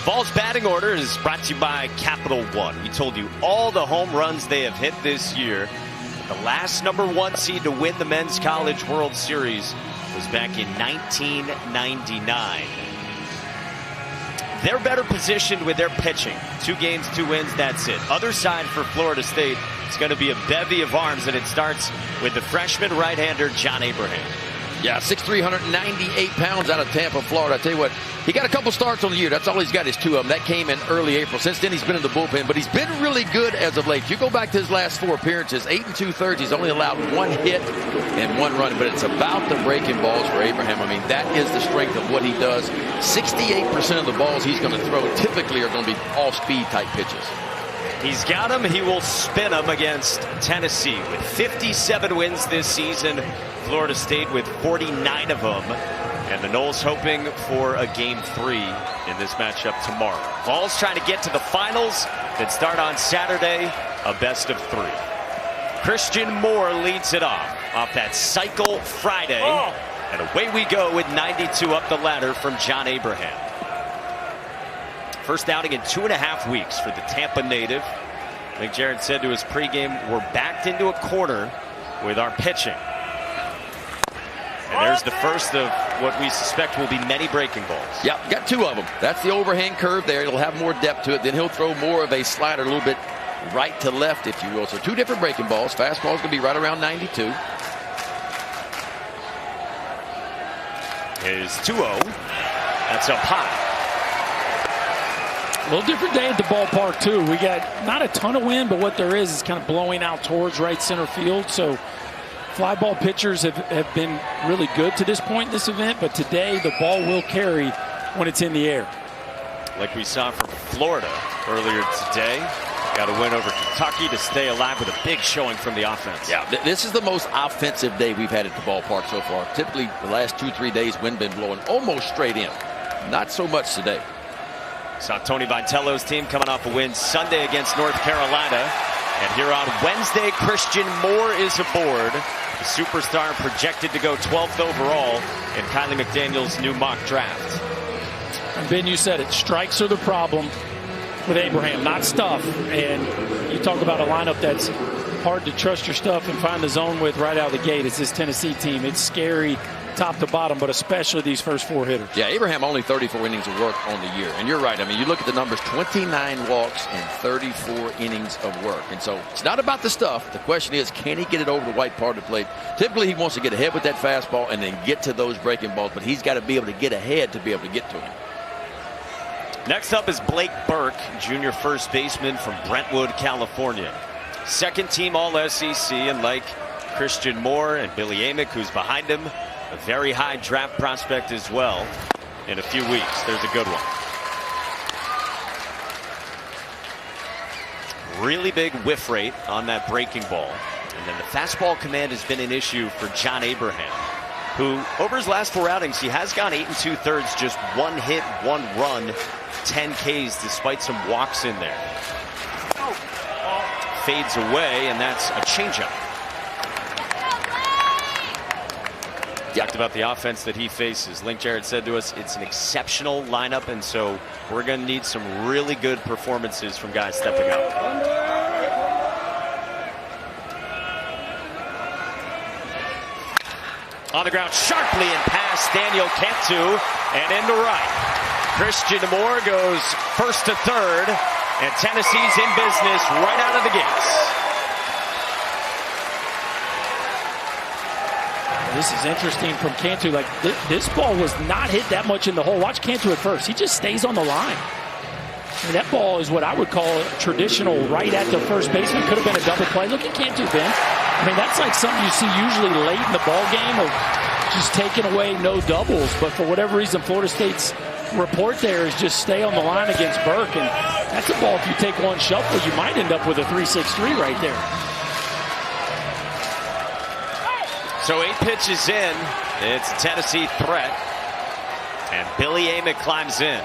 Vols batting order is brought to you by Capital One. We told you all the home runs they have hit this year. The last #1 seed to win the Men's College World Series was back in 1999. They're better positioned with their pitching. 2 games, 2 wins, that's it. Other side for Florida State, it's going to be a bevy of arms, and it starts with the freshman right-hander John Abraham. Yeah, 6'3", 198 pounds out of Tampa, Florida. I tell you what, he got a couple starts on the year. That's all he's got is 2 of them. That came in early April. Since then, he's been in the bullpen, but he's been really good as of late. You go back to his last 4 appearances, 8 2/3. He's only allowed 1 hit and 1 run, but it's about the breaking balls for Abraham. I mean, that is the strength of what he does. 68% of the balls he's going to throw typically are going to be off-speed type pitches. He's got them. He will spin them against Tennessee with 57 wins this season. Florida State with 49 of them. And the Noles hoping for a Game 3 in this matchup tomorrow. Vols trying to get to the finals that start on Saturday, a best of 3. Christian Moore leads it off that cycle Friday. And away we go with 92 up the ladder from John Abraham. First outing in 2.5 weeks for the Tampa native. I think Jared said to his pregame, we're backed into a corner with our pitching. And there's the first of what we suspect will be many breaking balls. Yeah, got 2 of them. That's the overhand curve there. It'll have more depth to it. Then he'll throw more of a slider, a little bit right to left, if you will. So 2 different breaking balls. Fastball's going to be right around 92. Is 2-0. That's up high. A little different day at the ballpark, too. We got not a ton of wind, but what there is kind of blowing out towards right center field. So fly ball pitchers have been really good to this point in this event, but today the ball will carry when it's in the air. Like we saw from Florida earlier today. Got a win over Kentucky to stay alive with a big showing from the offense. Yeah, this is the most offensive day we've had at the ballpark so far. Typically, the last 2-3 days, wind been blowing almost straight in. Not so much today. Saw Tony Vitello's team coming off a win Sunday against North Carolina. And here on Wednesday, Christian Moore is aboard. The superstar projected to go 12th overall in Kylie McDaniel's new mock draft. And Ben, you said it. Strikes are the problem with Abraham, not stuff. And you talk about a lineup that's hard to trust your stuff and find the zone with right out of the gate. It's this Tennessee team. It's scary top to bottom, but especially these first 4 hitters. Yeah, Abraham only 34 innings of work on the year. And you're right. I mean, you look at the numbers, 29 walks and 34 innings of work. And so it's not about the stuff. The question is, can he get it over the white part of the plate? Typically, he wants to get ahead with that fastball and then get to those breaking balls, but he's got to be able to get ahead to be able to get to him. Next up is Blake Burke, junior first baseman from Brentwood, California. Second team All-SEC, and like Christian Moore and Billy Amick, who's behind him, a very high draft prospect as well. In a few weeks, there's a good one. Really big whiff rate on that breaking ball. And then the fastball command has been an issue for John Abraham, who over his last 4 outings, he has gone 8 2/3, just 1 hit, 1 run, 10 Ks despite some walks in there. Fades away, and that's a changeup. Talked about the offense that he faces. Link Jarrett said to us, it's an exceptional lineup, and so we're going to need some really good performances from guys stepping up. On the ground sharply and past Daniel Cantu and into right. Christian Moore goes first to third, and Tennessee's in business right out of the gates. This is interesting from Cantu. Like this ball was not hit that much in the hole. Watch Cantu at first. He just stays on the line. I mean, that ball is what I would call a traditional right at the first baseman. Could have been a double play. Look at Cantu, Ben. I mean, that's like something you see usually late in the ball game, or just taking away no doubles. But for whatever reason, Florida State's report there is just stay on the line against Burke. And that's a ball, if you take one shuffle, you might end up with a 3-6-3 right there. So 8 pitches in. It's a Tennessee threat. And Billy Amick climbs in.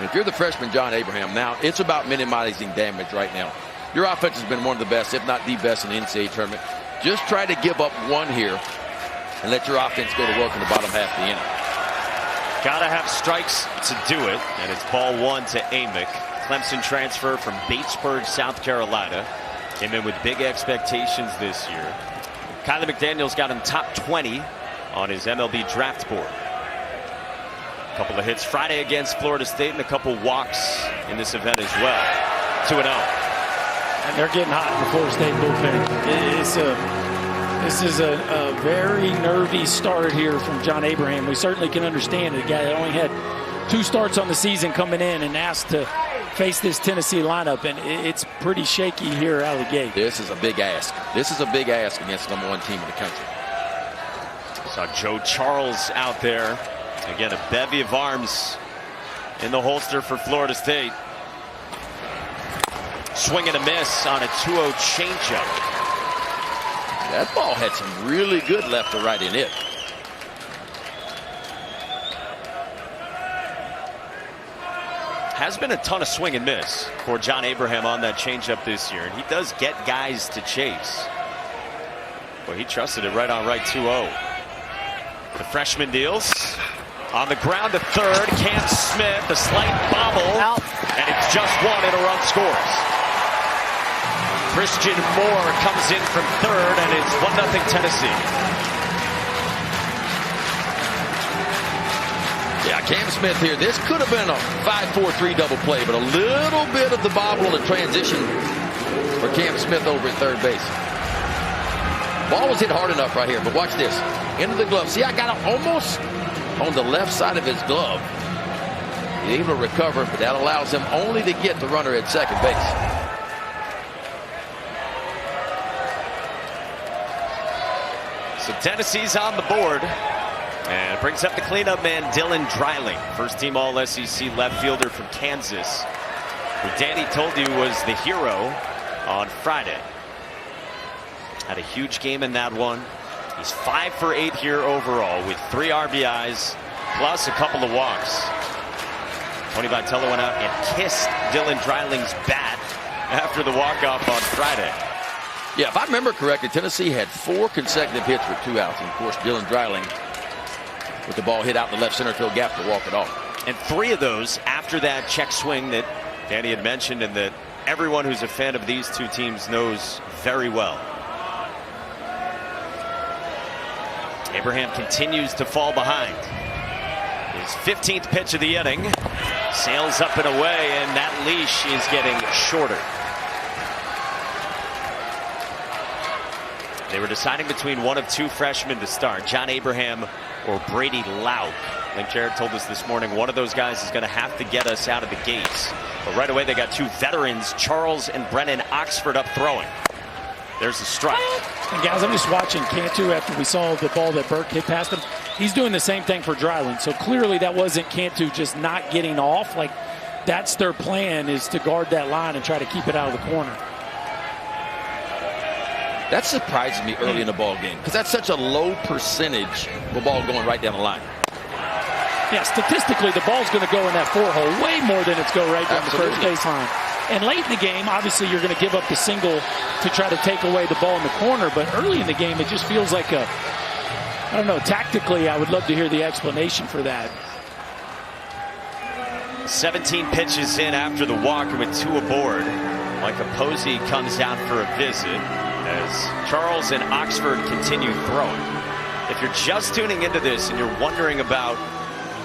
If you're the freshman John Abraham, now it's about minimizing damage right now. Your offense has been one of the best, if not the best, in the NCAA tournament. Just try to give up 1 here and let your offense go to work in the bottom half of the inning. Gotta have strikes to do it, and it's ball 1 to Amick. Clemson transfer from Batesburg, South Carolina. Came in with big expectations this year. Kylie McDaniel's got him top 20 on his MLB draft board. A couple of hits Friday against Florida State and a couple walks in this event as well. 2-0. And they're getting hot in the Florida State bullpen. This is a very nervy start here from John Abraham. We certainly can understand it. A guy that only had 2 starts on the season coming in and asked to face this Tennessee lineup, and it's pretty shaky here out of the gate. This is a big ask. This is a big ask against the #1 team in the country. Saw Joe Charles out there. Again, a bevy of arms in the holster for Florida State. Swing and a miss on a 2-0 changeup. That ball had some really good left to right in it. Has been a ton of swing and miss for John Abraham on that changeup this year, and he does get guys to chase. Well, he trusted it right on right. 2-0. The freshman deals on the ground to third. Cam Smith, a slight bobble, and it's just 1 and a run scores. Christian Moore comes in from third, and it's 1-0 Tennessee. Yeah, Cam Smith here. This could have been a 5-4-3 double play, but a little bit of the bobble in the transition for Cam Smith over at third base. Ball was hit hard enough right here, but watch this. Into the glove. See, I got it almost on the left side of his glove. He's able to recover, but that allows him only to get the runner at second base. So Tennessee's on the board and brings up the cleanup man, Dylan Dreiling, first team All-SEC left fielder from Kansas, who Danny told you was the hero on Friday. Had a huge game in that one. He's 5 for 8 here overall with 3 RBIs plus a couple of walks. Tony Vitello went out and kissed Dylan Dreiling's bat after the walk-off on Friday. Yeah, if I remember correctly, Tennessee had 4 consecutive hits with 2 outs. And, of course, Dylan Dreiling with the ball hit out in the left center field gap to walk it off. And 3 of those after that check swing that Danny had mentioned and that everyone who's a fan of these 2 teams knows very well. Abraham continues to fall behind. His 15th pitch of the inning. Sails up and away, and that leash is getting shorter. They were deciding between one of 2 freshmen to start, John Abraham or Brady Lauk. Like Jared told us this morning, one of those guys is going to have to get us out of the gates. But right away, they got 2 veterans, Charles and Brennan Oxford, up throwing. There's a strike. And guys, I'm just watching Cantu after we saw the ball that Burke hit past him. He's doing the same thing for Dreiling. So clearly that wasn't Cantu just not getting off. Like, that's their plan, is to guard that line and try to keep it out of the corner. That surprises me early in the ball game because that's such a low percentage of a ball going right down the line. Yeah, statistically, the ball's going to go in that 4-hole way more than it's go right down the first baseline. And late in the game, obviously, you're going to give up the single to try to take away the ball in the corner. But early in the game, it just feels like I don't know, tactically, I would love to hear the explanation for that. 17 pitches in after the walk with 2 aboard. Micah Posey comes out for a visit as Charles and Oxford continue throwing. If you're just tuning into this and you're wondering about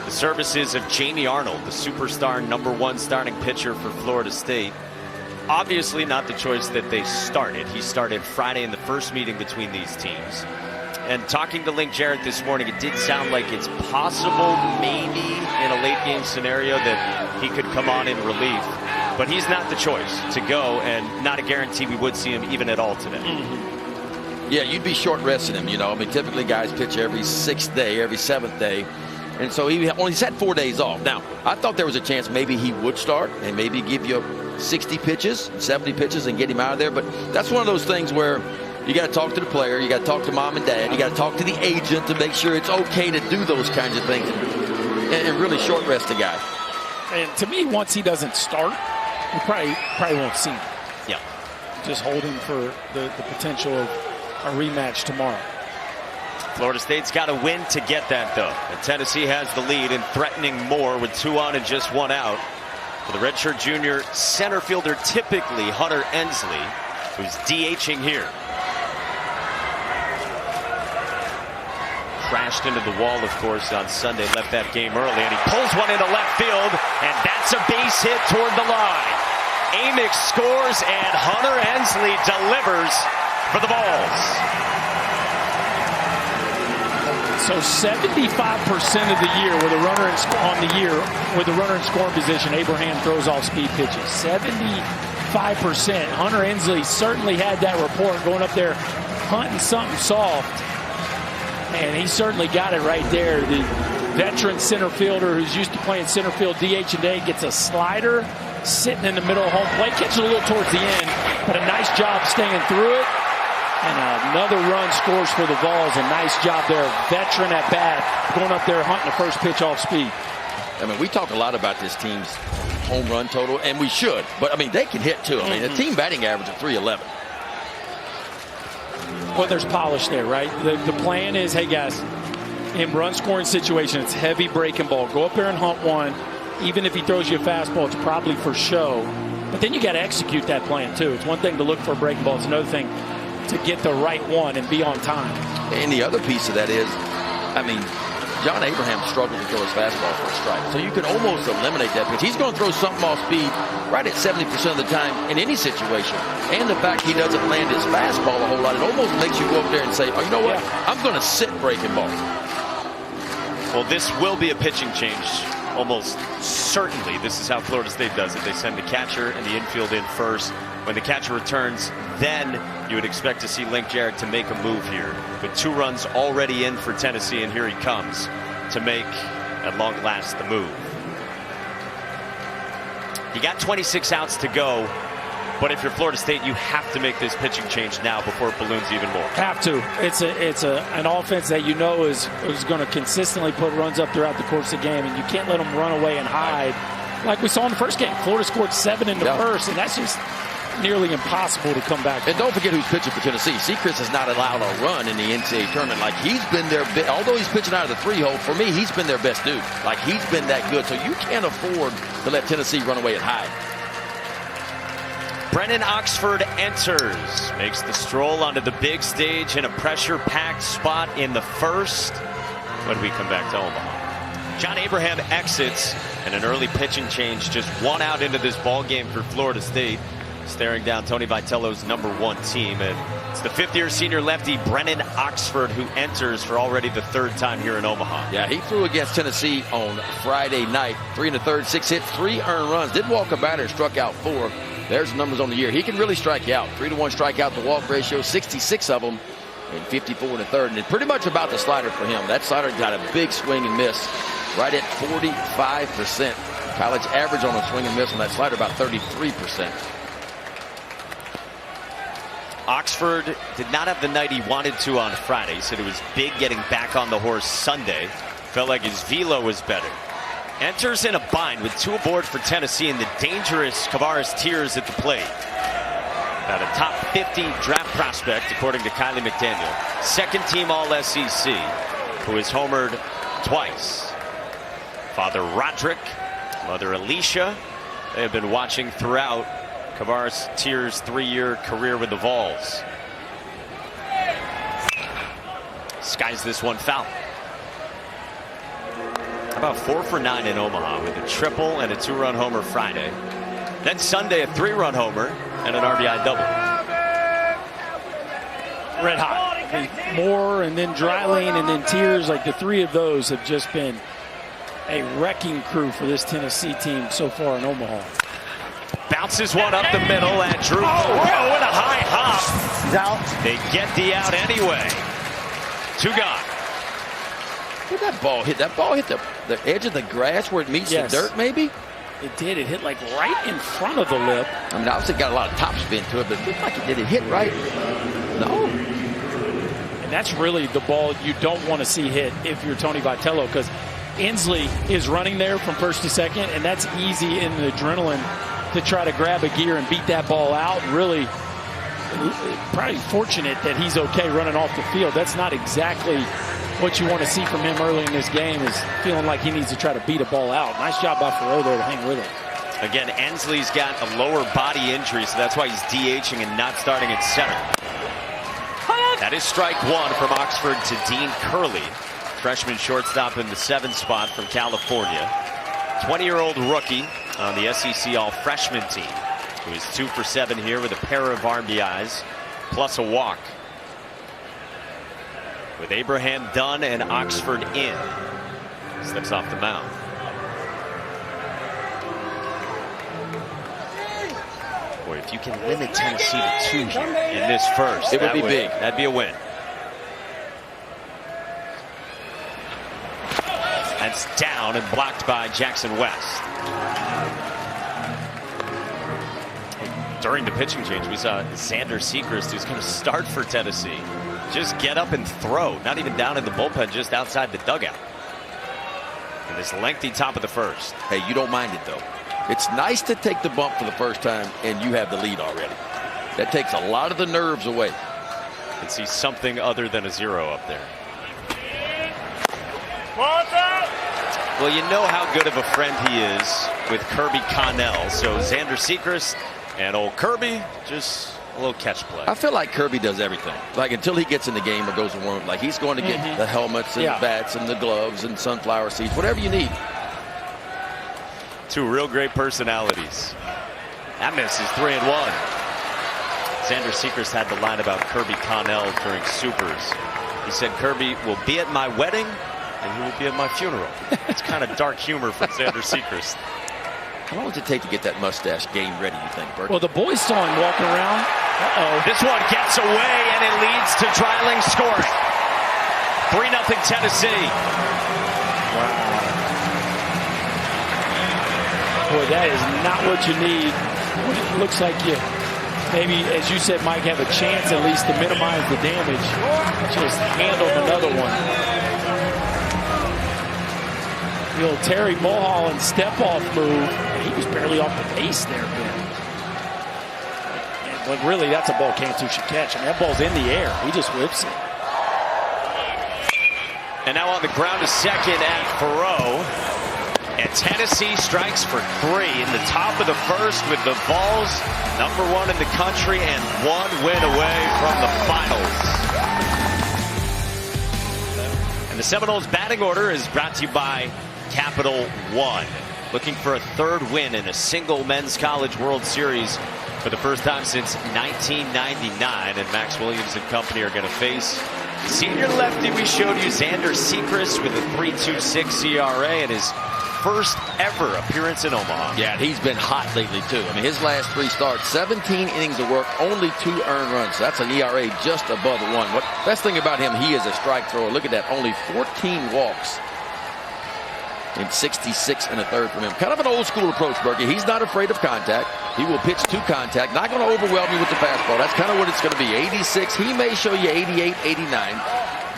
the services of Jamie Arnold, the superstar #1 starting pitcher for Florida State, obviously not the choice that they started. He started Friday in the first meeting between these teams. And talking to Link Jarrett this morning, it did sound like it's possible maybe in a late game scenario that he could come on in relief. But he's not the choice to go, and not a guarantee we would see him even at all today. Yeah, you'd be short resting him, you know. I mean, typically guys pitch every 6th day, every 7th day. And so he's had 4 days off. Now, I thought there was a chance maybe he would start and maybe give you 60 pitches, 70 pitches and get him out of there. But that's one of those things where you got to talk to the player, you got to talk to mom and dad, you got to talk to the agent to make sure it's okay to do those kinds of things and really short rest the guy. And to me, once he doesn't start, we probably won't see him. Yeah. Just hold him for the potential of a rematch tomorrow. Florida State's got to win to get that, though. And Tennessee has the lead and threatening more with 2 on and just 1 out. For the redshirt junior center fielder, typically Hunter Ensley, who's DHing here. Crashed into the wall, of course, on Sunday. Left that game early, and he pulls one into left field, and that's a base hit toward the line. Amick scores, and Hunter Ensley delivers for the Vols. So 75% of the year with a runner in scoring position, Abraham throws off speed pitches. 75%. Hunter Ensley certainly had that report going up there hunting something soft. And he certainly got it right there. The veteran center fielder who's used to playing center field DH and day gets a slider sitting in the middle of home plate. Catches a little towards the end, but a nice job staying through it. And another run scores for the Vols. A nice job there. Veteran at bat, going up there hunting the first pitch off speed. I mean, we talk a lot about this team's home run total, and we should. But, I mean, they can hit, too. I mean, the team batting average of .311. Well, there's polish there, right? The plan is, hey, guys, in run-scoring situations, it's heavy breaking ball. Go up there and hunt one. Even if he throws you a fastball, it's probably for show. But then you got to execute that plan, too. It's one thing to look for a breaking ball. It's another thing to get the right one and be on time. And the other piece of that is, I mean, John Abraham struggled to throw his fastball for a strike. So you could almost eliminate that pitch. He's going to throw something off speed right at 70% of the time in any situation. And the fact he doesn't land his fastball a whole lot, it almost makes you go up there and say, oh, you know what? I'm going to sit breaking balls. Well, this will be a pitching change. Almost certainly this is how Florida State does it. They send the catcher and the infield in first. When the catcher returns, then you would expect to see Link Jarrett to make a move here. With 2 runs already in for Tennessee, and here he comes to make, at long last, the move. You got 26 outs to go, but if you're Florida State, you have to make this pitching change now before it balloons even more. Have to. It's an offense that you know is going to consistently put runs up throughout the course of the game, and you can't let them run away and hide. Like we saw in the first game, Florida scored 7 in the first, and that's just nearly impossible to come back. And don't forget who's pitching for Tennessee. Sechrist has not allowed a run in the NCAA tournament. Like, he's been their although he's pitching out of the 3-hole, for me, he's been their best dude. Like, he's been that good. So you can't afford to let Tennessee run away and hide. Brennan Oxford enters, makes the stroll onto the big stage in a pressure-packed spot in the first when we come back to Omaha. John Abraham exits, and an early pitching change, just 1 out into this ball game for Florida State, staring down Tony Vitello's #1 team. And it's the 5th-year senior lefty Brennan Oxford who enters for already the 3rd time here in Omaha. Yeah, he threw against Tennessee on Friday night. 3 1/3, 6 hits, 3 earned runs. Did walk a batter, struck out 4. There's the numbers on the year. He can really strike you out. 3-to-1 strikeout to walk ratio, 66 of them, and 54 1/3. And it's pretty much about the slider for him. That slider got a big swing and miss, right at 45%. College average on a swing and miss on that slider, about 33%. Oxford did not have the night he wanted to on Friday. He said it was big getting back on the horse Sunday. Felt like his velo was better. Enters in a bind with 2 aboard for Tennessee and the dangerous Kavares Tears at the plate. About a top 50 draft prospect, according to Kylie McDaniel. 2nd team All-SEC, who has homered twice. Father Roderick, mother Alicia, they have been watching throughout Kavares Tears' 3-year career with the Vols. Skies this one foul. About 4 for 9 in Omaha with a triple and a 2-run homer Friday. Then Sunday, a 3-run homer and an RBI double. Red hot. Moore and then Dryling and then Tears, like the 3 of those have just been a wrecking crew for this Tennessee team so far in Omaha. Bounces one up the middle at Drew Burrow and a high hop. He's out. They get the out anyway. 2 gone. Where'd that ball hit? That ball hit the edge of the grass where it meets the dirt, maybe? It did. It hit like right in front of the lip. I mean, obviously got a lot of top spin to it, but it looked like it did. It hit right. No. And that's really the ball you don't want to see hit if you're Tony Vitello, because Ensley is running there from first to second, and that's easy in the adrenaline to try to grab a gear and beat that ball out and really probably fortunate that he's okay running off the field. That's not exactly what you want to see from him early in this game, is feeling like he needs to try to beat a ball out. Nice job by Faroux there to hang with him. Again, Ensley's got a lower body injury, so that's why he's DHing and not starting at center. That is strike one from Oxford to Dean Curley, freshman shortstop in the 7th spot from California. 20-year-old rookie on the SEC All-Freshman team, who is 2 for 7 here with a pair of RBIs plus a walk. With Abraham Dunn and Oxford in, steps off the mound. Boy, if you can limit Tennessee to 2 here in this first, it would be big. That'd be a win. That's down and blocked by Jackson West. During the pitching change, we saw Xander Sechrist, who's going to start for Tennessee, just get up and throw. Not even down in the bullpen, just outside the dugout. In this lengthy top of the first. Hey, you don't mind it, though. It's nice to take the bump for the first time, and you have the lead already. That takes a lot of the nerves away. And see something other than a 0 up there. Well, you know how good of a friend he is with Kirby Connell. So Xander Sechrist and old Kirby, just a little catch play. I feel like Kirby does everything. Like, until he gets in the game or goes to warm, like he's going to get the helmets and the bats and the gloves and sunflower seeds, whatever you need. 2 real great personalities. That miss is 3-1. Xander Sechrist had the line about Kirby Connell during Supers. He said, Kirby will be at my wedding and he will be at my funeral. It's kind of dark humor from Xander Sechrist. How long does it take to get that mustache game ready, you think, Bert? Well, the boys saw him walking around. This one gets away and it leads to Dreiling scoring. 3-0 Tennessee. Wow. Boy, that is not what you need. It looks like you maybe, as you said, Mike, have a chance at least to minimize the damage. Just handled another one. The old Terry Mulholland step-off move. He was barely off the base there, Ben. But really, that's a ball Cantu should catch. I mean, that ball's in the air. He just whips it. And now on the ground to second at Faroux. And Tennessee strikes for 3 in the top of the first with the Vols #1 in the country and 1 win away from the finals. And the Seminoles batting order is brought to you by Capital One. Looking for a 3rd win in a single men's college World Series for the first time since 1999. And Max Williams and company are going to face senior lefty we showed you, Xander Sechrist, with a 3.26 ERA and his first ever appearance in Omaha. Yeah, he's been hot lately, too. I mean, his last 3 starts, 17 innings of work, only 2 earned runs. So that's an ERA just above 1. What best thing about him, he is a strike thrower. Look at that, only 14 walks in 66 1/3 from him. Kind of an old school approach, Berkey. He's not afraid of contact. He will pitch to contact. Not going to overwhelm you with the fastball. That's kind of what it's going to be. 86. He may show you 88, 89.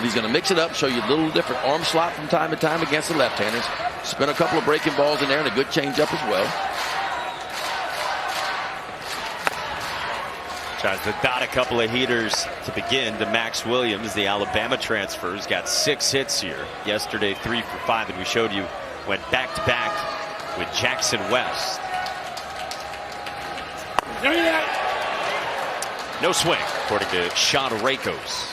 He's going to mix it up, show you a little different arm slot from time to time against the left-handers. Spin a couple of breaking balls in there and a good changeup as well. Tries to dot a couple of heaters to begin to Max Williams. The Alabama transfers got 6 hits here. Yesterday, 3 for 5, and we showed you went back-to-back with Jackson West. No swing, according to Sean Rakos.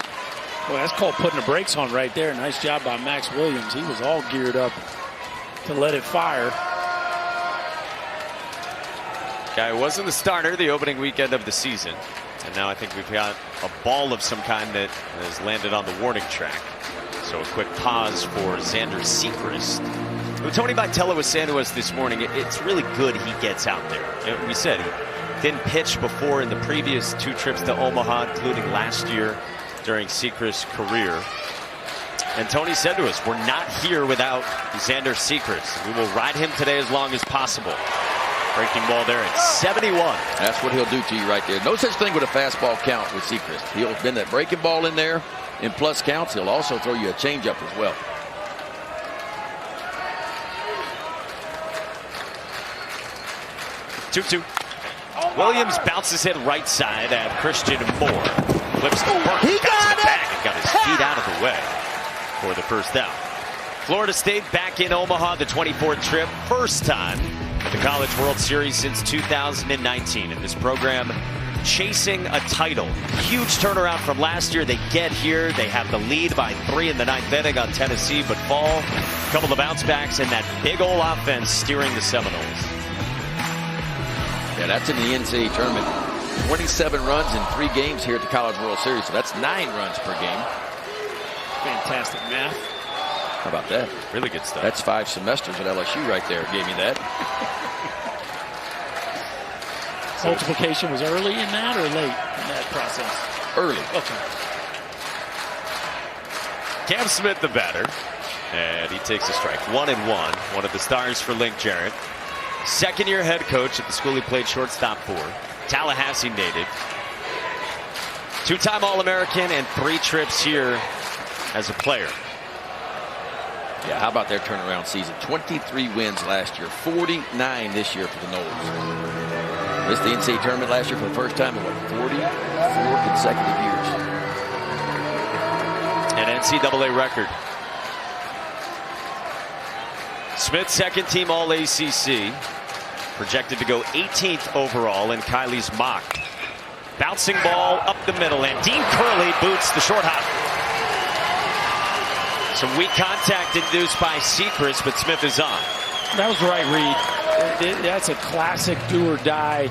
Well, that's called putting the brakes on right there. Nice job by Max Williams. He was all geared up to let it fire. Guy wasn't the starter the opening weekend of the season. And now I think we've got a ball of some kind that has landed on the warning track. So a quick pause for Xander Sechrist. What Tony Vitello was saying to us this morning, it's really good he gets out there. We said he didn't pitch before in the previous 2 trips to Omaha, including last year during Sechrist's career. And Tony said to us, we're not here without Xander Sechrist. We will ride him today as long as possible. Breaking ball there at 71. That's what he'll do to you right there. No such thing with a fastball count with Sechrist. He'll bend that breaking ball in there in plus counts. He'll also throw you a changeup as well. Williams bounces it right side at Christian Moore. Flips the work. He got it! Back and got his feet out of the way for the first down. Florida State back in Omaha, the 24th trip. First time at the College World Series since 2019. And this program chasing a title. Huge turnaround from last year. They get here. They have the lead by 3 in the 9th inning on Tennessee, but fall. A couple of bounce backs and that big old offense steering the Seminoles. Yeah, that's in the NCAA tournament. 27 runs in 3 games here at the College World Series. So that's 9 runs per game. Fantastic math. How about that? Really good stuff. That's 5 semesters at LSU right there. Gave me that. Multiplication was early in that or late in that process? Early. Okay. Cam Smith, the batter, and he takes a strike. 1-1. One of the stars for Link Jarrett. Second-year head coach at the school he played shortstop for. Tallahassee native. 2-time All-American and 3 trips here as a player. Yeah, how about their turnaround season? 23 wins last year, 49 this year for the Noles. Missed the NCAA tournament last year for the first time in, 44 consecutive years. An NCAA record. Smith, second team All-ACC. Projected to go 18th overall in Kylie's mock. Bouncing ball up the middle, and Dean Curley boots the short hop. Some weak contact induced by Sechrist, but Smith is on. That was right, Reed. That's a classic do-or-die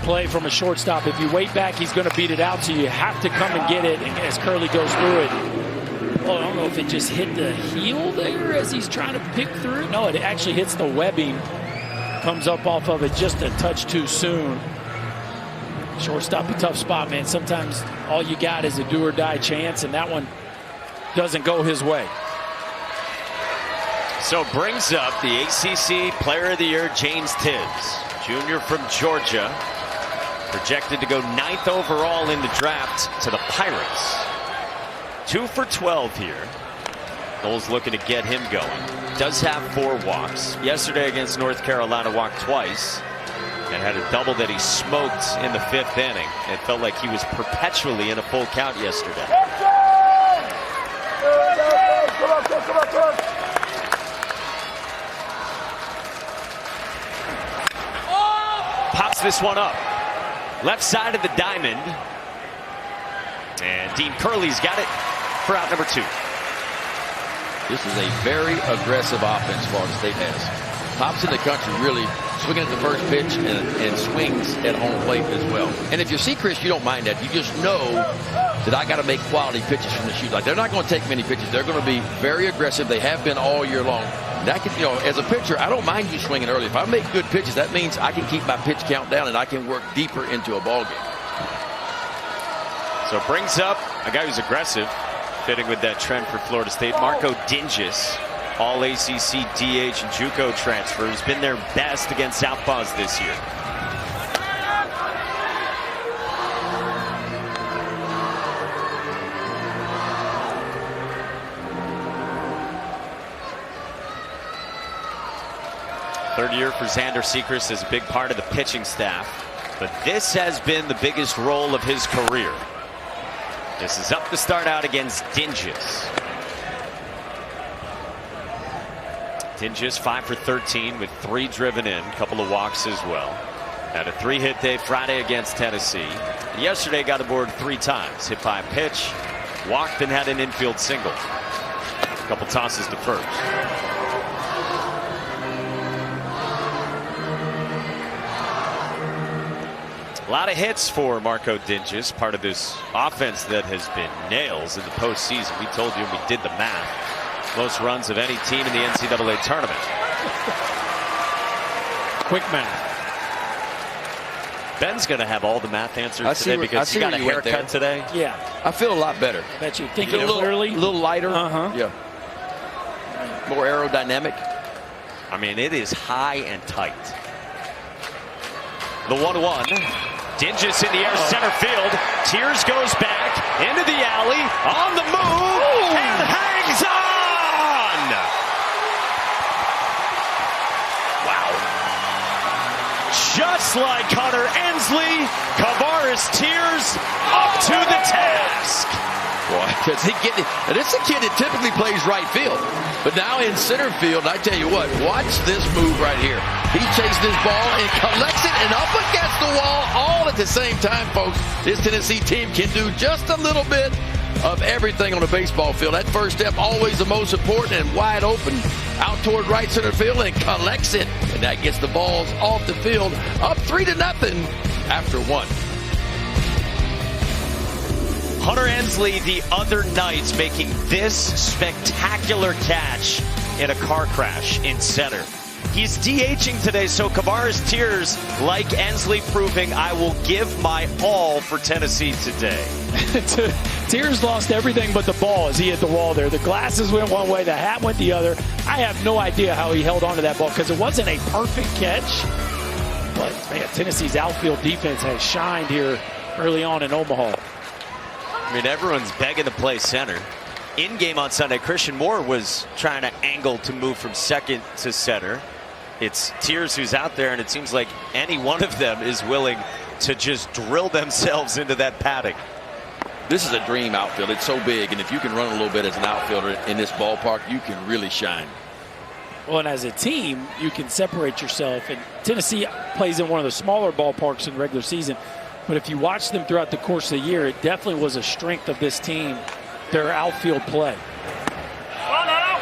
play from a shortstop. If you wait back, he's going to beat it out, so you have to come and get it. And as Curley goes through it, well, I don't know if it just hit the heel there as he's trying to pick through. No, it actually hits the webbing. Comes up off of it just a touch too soon. Shortstop, a tough spot, man. Sometimes all you got is a do-or-die chance, and that one doesn't go his way. So brings up the ACC Player of the Year, James Tibbs, junior from Georgia, projected to go 9th overall in the draft to the Pirates. 2 for 12 here. Noles looking to get him going. Does have 4 walks. Yesterday against North Carolina, walked twice and had a double that he smoked in the 5th inning. It felt like he was perpetually in a full count yesterday. Pops this one up. Left side of the diamond. And Dean Curley's got it for out number 2. This is a very aggressive offense Florida State has. Tops in the country really swinging at the first pitch and swings at home plate as well. And if you're Sechrist, you don't mind that. You just know that I got to make quality pitches from the shoot. Like, they're not going to take many pitches. They're going to be very aggressive. They have been all year long. That can, as a pitcher, I don't mind you swinging early. If I make good pitches, that means I can keep my pitch count down and I can work deeper into a ball game. So it brings up a guy who's aggressive, fitting with that trend for Florida State. Marco Dinges, All-ACC DH and JUCO transfer, who's been their best against Southpaws this year. Third year for Xander Sechrist as a big part of the pitching staff. But this has been the biggest role of his career. This is up to start out against Dinges. Dinges 5 for 13 with 3 driven in, a couple of walks as well. Had a 3-hit day Friday against Tennessee. And yesterday got aboard 3 times. Hit by a pitch, walked, and had an infield single. A couple tosses to first. A lot of hits for Marco Dinges, part of this offense that has been nails in the postseason. We told you we did the math. Most runs of any team in the NCAA tournament. Quick math. Ben's going to have all the math answers today because he got a haircut today. Yeah. I feel a lot better. Bet you think it clearly. A little lighter. Uh-huh. Yeah. More aerodynamic. I mean, it is high and tight. The 1-1. Dinges in the air, center field. Tears goes back into the alley, on the move, and hangs on! Wow. just like Hunter Ensley, Kavaris Tears up to the task. Boy, this is a kid that typically plays right field. But now in center field, I tell you what, watch this move right here. He chased this ball and collects it and up against the wall all at the same time, folks. This Tennessee team can do just a little bit of everything on a baseball field. That first step always the most important, and wide open out toward right center field and collects it. And that gets the balls off the field, up 3-0 after 1. Hunter Ensley the other night making this spectacular catch in a car crash in center. He's DHing today, so Kavaris Tears, like Ensley, proving I will give my all for Tennessee today. Tears lost everything but the ball as he hit the wall there. The glasses went one way, the hat went the other. I have no idea how he held onto that ball because it wasn't a perfect catch. But, man, Tennessee's outfield defense has shined here early on in Omaha. I mean, everyone's begging to play center. In game on Sunday, Christian Moore was trying to angle to move from second to center. It's Tears who's out there, and it seems like any one of them is willing to just drill themselves into that padding. This is a dream outfield. It's so big, and if you can run a little bit as an outfielder in this ballpark, you can really shine. Well, and as a team, you can separate yourself. And Tennessee plays in one of the smaller ballparks in regular season. But if you watch them throughout the course of the year, it definitely was a strength of this team, their outfield play.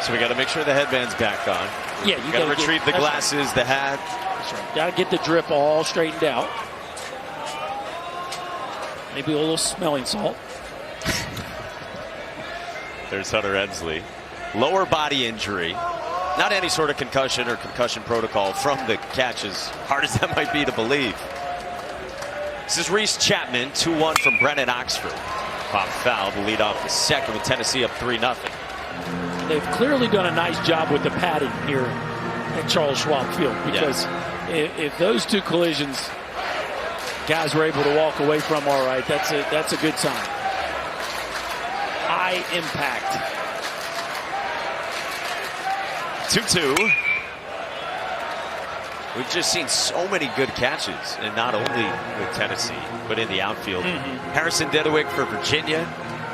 So we got to make sure the headband's back on. Yeah, you got to retrieve the glasses, right. The hat. That's right. Got to get the drip all straightened out. Maybe a little smelling salt. There's Hunter Ensley. Lower body injury. Not any sort of concussion or concussion protocol from the catch, as hard as that might be to believe. This is Reese Chapman, 2-1 from Brennan Oxford. Pop foul to lead off the second with Tennessee up 3-0. They've clearly done a nice job with the padding here at Charles Schwab Field, because if those two collisions guys were able to walk away from all right, that's a good sign. High impact. 2-2. We've just seen so many good catches, and not only with Tennessee, but in the outfield. Harrison Dedewick for Virginia.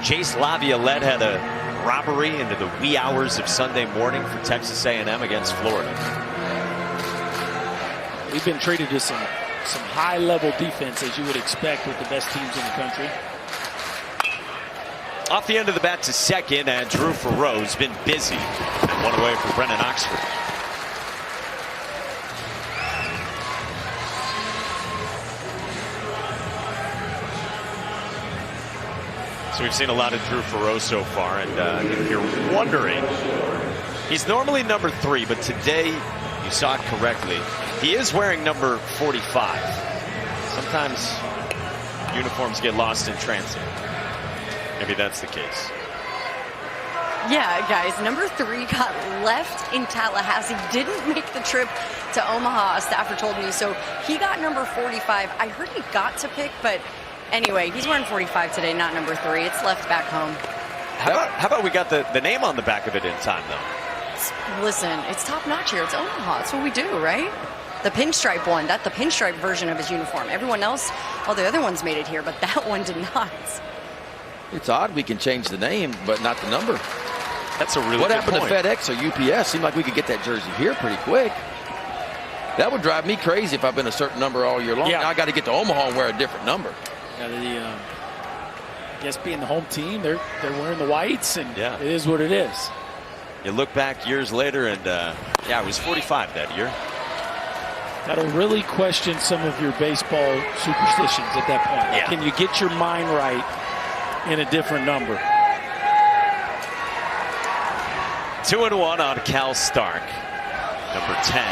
Chase Laviolette had a robbery into the wee hours of Sunday morning for Texas A&M against Florida. We've been treated to some high-level defense, as you would expect with the best teams in the country. Off the end of the bat to second, and Drew Farrow's been busy. And one away from Brennan Oxford. So we've seen a lot of Drew Farrow so far, and if you're wondering, he's normally number 3, but today, you saw it correctly, he is wearing number 45. Sometimes uniforms get lost in transit. Maybe that's the case. Yeah, guys, number 3 got left in Tallahassee, didn't make the trip to Omaha, a staffer told me, so he got number 45. I heard he got to pick, but anyway, he's wearing 45 today, not number 3. It's left back home. How about we got the name on the back of it in time, though? Listen, it's top notch here. It's Omaha. That's what we do, right? The pinstripe one, that's the pinstripe version of his uniform. Everyone else, all the other ones made it here, but that one did not. It's odd we can change the name, but not the number. That's a really What good happened point. to FedEx or UPS? Seemed like we could get that jersey here pretty quick. That would drive me crazy if I've been a certain number all year long. Yeah. Now I got to get to Omaha and wear a different number. Yeah, I guess being the home team, they're wearing the whites, and Yeah. it is what it is. You look back years later, and yeah, it was 45 that year. That'll really question some of your baseball superstitions at that point. Yeah. Can you get your mind right in a different number? 2-1 on Cal Stark. Number 10.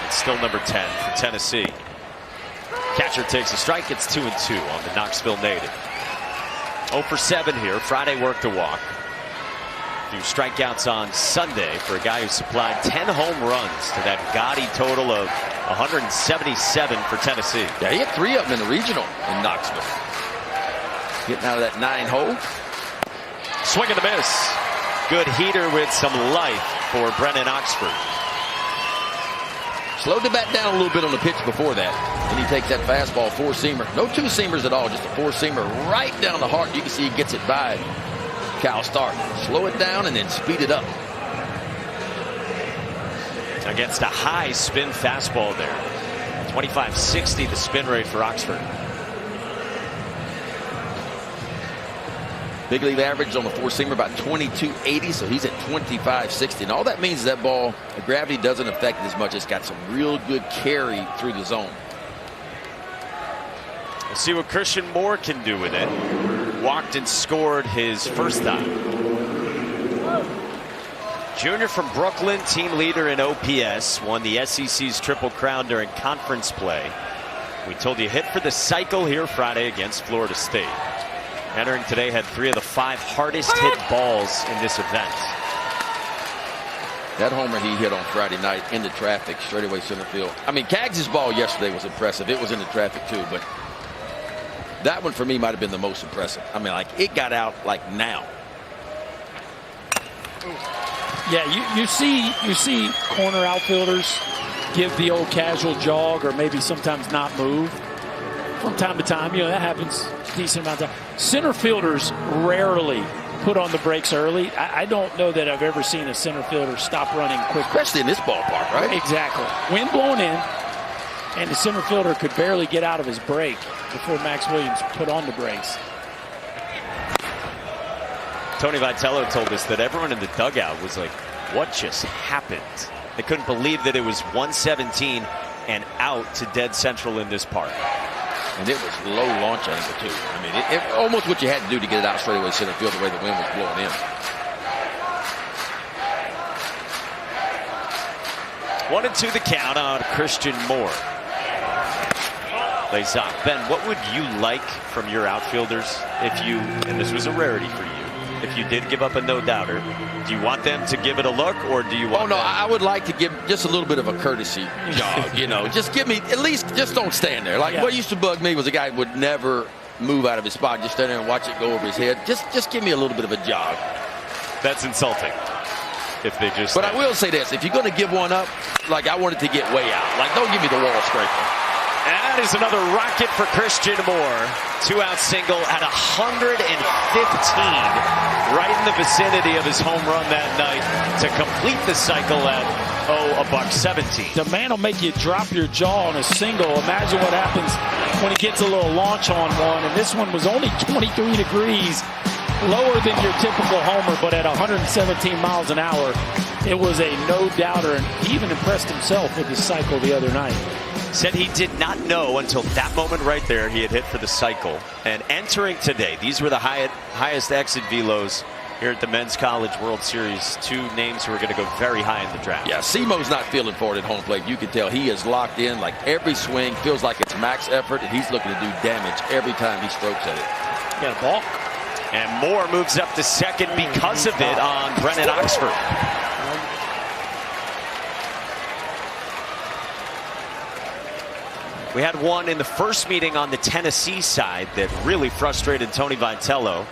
It's still number 10 for Tennessee. Catcher takes a strike. It's 2-2 on the Knoxville native. 0 for 7 here. Friday worked a walk. Few strikeouts on Sunday for a guy who supplied 10 home runs to that gaudy total of 177 for Tennessee. Yeah, he had 3 of them in the regional in Knoxville. Getting out of that 9-hole. Swing and a miss. Good heater with some life for Brennan Oxford. slowed the bat down a little bit on the pitch before that. And he takes that fastball, four-seamer. No two-seamers at all, just a four-seamer right down the heart. You can see he gets it by Cal Stark. Slow it down and then speed it up. Against a high spin fastball there. 25.60 the spin rate for Oxford. Big league average on the four-seamer about 22.80, so he's at 25.60. And all that means is that ball, the gravity doesn't affect it as much. It's got some real good carry through the zone. We'll see what Christian Moore can do with it. Walked and scored his first time. Junior from Brooklyn, team leader in OPS, won the SEC's Triple Crown during conference play. We told you hit for the cycle here Friday against Florida State. Entering today, had 3 of the 5 hardest hit balls in this event. That homer he hit on Friday night into traffic, straightaway center field. I mean, Kaggs' ball yesterday was impressive. It was into traffic too, but that one for me might have been the most impressive. I mean, like, it got out like now. Yeah, you see corner outfielders give the old casual jog or maybe sometimes not move from time to time. You know, that happens a decent amount of time. Center fielders rarely put on the brakes early. I don't know that I've ever seen a center fielder stop running quickly. Especially in this ballpark, right? Exactly. Wind blowing in, and the center fielder could barely get out of his break before Max Williams put on the brakes. Tony Vitello told us that everyone in the dugout was like, what just happened? They couldn't believe that it was 117 and out to dead central in this park. And it was low launch angle too. I mean, it almost what you had to do to get it out straightaway center field the way the wind was blowing in. 1-2 the count on Christian Moore. Lays off. Ben, what would you like from your outfielders if you, and this was a rarity for you, if you did give up a no-doubter? Do you want them to give it a look, or do you want Oh, no, I would like to give just a little bit of a courtesy jog, you know. Just give me, at least, just don't stand there. Like, what used to bug me was a guy would never move out of his spot, just stand there and watch it go over his head. Just give me a little bit of a jog. That's insulting. If they just. But I will say this, if you're going to give one up, like, I want it to get way out. Like, don't give me the wall scraper. That is another rocket for Christian Moore. 2-out single at 115, right in the vicinity of his home run that night to complete the cycle at $117. The man will make you drop your jaw on a single. Imagine what happens when he gets a little launch on one. And this one was only 23 degrees lower than your typical homer, but at 117 miles an hour, it was a no-doubter. And he even impressed himself with his cycle the other night. Said he did not know until that moment right there he had hit for the cycle. And entering today, these were the highest exit velos here at the Men's College World Series. 2 names who are going to go very high in the draft. Yeah, Simo's not feeling for it at home plate. You can tell he is locked in. Like, every swing feels like it's max effort, and he's looking to do damage every time he strokes at it. Got a ball. And Moore moves up to second because of it on Brennan Oxford. We had one in the first meeting on the Tennessee side that really frustrated Tony Vitello.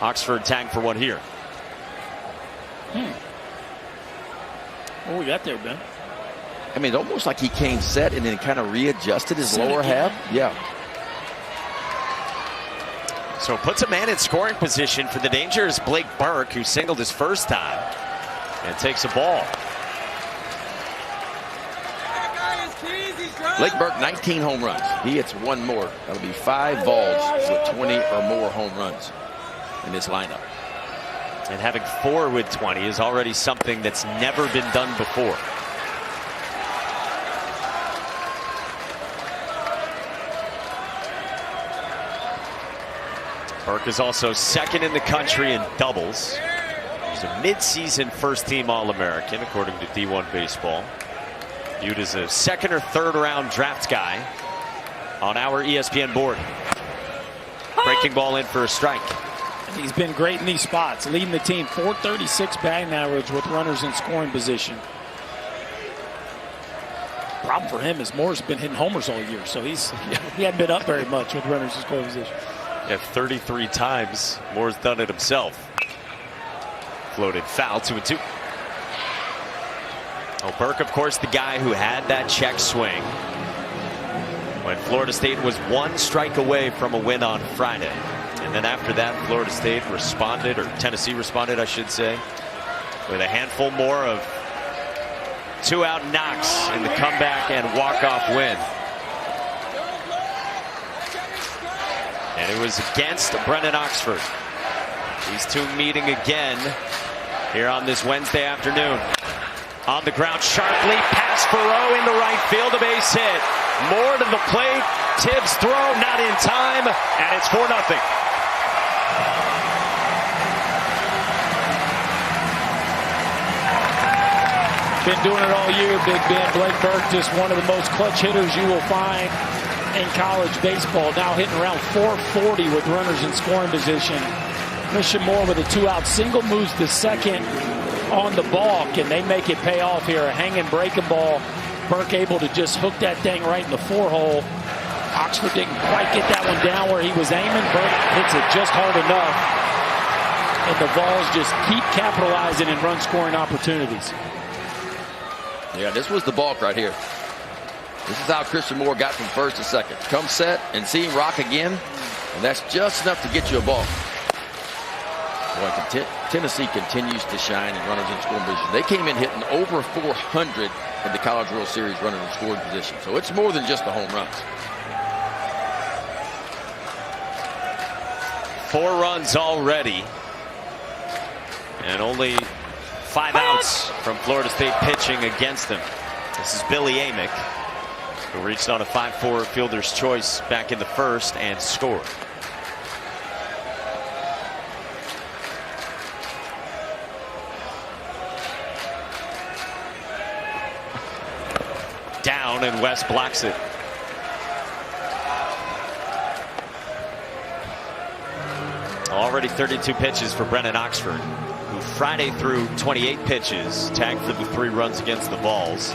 Oxford tagged for one here. What we got there, Ben? I mean, almost like he came set and then kind of readjusted his lower half. Yeah. So it puts a man in scoring position for the dangerous Blake Burke, who singled his first time and takes a ball. Blake Burke, 19 home runs. He hits one more. That'll be 5 balls with 20 or more home runs in this lineup. And having 4 with 20 is already something that's never been done before. Burke is also second in the country in doubles. He's a mid-season first-team All-American, according to D1 Baseball. Viewed as a second or third round draft guy on our ESPN board. Breaking ball in for a strike. He's been great in these spots, leading the team. 436 batting average with runners in scoring position. Problem for him is Moore's been hitting homers all year, so he hadn't been up very much with runners in scoring position. Yeah, 33 times. Moore's done it himself. Floated foul, 2-2. Oh, Burke, of course, the guy who had that check swing when Florida State was one strike away from a win on Friday. And then after that, Florida State responded, or Tennessee responded, I should say, with a handful more of 2-out knocks in the comeback and walk-off win. And it was against Brennan Oxford. These two meeting again here on this Wednesday afternoon. On the ground sharply, pass Farrow into right field, a base hit. Moore to the plate, Tibbs throw, not in time, and it's 4-0. Been doing it all year, Big Ben. Blake Burke, just one of the most clutch hitters you will find in college baseball. Now hitting around 440 with runners in scoring position. Christian Moore with a 2-out single moves to second on the balk, and they make it pay off here. A hanging breaking ball. Burke able to just hook that thing right in the 4-hole. Oxford didn't quite get that one down where he was aiming. Burke hits it just hard enough. And the Vols just keep capitalizing in run scoring opportunities. Yeah, this was the balk right here. This is how Christian Moore got from first to second. Come set and see him rock again, and that's just enough to get you a balk. Boy, Tennessee continues to shine in runners in scoring position. They came in hitting over 400 in the College World Series runners in scoring position. So it's more than just the home runs. 4 runs already. And only 5 outs from Florida State pitching against them. This is Billy Amick, who reached on a 5-4 fielder's choice back in the first and scored. Down, and West blocks it. Already 32 pitches for Brennan Oxford, who Friday threw 28 pitches, tagged for the 3 runs against the Vols.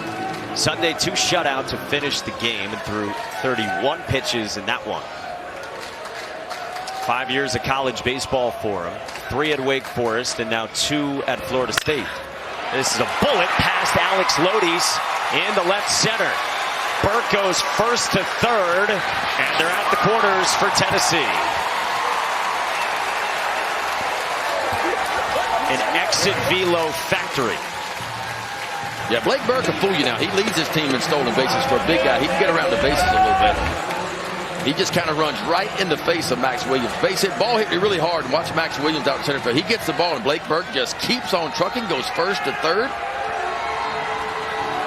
Sunday, 2 shutout to finish the game and threw 31 pitches in that one. 5 years of college baseball for him, 3 at Wake Forest and now 2 at Florida State. This is a bullet past Alex Lodi's in the left center. Burke goes first to third, and they're at the corners for Tennessee. An exit velo factory. Yeah, Blake Burke will fool you now. He leads his team in stolen bases. For a big guy, he can get around the bases a little bit. He just kind of runs right in the face of Max Williams. Base hit, ball hit me really hard, and watch Max Williams out in center field. He gets the ball, and Blake Burke just keeps on trucking, goes first to third.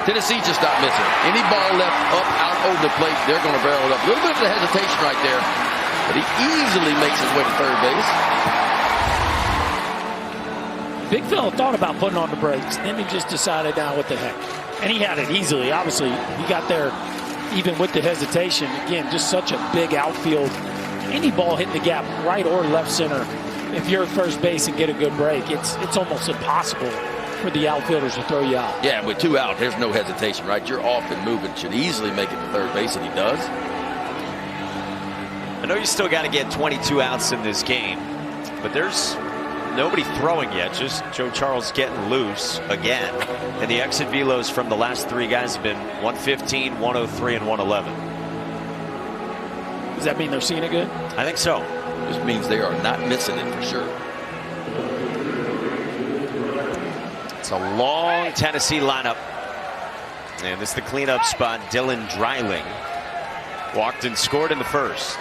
Tennessee just not missing. Any ball left up, out over the plate, they're going to barrel it up. A little bit of hesitation right there, but he easily makes his way to third base. Big fella thought about putting on the brakes. Then he just decided, now what the heck. And he had it easily. Obviously, he got there even with the hesitation. Again, just such a big outfield. Any ball hitting the gap, right or left center, if you're at first base and get a good break, it's almost impossible for the outfielders to throw you out. Yeah, with 2 out, there's no hesitation, right? You're off and moving. Should easily make it to third base, and he does. I know you still got to get 22 outs in this game, but there's nobody throwing yet, just Joe Charles getting loose again. And the exit velos from the last 3 guys have been 115, 103, and 111. Does that mean they're seeing it good? I think so. This means they are not missing it for sure. It's a long Tennessee lineup. And this is the cleanup spot. Dylan Dreiling walked and scored in the first.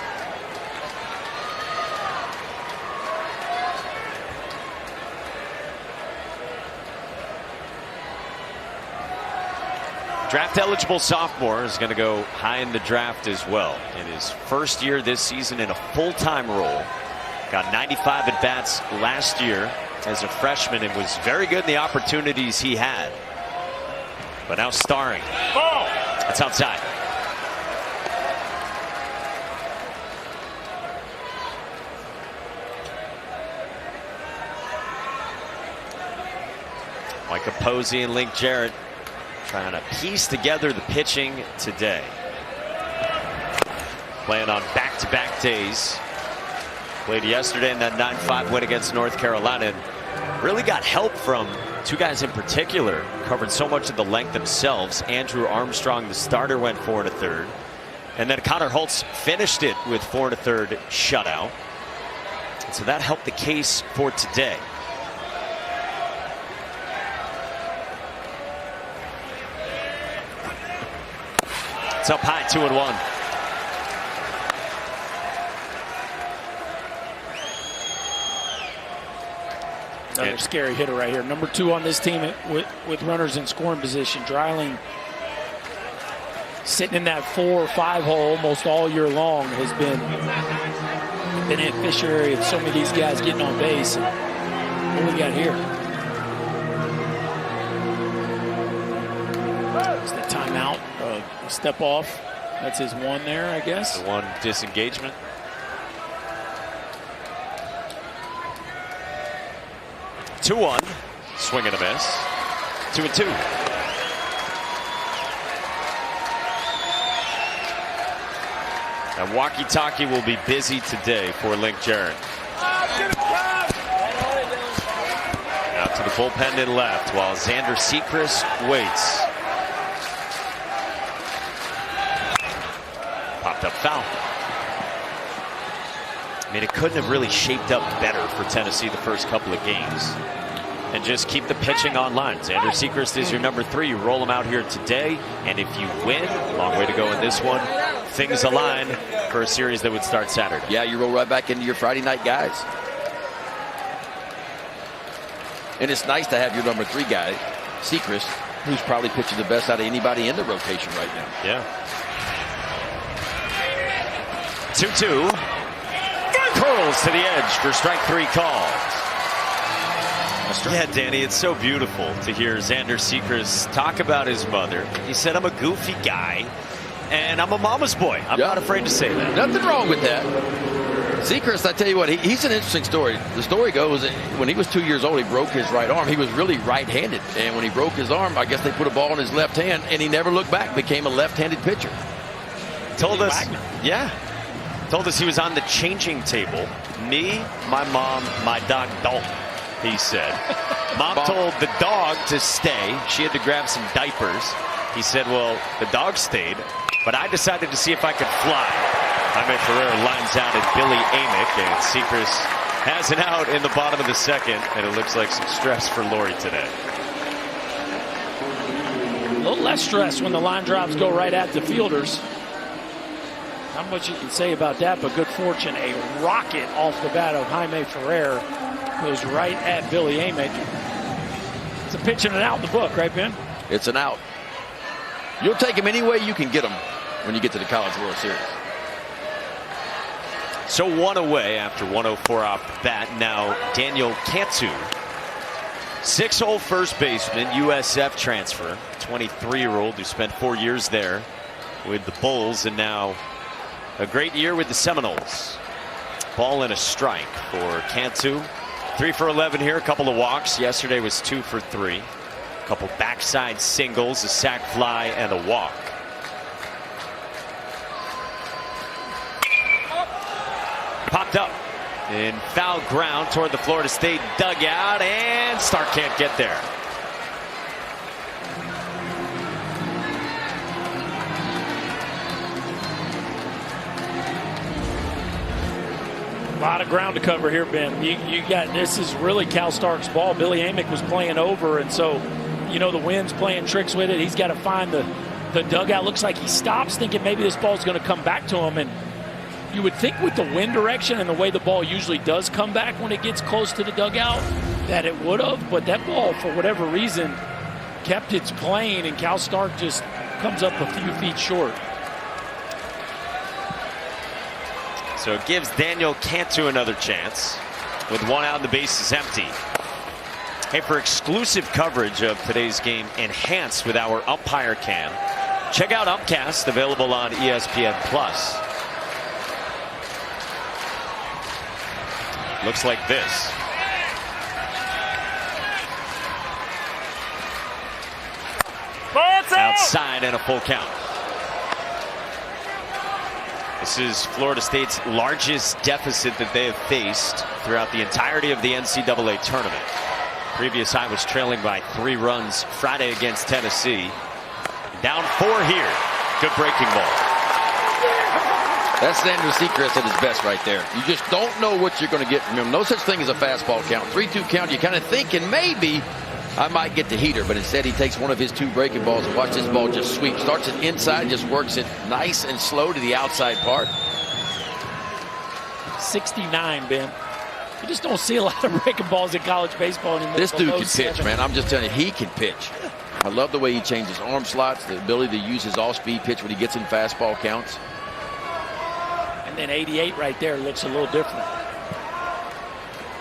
Draft-eligible sophomore is going to go high in the draft as well. In his first year this season in a full-time role. Got 95 at-bats last year as a freshman and was very good in the opportunities he had. But now starring. Oh! That's outside. Micah Posey and Link Jarrett trying to piece together the pitching today. Playing on back-to-back days. Played yesterday in that 9-5 win against North Carolina. And really got help from from two guys in particular covered so much of the length themselves. Andrew Armstrong, the starter, went 4 1/3. And then Connor Holtz finished it with 4 1/3 shutout. And so that helped the case for today. It's up high, 2-1. Another scary hitter right here. Number 2 on this team with runners in scoring position. Dreiling sitting in that 4 or 5 hole almost all year long has been a beneficiary of so many of these guys getting on base. And what we got here? It's the timeout. Step off. That's his 1 there, I guess. The 1 disengagement. Two-1. Swing and a miss. 2-2. And walkie-talkie will be busy today for Link Jarrett. Out to the bullpen in left while Xander Sechrist waits. Popped up foul. I mean, it couldn't have really shaped up better for Tennessee the first couple of games. And just keep the pitching online. Xander Sechrist is your number 3. You roll him out here today, and if you win, long way to go in this one, things align for a series that would start Saturday. Yeah, you roll right back into your Friday night guys. And it's nice to have your number 3 guy, Sechrist, who's probably pitching the best out of anybody in the rotation right now. Yeah. 2-2. Curls to the edge for strike 3 calls. Yeah, Danny, it's so beautiful to hear Xander Sechrist talk about his mother. He said, I'm a goofy guy, and I'm a mama's boy. I'm not afraid to say that. Nothing wrong with that. Sechrist, I tell you what, he's an interesting story. The story goes that when he was 2 years old, he broke his right arm. He was really right-handed, and when he broke his arm, I guess they put a ball in his left hand, and he never looked back, became a left-handed pitcher. Told us, yeah. Told us he was on the changing table. Me, my mom, my dog Dalton, he said. Mom told the dog to stay. She had to grab some diapers. He said, well, the dog stayed, but I decided to see if I could fly. Jaime Ferrer lines out at Billy Amick, and Sechrist has an out in the bottom of the second, and it looks like some stress for Laurie today. A little less stress when the line drives go right at the fielders. Not much you can say about that, but good fortune. A rocket off the bat of Jaime Ferrer goes right at Billy Amick. It's a pitch and an out in the book, right, Ben? It's an out. You'll take him any way you can get him when you get to the College World Series. So 1 away after 104 off the bat. Now Daniel Cantu, 6-hole first baseman, USF transfer, 23-year-old who spent 4 years there with the Bulls and now a great year with the Seminoles. Ball and a strike for Cantu. 3 for 11 here, a couple of walks. Yesterday was 2 for 3. A couple backside singles, a sac fly, and a walk. Popped up in foul ground toward the Florida State dugout, and Stark can't get there. A lot of ground to cover here, Ben. You got, this is really Cal Stark's ball. Billy Amick was playing over, and so, you know, the wind's playing tricks with it. He's got to find the dugout. Looks like he stops thinking maybe this ball's going to come back to him, and you would think with the wind direction and the way the ball usually does come back when it gets close to the dugout that it would have, but that ball, for whatever reason, kept its plane, and Cal Stark just comes up a few feet short. So it gives Daniel Cantu another chance with 1 out and the base is empty. Hey, for exclusive coverage of today's game enhanced with our umpire cam, check out Upcast, available on ESPN+. Looks like this. Outside and a full count. This is Florida State's largest deficit that they have faced throughout the entirety of the NCAA tournament. Previous high was trailing by 3 runs Friday against Tennessee. Down 4 here. Good breaking ball. That's Xander Sechrist at his best right there. You just don't know what you're going to get from him. No such thing as a fastball count. 3-2 count, you're kind of thinking maybe I might get the heater, but instead he takes one of his 2 breaking balls and watch this ball just sweep. Starts it inside, just works it nice and slow to the outside part. 69, Ben. You just don't see a lot of breaking balls in college baseball anymore. This dude can 7. pitch, man. I'm just telling you, he can pitch. I love the way he changes arm slots, the ability to use his off-speed pitch when he gets in fastball counts. And then 88 right there looks a little different.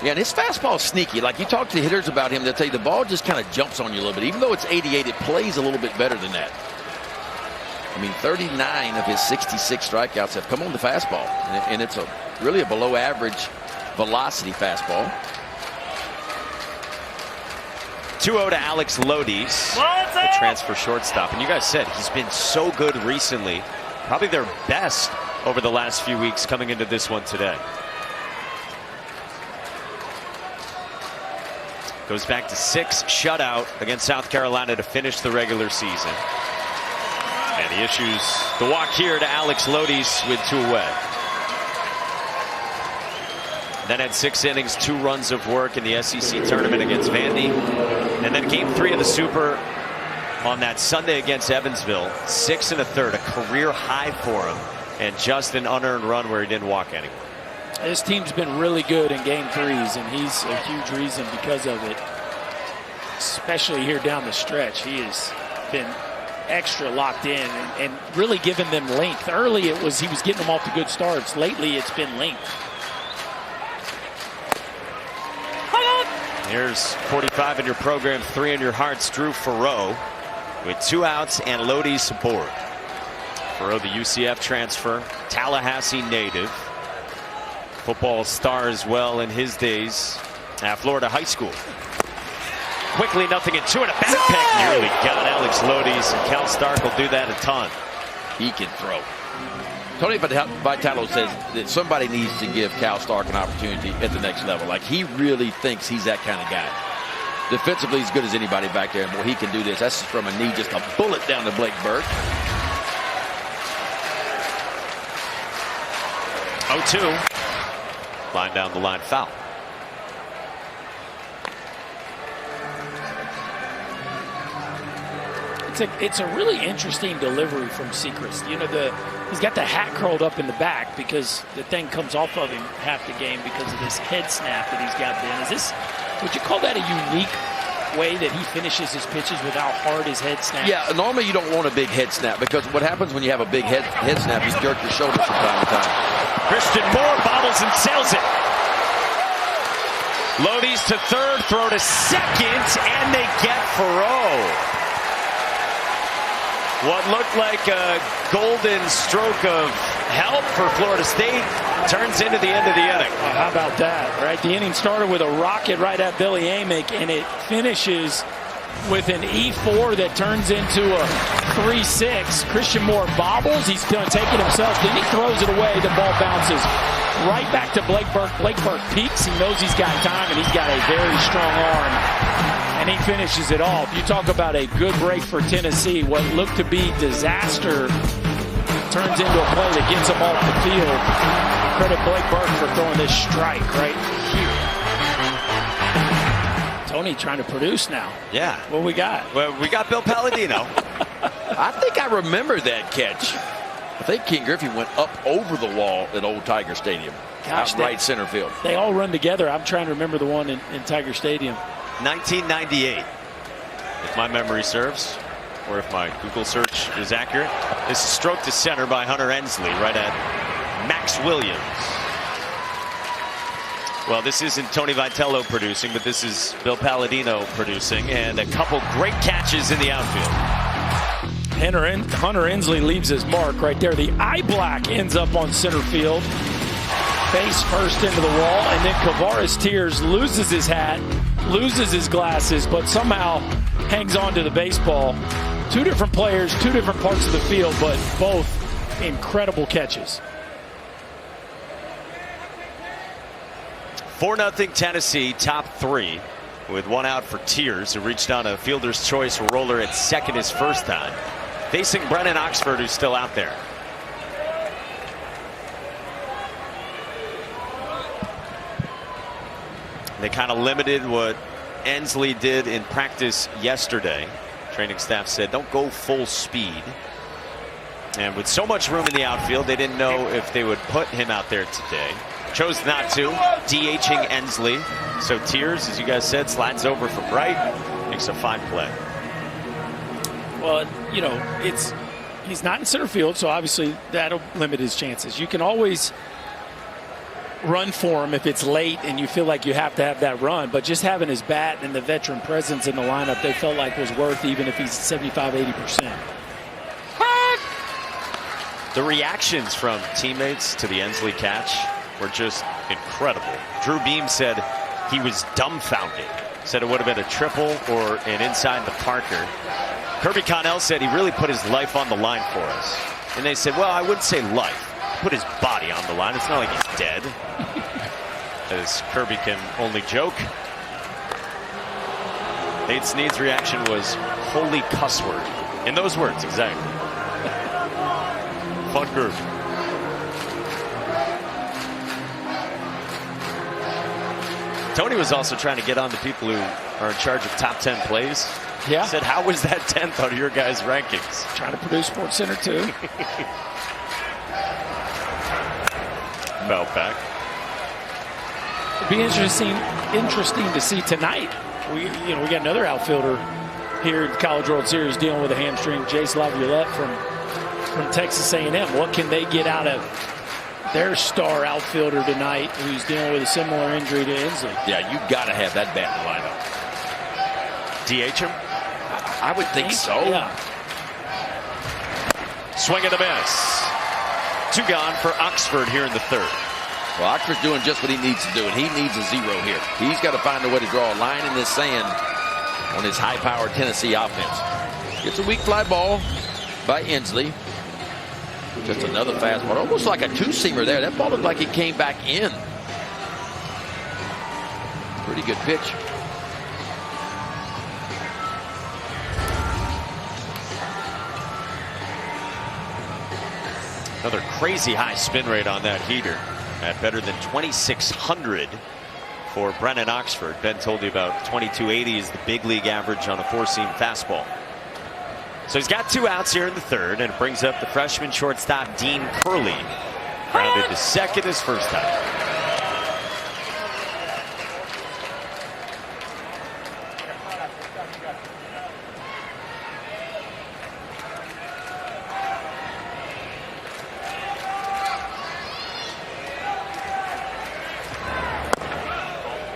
Yeah, and his fastball's sneaky. Like you talk to the hitters about him, they'll tell you the ball just kind of jumps on you a little bit. Even though it's 88, it plays a little bit better than that. I mean, 39 of his 66 strikeouts have come on the fastball. And it's really a below average velocity fastball. 2-0 to Alex Lodies, the transfer shortstop. And you guys said he's been so good recently. Probably their best over the last few weeks coming into this one today. Goes back to 6 shutout against South Carolina to finish the regular season. And he issues the walk here to Alex Lodies with 2 away. Then had 6 innings, 2 runs of work in the SEC tournament against Vandy. And then game 3 of the Super on that Sunday against Evansville. 6 1/3, a career high for him. And just an unearned run where he didn't walk anyone. His team's been really good in game 3s, and he's a huge reason because of it. Especially here down the stretch. He has been extra locked in and really given them length. Early he was getting them off to good starts. Lately it's been length. Here's 45 in your program, 3 in your hearts. Drew Farreau with 2 outs and Lodies aboard. Farreau, the UCF transfer, Tallahassee native. Football star as well in his days at Florida High School. Quickly, 0-2 and a back pick. Nearly got Alex Lodies, and Cal Stark will do that a ton. He can throw. Tony Vitello says that somebody needs to give Cal Stark an opportunity at the next level. Like, he really thinks he's that kind of guy. Defensively as good as anybody back there. Boy, he can do this. That's from a knee, just a bullet down to Blake Burke. 0-2. Line down the line, foul. It's a really interesting delivery from Sechrist. You know, he's got the hat curled up in the back because the thing comes off of him half the game because of this head snap that he's got. Ben, would you call that a unique way that he finishes his pitches with how hard his head snaps? Yeah, normally you don't want a big head snap because what happens when you have a big head snap, you jerk your shoulder from time to time. Christian Moore bobbles and sails it. Lodies to third, throw to second, and they get Farreau. What looked like a golden stroke of help for Florida State turns into the end of the inning. How about that, right? The inning started with a rocket right at Billy Amick, and it finishes with an E4 that turns into a 3-6. Christian Moore bobbles. He's going to take it himself. Then he throws it away. The ball bounces right back to Blake Burke. Blake Burke peaks. He knows he's got time, and he's got a very strong arm. And he finishes it off. You talk about a good break for Tennessee. What looked to be disaster turns into a play that gets him off the field. Credit Blake Burke for throwing this strike right here. Tony trying to produce now. Yeah. What we got? Well, we got Bill Palladino. I think I remember that catch. I think King Griffey went up over the wall at Old Tiger Stadium. Gosh, out right center field. They all run together. I'm trying to remember the one in Tiger Stadium. 1998, if my memory serves, or if my Google search is accurate. This is stroked to center by Hunter Ensley right at Max Williams. Well, this isn't Tony Vitello producing, but this is Bill Palladino producing, and a couple great catches in the outfield. Hunter Ensley leaves his mark right there. The eye black ends up on center field. Face first into the wall, and then Kavares Tears loses his hat, loses his glasses, but somehow hangs on to the baseball. 2 different players, 2 different parts of the field, but both incredible catches. 4-0 Tennessee, top 3. with one out for Tears, who reached on a fielder's choice roller at second his first time. Facing Brennan Oxford, who's still out there. They kind of limited what Ensley did in practice yesterday. Training staff said don't go full speed. And with so much room in the outfield, they didn't know if they would put him out there today. Chose not to, DHing Ensley. So Tears, as you guys said, slides over from right, makes a fine play. Well, you know, he's not in center field, so obviously that'll limit his chances. You can always run for him if it's late and you feel like you have to have that run, but just having his bat and the veteran presence in the lineup, they felt like was worth, even if he's 75-80%. The reactions from teammates to the Ensley catch were just incredible. Drew Beam said he was dumbfounded. Said it would have been a triple or an inside the Parker. Kirby Connell said he really put his life on the line for us. And they said, well, I wouldn't say life. Put his body on the line. It's not like he's dead. As Kirby can only joke. Nate Snead's reaction was holy cuss word. In those words, exactly. Fun group. Tony was also trying to get on the people who are in charge of top 10 plays. Yeah. He said, how was that 10th on your guys' rankings? Trying to produce Sports Center too. Fell back. It'd be interesting to see tonight. We got another outfielder here in the College World Series dealing with a hamstring, Jace Laviolette from Texas A&M. What can they get out of their star outfielder tonight, who's dealing with a similar injury to Ensley? Yeah, you got to have that bat in the lineup. DH him? I would think so. Yeah. Swing and a miss. 2 gone for Oxford here in the third. Well, Oxford's doing just what he needs to do, and he needs a zero here. He's got to find a way to draw a line in this sand on his high-powered Tennessee offense. Gets a weak fly ball by Ensley. Just another fastball, almost like a two-seamer there. That ball looked like it came back in. Pretty good pitch. Another crazy high spin rate on that heater at better than 2,600 for Brennan Oxford. Ben told you about 2,280 is the big league average on a 4-seam fastball. So he's got 2 outs here in the third, and it brings up the freshman shortstop Dean Curley. Grounded to second his first time.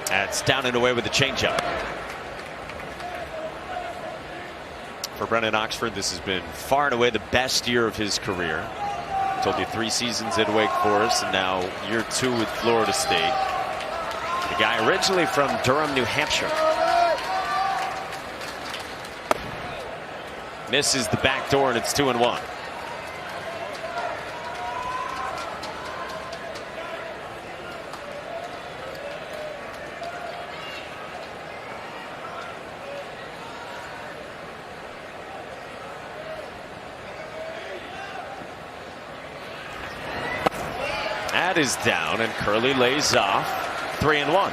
That's down and away with the changeup. For Brennan Oxford, this has been far and away the best year of his career. Told you 3 seasons at Wake Forest, and now year 2 with Florida State. The guy originally from Durham, New Hampshire. Misses the back door, and it's 2-1. That is down, and Curley lays off. 3-1.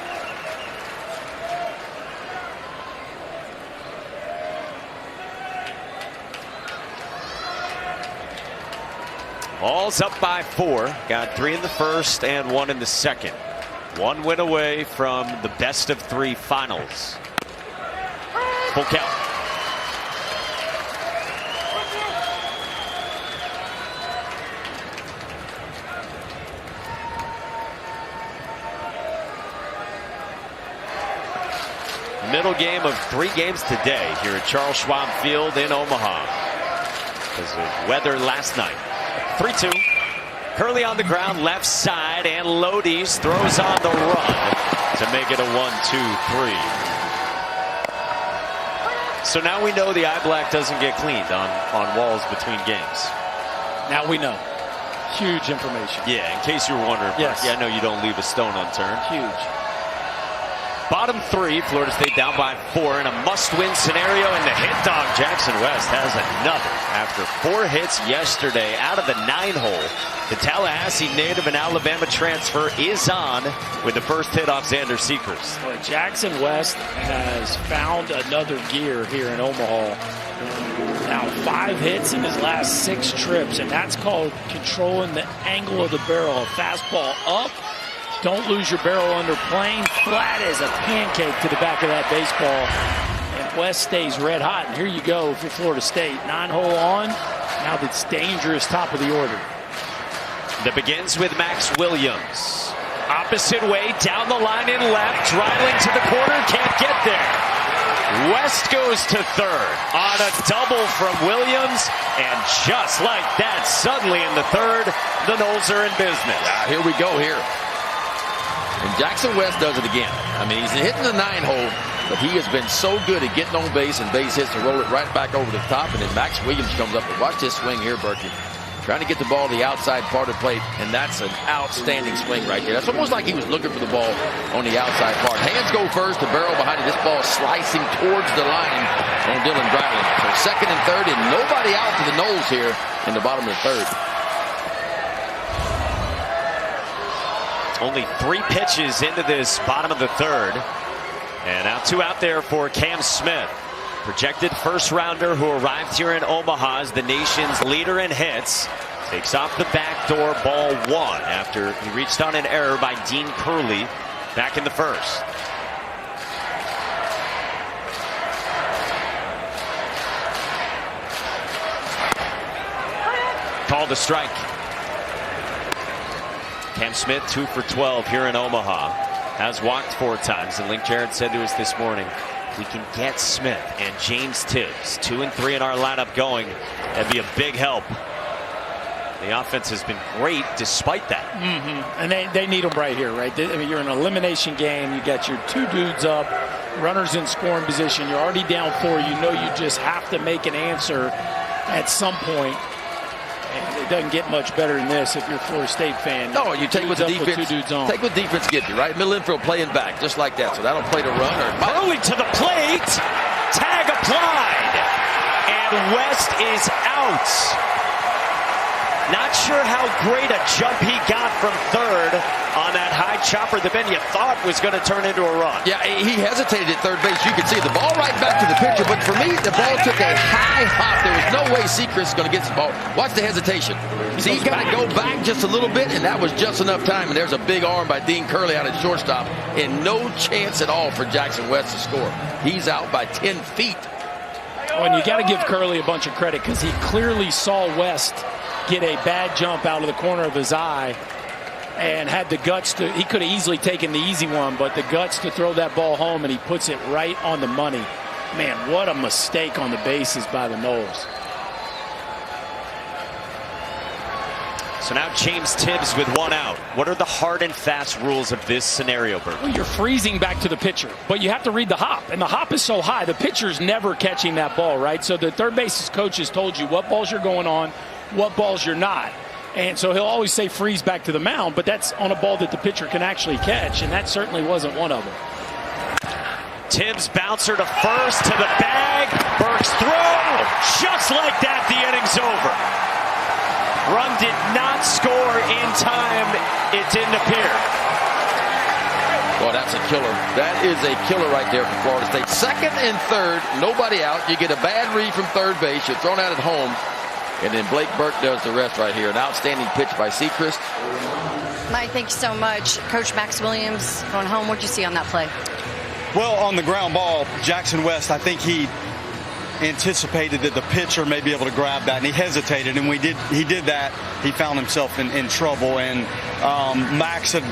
Ball's up by 4. Got 3 in the first and 1 in the second. 1 win away from the best of 3 finals. Full count. Middle game of 3 games today here at Charles Schwab Field in Omaha. Because of weather last night. 3-2. Curley on the ground, left side, and Lodi's throws on the run to make it a 1-2-3. So now we know the eye black doesn't get cleaned on walls between games. Now we know. Huge information. Yeah, in case you were wondering. Yes. Yeah, I know you don't leave a stone unturned. Huge. bottom three. Florida State down by 4 in a must-win scenario, and the hit dog Jackson West has another. After 4 hits yesterday out of the 9-hole, the Tallahassee native and Alabama transfer is on with the first hit off Xander Sechrist. Well, Jackson West has found another gear here in Omaha. Now 5 hits in his last 6 trips, and that's called controlling the angle of the barrel. A fastball up. Don't lose your barrel under plane. Flat as a pancake to the back of that baseball. And West stays red hot. And here you go for Florida State. 9-hole on. Now that's dangerous top of the order. That begins with Max Williams. Opposite way, down the line in left. Dreiling to the corner, can't get there. West goes to third on a double from Williams. And just like that, suddenly in the third, the Noles are in business. Here we go here. And Jackson West does it again. I mean, he's hitting the 9-hole, but he has been so good at getting on base and base hits to roll it right back over the top. And then Max Williams comes up and watch this swing here, Berkey. Trying to get the ball to the outside part of the plate, and that's an outstanding swing right there. That's almost like he was looking for the ball on the outside part. Hands go first, the barrel behind it. This ball slicing towards the line on Dylan Dreiling. So second and third, and nobody out for the Noles here in the bottom of the third. Only 3 pitches into this bottom of the third. And now 2 out there for Cam Smith. Projected first rounder who arrived here in Omaha as the nation's leader in hits. Takes off the back door, ball 1 after he reached on an error by Dean Curley back in the first. Called a strike. Cam Smith 2 for 12 here in Omaha. Has walked 4 times, and Link Jarrett said to us this morning, we can get Smith and James Tibbs 2 and 3 in our lineup going. That'd be a big help. The offense has been great despite that. And they need them right here, right? I mean, you're in an elimination game. You got your 2 dudes up, runners in scoring position. You're already down 4. You know you just have to make an answer at some point. And it doesn't get much better than this if you're a Florida State fan. No, you take what the defense. 2 dudes on. Take what defense gives you, right? Middle infield playing back, just like that. So that'll play to run or Curley to the plate. Tag applied. And West is out. Not sure how great a jump he got from third on that high chopper that Ben you thought was going to turn into a run. Yeah, he hesitated at third base. You could see the ball right back to the pitcher. But for me, the ball took a high hop. There was no way Sechrist is going to get the ball. Watch the hesitation. See, he got to go back just a little bit, and that was just enough time. And there's a big arm by Dean Curley out at shortstop, and no chance at all for Jackson West to score. He's out by 10 feet. Oh, and you got to give Curley a bunch of credit because he clearly saw West get a bad jump out of the corner of his eye and had the guts to, he could have easily taken the easy one, but the guts to throw that ball home, and he puts it right on the money. Man, what a mistake on the bases by the Noles. So now James Tibbs with 1 out. What are the hard and fast rules of this scenario, Bert? Well, you're freezing back to the pitcher, but you have to read the hop, and the hop is so high, the pitcher's never catching that ball, right? So the third base's coach has told you what balls you're going on, what balls you're not. And so he'll always say freeze back to the mound, but that's on a ball that the pitcher can actually catch, and that certainly wasn't one of them. Tibbs bouncer to first, to the bag. Burke's throw. Just like that, the inning's over. Run did not score in time. It didn't appear. Well, that's a killer. That is a killer right there for Florida State. Second and third, nobody out. You get a bad read from third base. You're thrown out at home. And then Blake Burke does the rest right here. An outstanding pitch by Sechrist. Mike, thank you so much. Coach Max Williams going home. What'd you see on that play? Well, on the ground ball, Jackson West, I think he anticipated that the pitcher may be able to grab that, and he hesitated, and he did that. He found himself in trouble, and Max had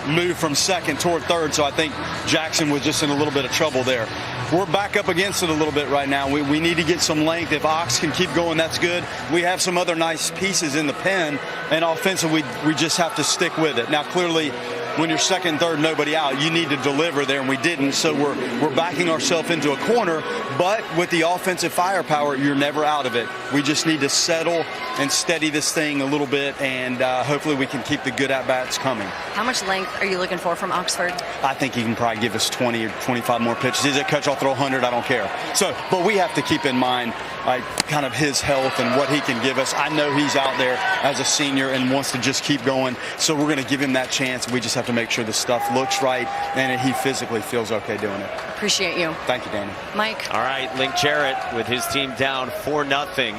moved from second toward third, so I think Jackson was just in a little bit of trouble there. We're back up against it a little bit right now. We need to get some length. If Ox can keep going, that's good. We have some other nice pieces in the pen, and offensively, we just have to stick with it. Now, clearly, when you're second, third, nobody out, you need to deliver there, and we didn't. So we're backing ourselves into a corner. But with the offensive firepower, you're never out of it. We just need to settle and steady this thing a little bit, and hopefully we can keep the good at-bats coming. How much length are you looking for from Oxford? I think he can probably give us 20 or 25 more pitches. Is it catch, I'll throw 100, I don't care. So, but we have to keep in mind kind of his health and what he can give us. I know he's out there as a senior and wants to just keep going, so we're going to give him that chance. We just have to make sure the stuff looks right and he physically feels okay doing it. Appreciate you. Thank you, Danny. Mike. All right, Link Jarrett with his team down 4-0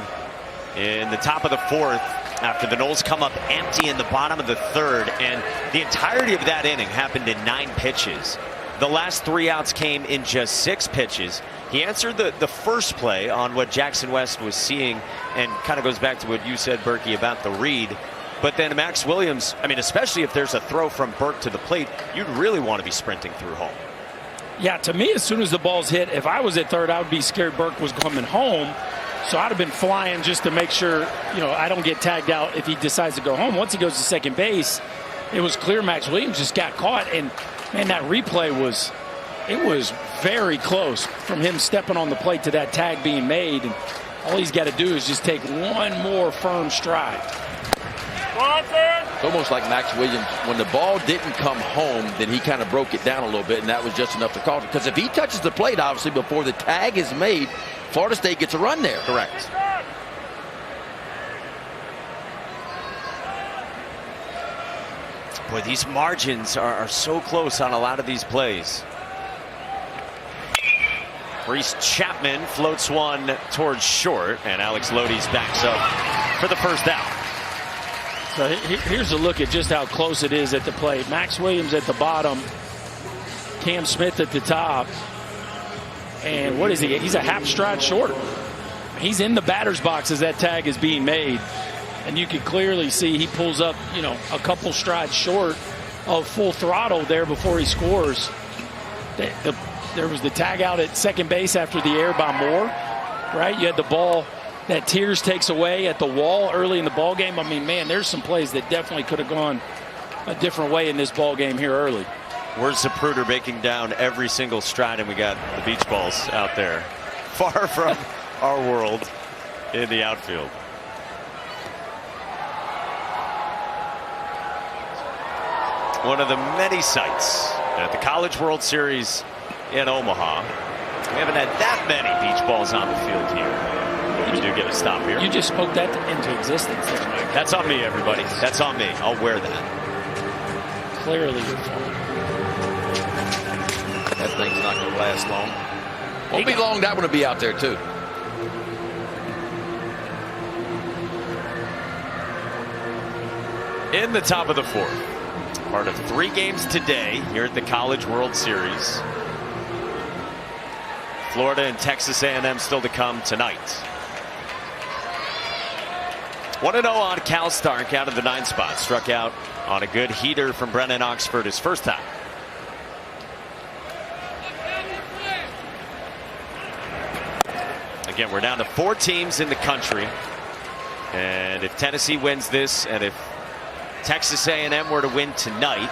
in the top of the fourth after the Noles come up empty in the bottom of the third, and the entirety of that inning happened in 9 pitches. The last 3 outs came in just 6 pitches. He answered the first play on what Jackson West was seeing, and kind of goes back to what you said, Berkey, about the read. But then Max Williams, I mean, especially if there's a throw from Burke to the plate, you'd really want to be sprinting through home. Yeah, to me, as soon as the ball's hit, if I was at third, I would be scared Burke was coming home. So I'd have been flying just to make sure, I don't get tagged out if he decides to go home. Once he goes to second base, it was clear Max Williams just got caught. And, man, that replay was very close from him stepping on the plate to that tag being made. And all he's got to do is just take one more firm stride. It's almost like Max Williams, when the ball didn't come home, then he kind of broke it down a little bit, and that was just enough to cause it. Because if he touches the plate, obviously, before the tag is made, Florida State gets a run there. Correct. Boy, these margins are so close on a lot of these plays. Reese Chapman floats one towards short, and Alex Lodi's backs up for the first out. So here's a look at just how close it is at the plate. Max Williams at the bottom, Cam Smith at the top. And what is he? He's a half stride short. He's in the batter's box as that tag is being made. And you can clearly see he pulls up, a couple strides short of full throttle there before he scores. There was the tag out at second base after the error by Moore, right? You had the ball that Tears takes away at the wall early in the ball game. I mean, man, there's some plays that definitely could have gone a different way in this ball game here early. Where's Zapruder making down every single stride, and we got the beach balls out there, far from our world in the outfield. One of the many sights at the College World Series in Omaha. We haven't had that many beach balls on the field here. We do get a stop here. You just spoke that into existence. That's on me, everybody. That's on me. I'll wear that. Clearly your fault. That thing's not going to last long. Won't be long. That one will be out there, too. In the top of the fourth. Part of 3 games today here at the College World Series. Florida and Texas A&M still to come tonight. 1-0 on Cal Stark out of the 9th spot. Struck out on a good heater from Brennan Oxford his first time. Again, we're down to 4 teams in the country. And if Tennessee wins this, and if Texas A&M were to win tonight,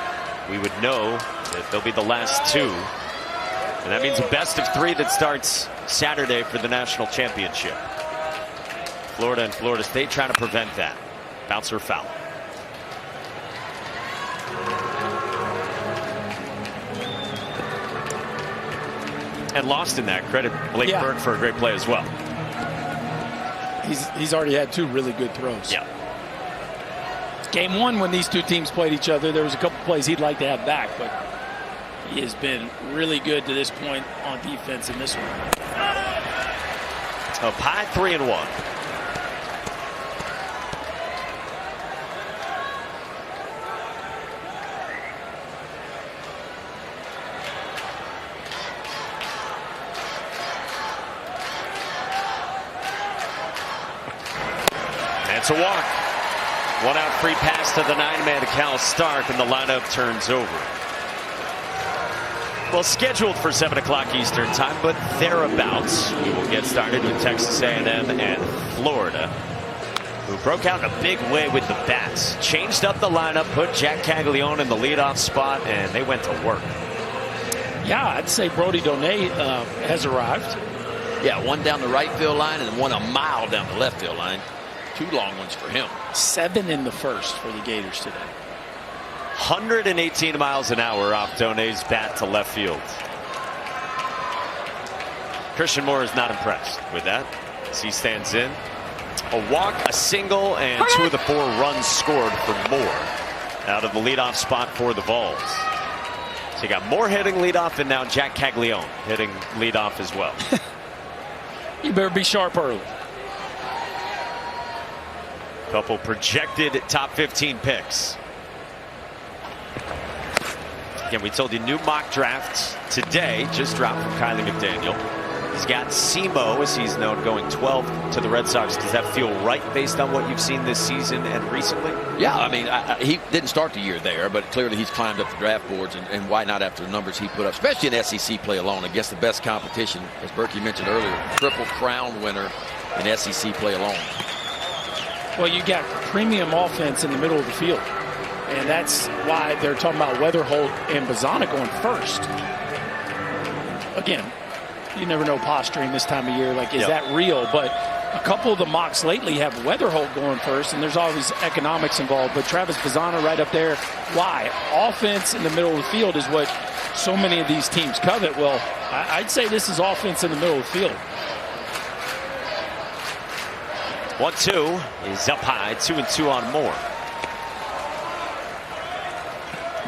we would know that they'll be the last 2. And that means a best of 3 that starts Saturday for the national championship. Florida and Florida State trying to prevent that. Bouncer foul. And lost in that. Credit Blake Burke for a great play as well. He's already had 2 really good throws. Yeah. Game 1, when these 2 teams played each other, there was a couple plays he'd like to have back, but he has been really good to this point on defense in this one. Up high, 3-1. It's a walk. 1 out free pass to the 9-man to Cal Stark, and the lineup turns over. Well, scheduled for 7 o'clock Eastern time, but thereabouts. We will get started with Texas A&M and Florida. who broke out in a big way with the bats. Changed up the lineup, put Jack Caglione in the leadoff spot, and they went to work. Yeah, I'd say Brody Donay has arrived. Yeah, one down the right field line and one a mile down the left field line. 2 long ones for him. 7 in the first for the Gators today. 118 miles an hour off Donay's bat to left field. Christian Moore is not impressed with that as he stands in. A walk, a single, and 2 of the 4 runs scored for Moore out of the leadoff spot for the Vols. So you got Moore hitting leadoff, and now Jack Caglione hitting leadoff as well. You better be sharp early. Couple projected top 15 picks. Again, we told you new mock drafts today just dropped from Kylie McDaniel. He's got Simo, as he's known, going 12th to the Red Sox. Does that feel right based on what you've seen this season and recently? Yeah, I mean, he didn't start the year there, but clearly he's climbed up the draft boards, and why not after the numbers he put up, especially in SEC play alone against the best competition, as Berkey mentioned earlier, Triple Crown winner in SEC play alone. Well, you got premium offense in the middle of the field, and that's why they're talking about Weatherholt and Bazana going first. Again, you never know posturing this time of year. Like, is that real? But a couple of the mocks lately have Weatherholt going first, and there's always economics involved. But Travis Bazana right up there. Why? Offense in the middle of the field is what so many of these teams covet. Well, I'd say this is offense in the middle of the field. 1-2 is up high, 2-2 on Moore.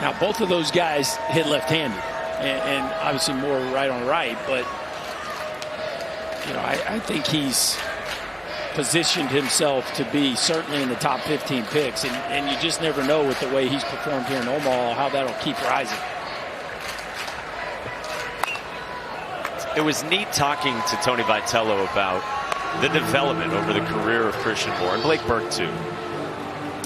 Now, both of those guys hit left-handed, and obviously Moore right on right, but you know, I think he's positioned himself to be certainly in the top 15 picks, and you just never know with the way he's performed here in Omaha how that'll keep rising. It was neat talking to Tony Vitello about the development over the career of Christian Moore, and Blake Burke too.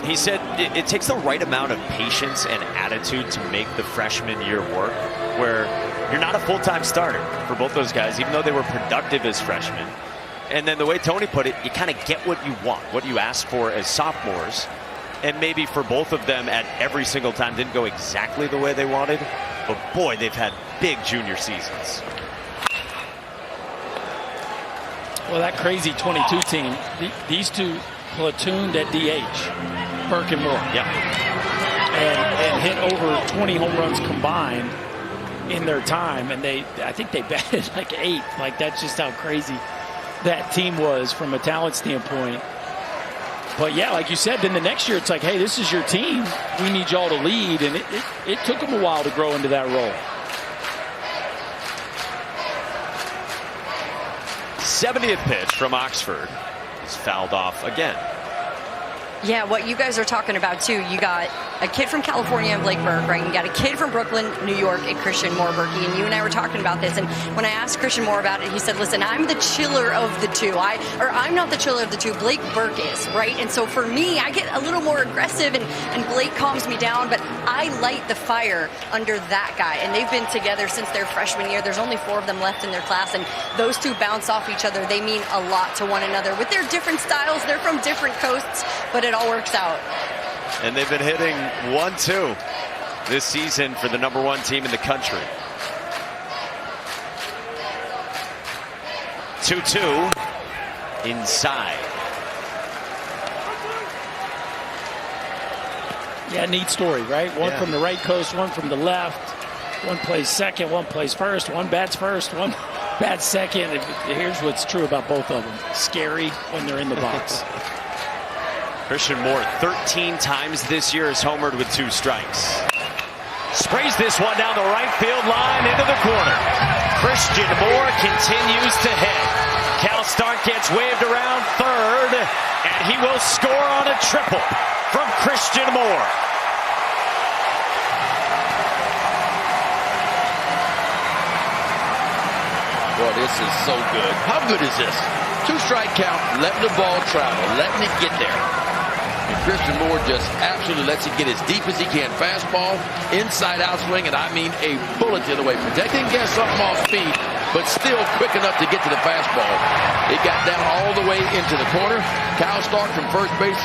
He said it takes the right amount of patience and attitude to make the freshman year work, where you're not a full-time starter for both those guys, even though they were productive as freshmen. And then the way Tony put it, you kind of get what you want, what you ask for as sophomores. And maybe for both of them at every single time didn't go exactly the way they wanted. But boy, they've had big junior seasons. Well, that crazy 22 team, these two platooned at DH, Burke and Moore. Yeah. And hit over 20 home runs combined in their time, and I think they batted like 8th. Like, that's just how crazy that team was from a talent standpoint. But yeah, like you said, then the next year it's like, hey, this is your team. We need y'all to lead, and it took them a while to grow into that role. 70th pitch from Oxford is fouled off again. Yeah, what you guys are talking about, too, you got a kid from California and Blake Burke, right? You got a kid from Brooklyn, New York, and Christian Moore, Berkey. And you and I were talking about this. And when I asked Christian Moore about it, he said, listen, I'm the chiller of the two. I'm not the chiller of the two. Blake Burke is, right? And so for me, I get a little more aggressive, and Blake calms me down. But I light the fire under that guy. And they've been together since their freshman year. There's only 4 of them left in their class. And those two bounce off each other. They mean a lot to one another. With their different styles, they're from different coasts, but it all works out. And they've been hitting 1-2 this season for the #1 team in the country. 2-2 inside. Yeah, neat story, right? One from the right coast, one from the left. One plays second, one plays first. One bats first, one bats second. Here's what's true about both of them. Scary when they're in the box. Christian Moore 13 times this year has homered with 2 strikes. Sprays this one down the right field line into the corner. Christian Moore continues to hit. Cal Stark gets waved around third, and he will score on a triple from Christian Moore. Boy, this is so good. How good is this? 2-strike count, letting the ball travel, letting it get there. And Christian Moore just absolutely lets it get as deep as he can. Fastball, inside out swing, and I mean a bullet the other way. Protecting against something off speed. but still quick enough to get to the fastball. It got down all the way into the corner. Kyle Stark from first base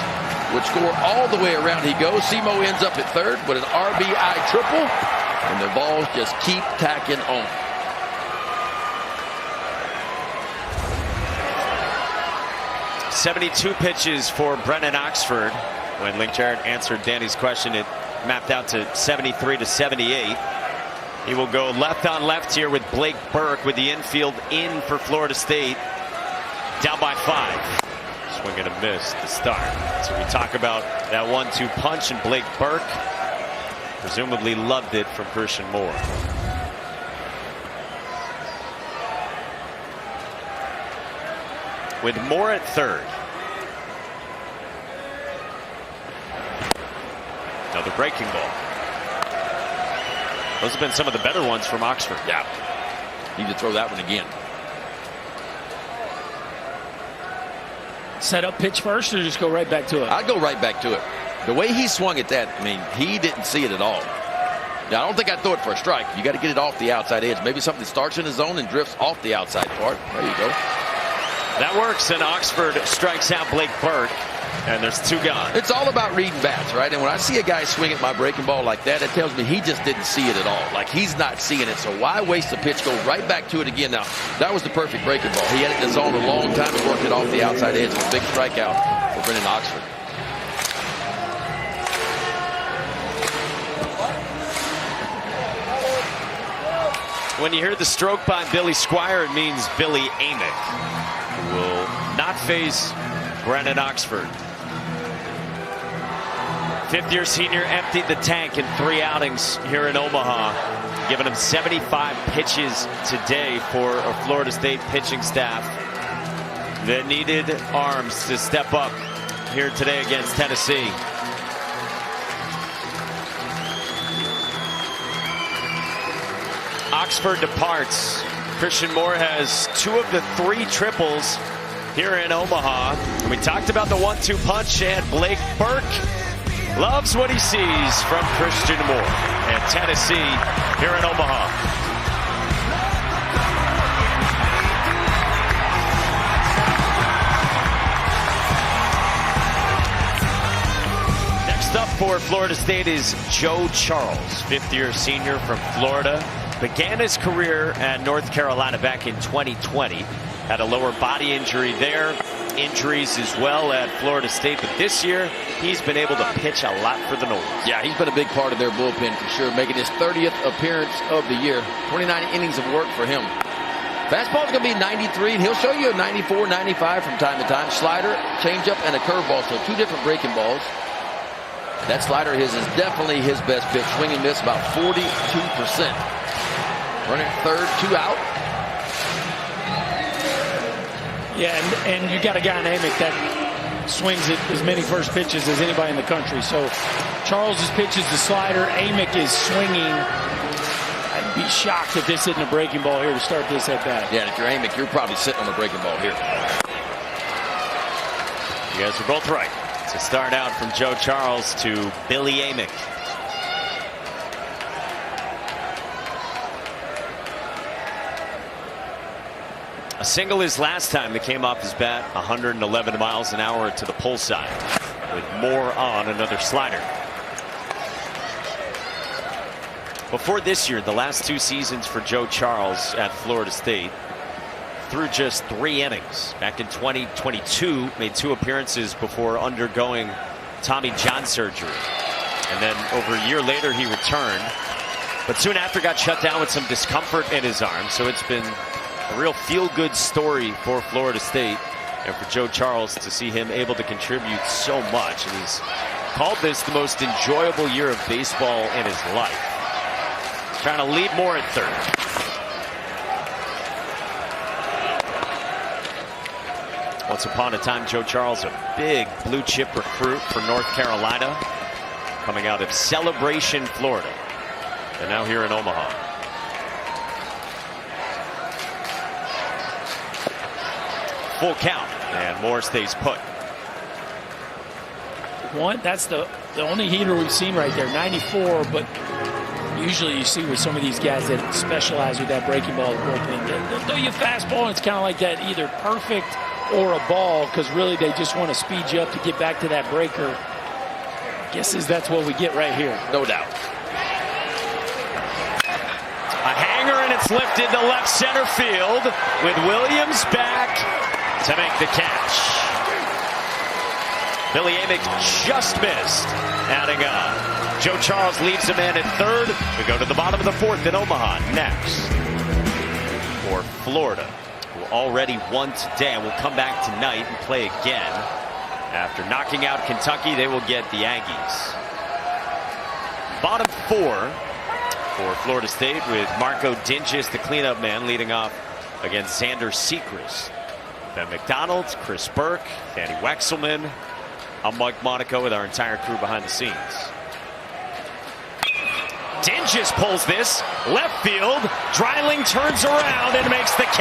would score all the way around he goes. Simo ends up at third with an RBI triple, and the balls just keep tacking on. "72 pitches for Brennan Oxford." When Link Jarrett answered Danny's question, it mapped out to 73 to 78. He will go left on left here with Blake Burke with the infield in for Florida State. Down by 5. Swing and a miss to start. So we talk about that 1-2 punch, and Blake Burke presumably loved it from Christian Moore. With Moore at third. Another breaking ball. Those have been some of the better ones from Oxford. Yeah. Need to throw that one again. Set up pitch first or just go right back to it? I'd go right back to it. The way he swung at that, I mean, he didn't see it at all. Now, I don't think I'd throw it for a strike. You got to get it off the outside edge. Maybe something that starts in the zone and drifts off the outside part. There you go. That works, and Oxford strikes out Blake Burke, and there's 2 gone. It's all about reading bats, right? And when I see a guy swing at my breaking ball like that, it tells me he just didn't see it at all. Like, he's not seeing it. So why waste the pitch? Go right back to it again. Now, that was the perfect breaking ball. He had it in the zone a long time and worked it off the outside edge. A big strikeout for Brennan Oxford. When you hear the stroke by Billy Squire, it means Billy Amick will not face Brennan Oxford. 5th-year senior emptied the tank in 3 outings here in Omaha, giving him 75 pitches today for a Florida State pitching staff that needed arms to step up here today against Tennessee. Oxford departs. Christian Moore has 2 of the 3 triples here in Omaha. And we talked about the 1-2 punch, and Blake Burke loves what he sees from Christian Moore. And Tennessee here in Omaha. Next up for Florida State is Joe Charles, 5th-year senior from Florida. Began his career at North Carolina back in 2020. Had a lower body injury there. Injuries as well at Florida State. But this year, he's been able to pitch a lot for the Noles. Yeah, he's been a big part of their bullpen for sure. Making his 30th appearance of the year. 29 innings of work for him. Fastball's going to be 93, and he'll show you a 94, 95 from time to time. Slider, changeup, and a curveball. So 2 different breaking balls. That slider of his is definitely his best pitch. Swing and miss about 42%. Running third, 2 out. Yeah, and you got a guy in Amick that swings at as many first pitches as anybody in the country. So Charles's pitch is the slider. Amick is swinging. I'd be shocked if this isn't a breaking ball here to start this at bat. Yeah, and if you're Amick, you're probably sitting on the breaking ball here. You guys are both right. To start out from Joe Charles to Billy Amick. A single his last time that came off his bat, 111 miles an hour to the pull side, with Moore on another slider. Before this year, the last 2 seasons for Joe Charles at Florida State, through just 3 innings. Back in 2022, made 2 appearances before undergoing Tommy John surgery. And then over a year later, he returned. But soon after got shut down with some discomfort in his arm. So it's been a real feel-good story for Florida State and for Joe Charles to see him able to contribute so much. And he's called this the most enjoyable year of baseball in his life. He's trying to lead Moore at third. Once upon a time, Joe Charles, a big blue chip recruit for North Carolina, coming out of Celebration, Florida, and now here in Omaha. Full count, and Moore stays put. That's the only heater we've seen right there, 94, but Usually you see with some of these guys that specialize with that breaking ball bullpen, they'll throw you a fastball, and it's kind of like that either perfect or a ball, because really they just want to speed you up to get back to that breaker. Guesses that's what we get right here. No doubt. A hanger, and it's lifted to left center field with Williams back to make the catch. Billy Amick just missed, adding on. Joe Charles leaves a man at third. We go to the bottom of the fourth in Omaha next. For Florida, who already won today and will come back tonight and play again. After knocking out Kentucky, they will get the Aggies. Bottom four for Florida State, with Marco Dinges, the cleanup man, leading off against Xander Sechrist. Ben McDonald, Chris Burke, Danny Wexelman. I'm Mike Monaco with our entire crew behind the scenes. Dinges pulls this left field. Dreiling turns around and makes the catch.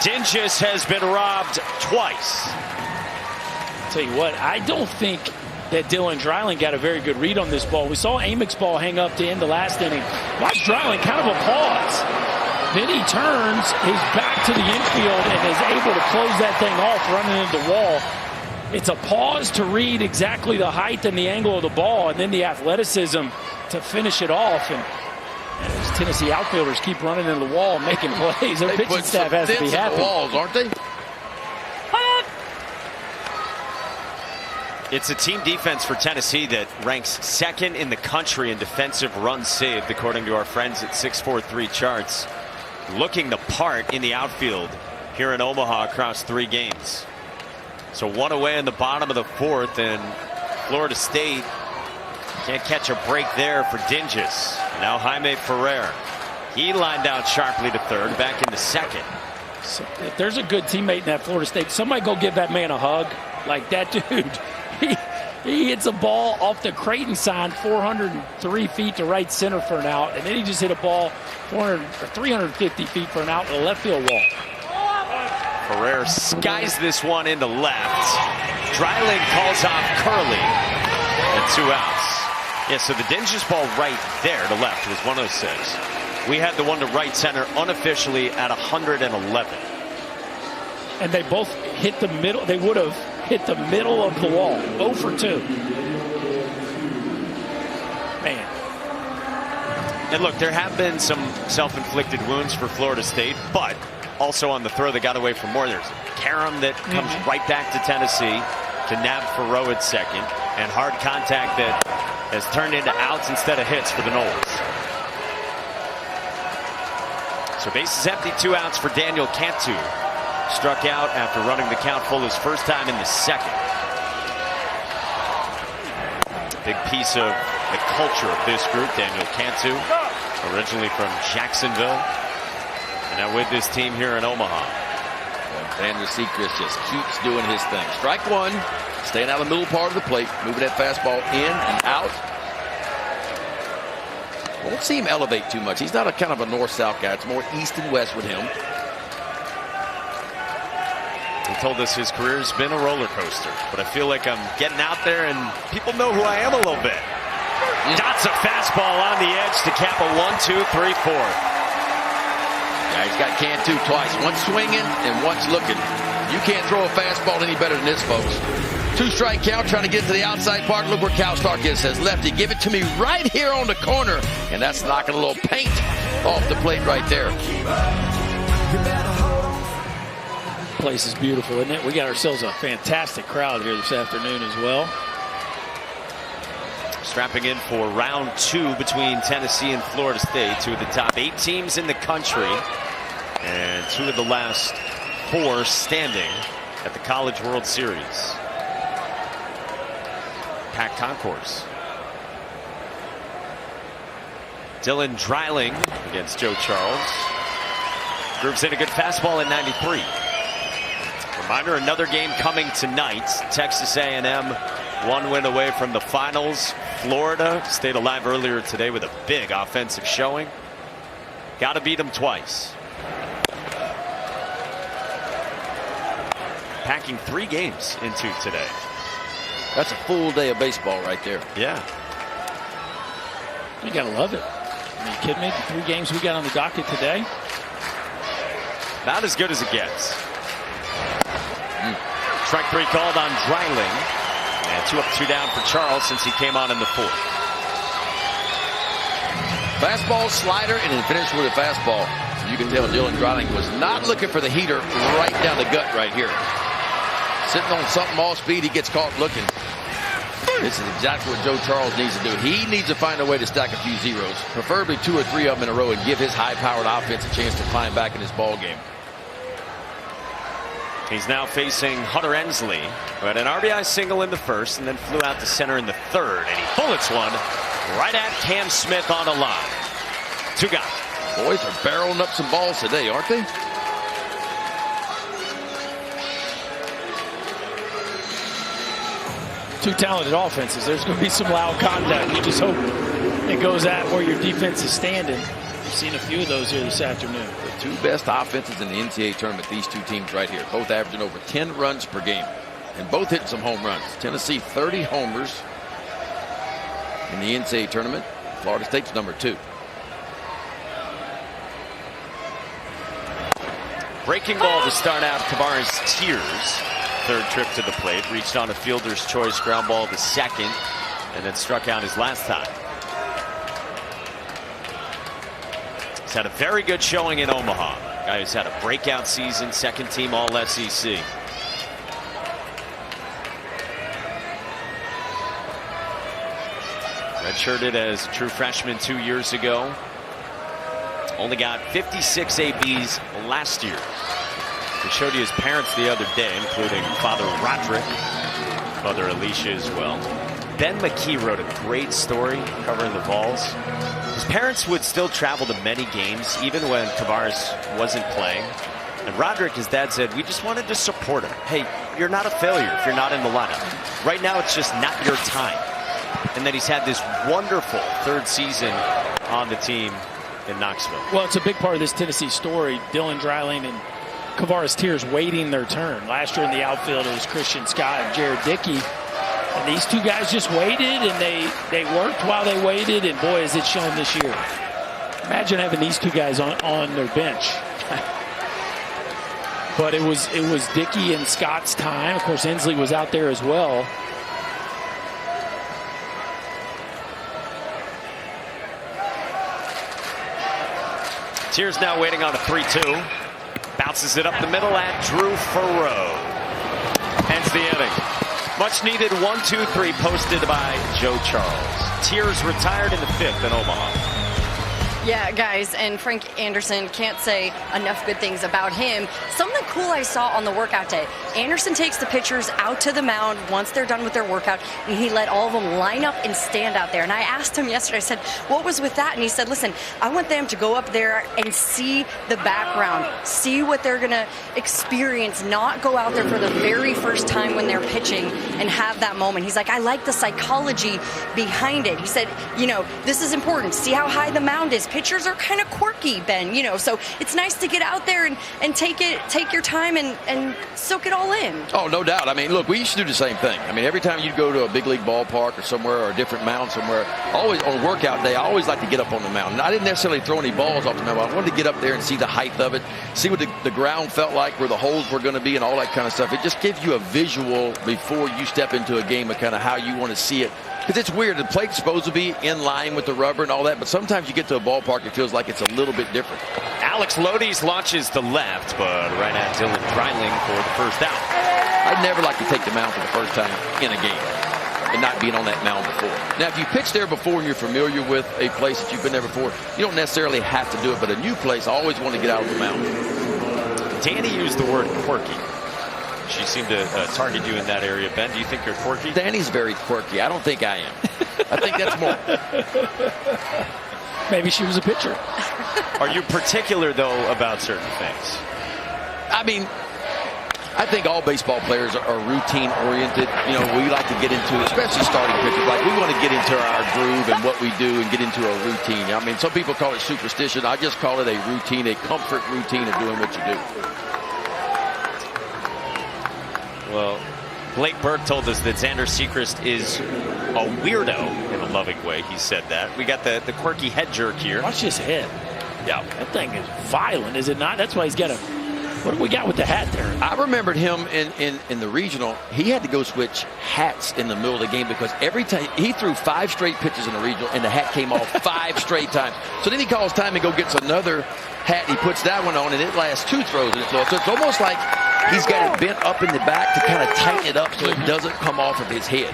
Dinges has been robbed twice. I'll tell you what, I don't think that Dylan Dreiling got a very good read on this ball. We saw Amick's ball hang up to end the last inning. Watch Dreiling, kind of a pause. Then he turns his back to the infield and is able to close that thing off, running into the wall. It's a pause to read exactly the height and the angle of the ball, and then the athleticism to finish it off. And as Tennessee outfielders keep running into the wall and making plays, their pitching staff has to be happy. Walls, aren't they? It's a team defense for Tennessee that ranks second in the country in defensive runs saved, according to our friends at 643 Charts. Looking the part in the outfield here in Omaha across 3 games. So one away in the bottom of the fourth, and Florida State can't catch a break there for Dinges. Now Jaime Ferrer. He lined out sharply to third, back into second. So if there's a good teammate in that Florida State, somebody go give that man a hug. Like that dude. He hits a ball off the Creighton sign 403 feet to right center for an out, and then he just hit a ball 350 feet for an out in the left field wall. Ferrer skies this one into left. Dreiling calls off Curley, and 2 outs. Yeah, so the Dinges ball right there to left was 106. We had the one to right center unofficially at 111. And they both hit the middle. They would have hit the middle of the wall. 0 for 2. Man. And look, there have been some self-inflicted wounds for Florida State, but also on the throw that got away from Moore, there's Karam that comes right back to Tennessee to nab Ferreau at second, and hard contact that has turned into outs instead of hits for the Noles. So bases empty, 2 outs for Daniel Cantu. Struck out after running the count full his first time in the second. Big piece of the culture of this group, Daniel Cantu, originally from Jacksonville, and now with this team here in Omaha. Xander Sechrist just keeps doing his thing. Strike one, staying out of the middle part of the plate, moving that fastball in and out. Won't see him elevate too much. He's not a kind of a north-south guy. It's more east and west with him. He told us his career's been a roller coaster, but I feel like I'm getting out there and people know who I am a little bit. Dots a fastball on the edge to cap a 1-2-3-4. Yeah, he's got Cantu twice. Once swinging and once looking. You can't throw a fastball any better than this, folks. 2-strike count, trying to get to the outside part. Look where Cal Stark is. Says, lefty, give it to me right here on the corner. And that's knocking a little paint off the plate right there. Place is beautiful, isn't it? We got ourselves a fantastic crowd here this afternoon as well. Strapping in for round 2 between Tennessee and Florida State, 2 of the top 8 teams in the country, and 2 of the last 4 standing at the College World Series. Packed concourse. Dylan Dreiling against Joe Charles. Grooves in a good fastball at 93. Reminder, another game coming tonight. Texas A&M 1 win away from the finals. Florida stayed alive earlier today with a big offensive showing. Got to beat them twice. Packing 3 games into today. That's a full day of baseball right there. Yeah. You got to love it. Are you kidding me? The 3 games we got on the docket today. Not as good as it gets. Strike 3 called on Dreiling. And 2 up, 2 down for Charles since he came on in the 4th. Fastball, slider, and then finished with a fastball. You can tell Dylan Dreiling was not looking for the heater right down the gut right here. Sitting on something all speed, he gets caught looking. This is exactly what Joe Charles needs to do. He needs to find a way to stack a few zeros, preferably 2 or 3 of them in a row, and give his high-powered offense a chance to climb back in this ball game. He's now facing Hunter Ensley, who had an RBI single in the 1st and then flew out to center in the 3rd, and he bullets one right at Cam Smith on a line. 2 gone. Boys are barreling up some balls today, aren't they? Two talented offenses. There's going to be some loud contact. You just hope it goes at where your defense is standing. We've seen a few of those here this afternoon. The 2 best offenses in the NCAA tournament, these 2 teams right here, both averaging over 10 runs per game, and both hitting some home runs. Tennessee 30 homers in the NCAA tournament. Florida State's number 2. Breaking ball to start out Tavares Tears. 3rd trip to the plate. Reached on a fielder's choice ground ball to second, and then struck out his last time. He's had a very good showing in Omaha. Guy who's had a breakout season, 2nd team All SEC. Redshirted as a true freshman 2 years ago. Only got 56 ABs last year. We showed you his parents the other day, including Father Roderick, Mother Alicia as well. Ben McKee wrote a great story covering the Vols. His parents would still travel to many games, even when Tavares wasn't playing. And Roderick, his dad, said, we just wanted to support him. Hey, you're not a failure if you're not in the lineup. Right now, it's just not your time. And then he's had this wonderful 3rd season on the team in Knoxville. Well, it's a big part of this Tennessee story. Dylan Dreiling and Tavares Tears waiting their turn. Last year in the outfield, it was Christian Scott and Jared Dickey. And these 2 guys just waited, and they worked while they waited, and boy, has it shown this year. Imagine having these 2 guys on their bench. But it was Dickey and Scott's time. Of course, Ensley was out there as well. Tears now waiting on a 3-2. Bounces it up the middle at Drew Farrow. Ends the inning. Much needed 1-2-3 posted by Joe Charles. Tears retired in the 5th in Omaha. Yeah, guys, and Frank Anderson, can't say enough good things about him. Something cool I saw on the workout day. Anderson takes the pitchers out to the mound once they're done with their workout, and he let all of them line up and stand out there. And I asked him yesterday, I said, what was with that? And he said, listen, I want them to go up there and see the background, see what they're going to experience, not go out there for the very first time when they're pitching and have that moment. He's like, I like the psychology behind it. He said, you know, this is important. See how high the mound is. Pitchers are kind of quirky, Ben, you know, so it's nice to get out there and take your time and soak it all in. Oh, no doubt. I mean, look, we used to do the same thing. I mean, every time you go to a big league ballpark or somewhere or a different mound somewhere, always on workout day, I always like to get up on the mound. And I didn't necessarily throw any balls off the mound, but I wanted to get up there and see the height of it, see what the ground felt like, where the holes were going to be and all that kind of stuff. It just gives you a visual before you step into a game of kind of how you want to see it. Because it's weird. The plate's supposed to be in line with the rubber and all that, but sometimes you get to a ballpark, it feels like it's a little bit different. Alex Lodies launches to left, but right at Dylan Dreiling for the 1st out. I'd never like to take the mound for the first time in a game and not being on that mound before. Now, if you pitch there before and you're familiar with a place that you've been there before, you don't necessarily have to do it, but a new place, I always want to get out of the mound. Danny used the word quirky. She seemed to target you in that area. Ben, do you think you're quirky? Danny's very quirky. I don't think I am. I think that's more. Maybe she was a pitcher. Are you particular, though, about certain things? I mean, I think all baseball players are routine-oriented. You know, we like to get into, especially starting pitchers, like we want to get into our groove and what we do and get into a routine. I mean, some people call it superstition. I just call it a routine, a comfort routine of doing what you do. Well, Blake Burke told us that Xander Sechrist is a weirdo in a loving way. He said that. We got the quirky head jerk here. Watch his head. Yeah, that thing is violent, is it not? That's why he's got a. What do we got with the hat there? I remembered him in the regional. He had to go switch hats in the middle of the game because every time he threw 5 straight pitches in the regional and the hat came off 5 straight times. So then he calls time and go gets another hat. He puts that one on and it lasts 2 throws and it's low. So it's almost like he's got it bent up in the back to kind of tighten it up so it doesn't come off of his head.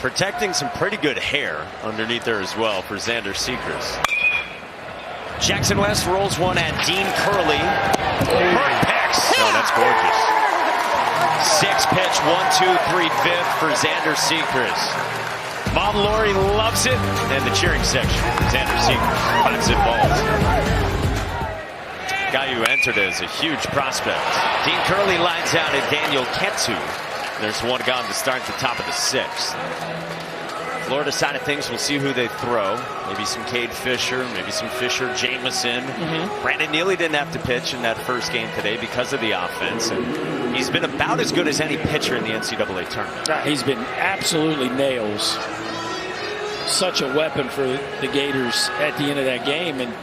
Protecting some pretty good hair underneath there as well for Xander Sechrist. Jackson West rolls one at Dean Curley. Hurt picks. Oh, that's gorgeous. 6 pitch, 1, 2, 3, 5th for Xander Sechrist. Mom Lori loves it, and the cheering section. Xander Sechrist finds it balls. Guy who entered as a huge prospect. Dean Curley lines out at Daniel Ketsu. There's one gone to start the top of the 6th. Florida side of things, we'll see who they throw. Maybe some Cade Fisher, maybe some Fisher Jameson. Brandon Neely didn't have to pitch in that first game today because of the offense. And he's been about as good as any pitcher in the NCAA tournament. He's been absolutely nails. Such a weapon for the Gators at the end of that game. And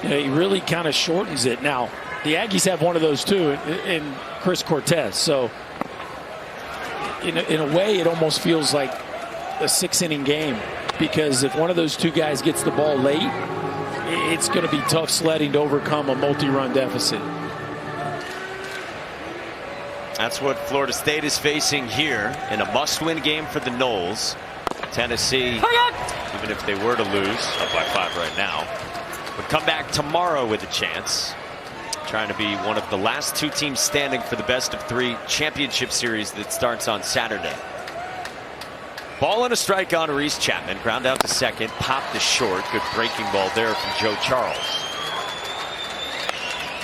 you know, he really kind of shortens it. Now, the Aggies have one of those too in Chris Cortez. So in a way, it almost feels like a 6-inning game, because if one of those 2 guys gets the ball late, it's going to be tough sledding to overcome a multi-run deficit. That's what Florida State is facing here in a must-win game for the Noles. Tennessee, even if they were to lose, up by 5 right now, would come back tomorrow with a chance, trying to be one of the last 2 teams standing for the best of 3 championship series that starts on Saturday. Ball and a strike on Reese Chapman. Ground out to second. Popped to short. Good breaking ball there from Joe Charles.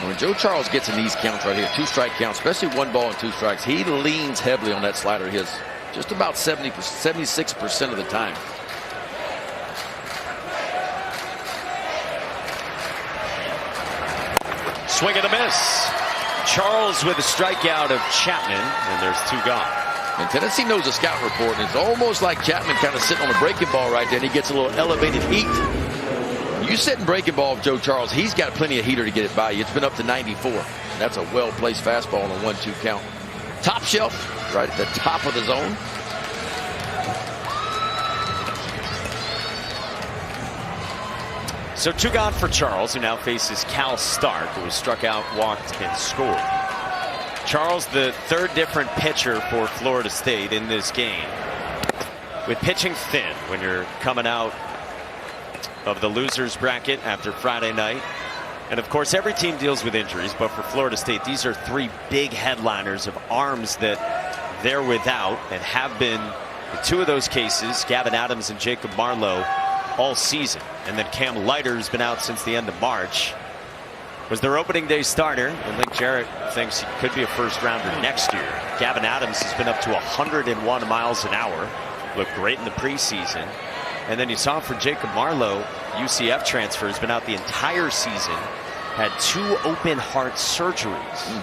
When Joe Charles gets in these counts right here, 2 strike counts, especially 1 ball and 2 strikes, he leans heavily on that slider of his just about 76% of the time. Swing and a miss. Charles with a strikeout of Chapman, and there's 2 gone. And Tennessee knows a scout report, and it's almost like Chapman kind of sitting on a breaking ball right there, and he gets a little elevated heat. You sit and breaking ball of Joe Charles, he's got plenty of heater to get it by you. It's been up to 94. That's a well-placed fastball on a 1-2 count. Top shelf, right at the top of the zone. So 2 gone for Charles, who now faces Cal Stark, who was struck out, walked, and scored. Charles, the 3rd different pitcher for Florida State in this game. With pitching thin when you're coming out of the losers bracket after Friday night. And of course, every team deals with injuries, but for Florida State, these are 3 big headliners of arms that they're without and have been, in 2 of those cases, Gavin Adams and Jacob Marlowe, all season. And then Cam Leiter's been out since the end of March. Was their opening day starter, and Link Jarrett thinks he could be a first-rounder next year. Gavin Adams has been up to 101 miles an hour. Looked great in the preseason. And then you saw for Jacob Marlowe, UCF transfer, has been out the entire season. Had 2 open heart surgeries.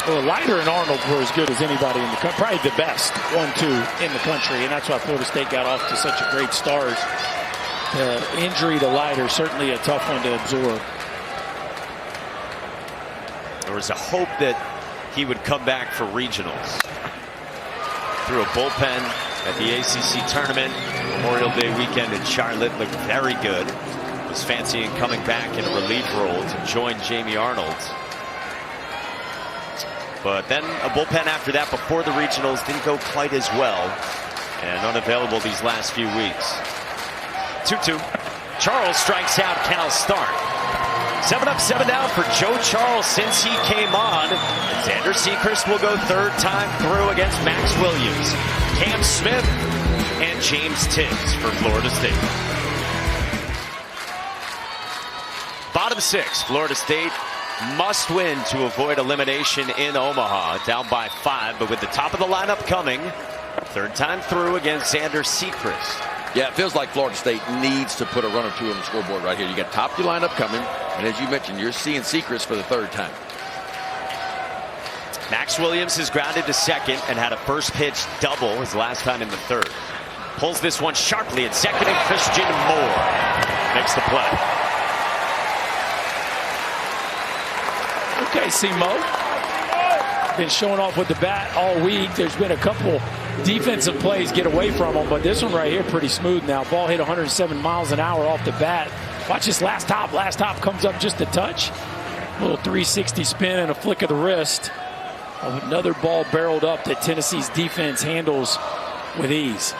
Well, Leiter and Arnold were as good as anybody in the country. Probably the best 1-2 in the country. And that's why Florida State got off to such a great start. Injury to Leiter, certainly a tough one to absorb. There was a hope that he would come back for regionals. Threw a bullpen at the ACC tournament. Memorial Day weekend in Charlotte, looked very good. Was fancying coming back in a relief role to join Jamie Arnold. But then a bullpen after that before the regionals didn't go quite as well. And unavailable these last few weeks. 2-2. Charles strikes out Cal Stark. 7 up, 7 down for Joe Charles since he came on. And Xander Sechrist will go 3rd time through against Max Williams, Cam Smith, and James Tibbs for Florida State. Bottom 6, Florida State must win to avoid elimination in Omaha. Down by 5, but with the top of the lineup coming, 3rd time through against Xander Sechrist. Yeah, it feels like Florida State needs to put a run or 2 on the scoreboard right here. You got top of your lineup coming, and as you mentioned, you're seeing Sechrist for the 3rd time. Max Williams is grounded to second and had a first pitch double his last time in the third. Pulls this one sharply at second, and Christian Moore makes the play. Okay, Simo. Been showing off with the bat all week. There's been a couple defensive plays get away from him, but this one right here pretty smooth now. Ball hit 107 miles an hour off the bat. Watch this last hop. Last hop comes up just a touch. A little 360 spin and a flick of the wrist. Another ball barreled up that Tennessee's defense handles with ease.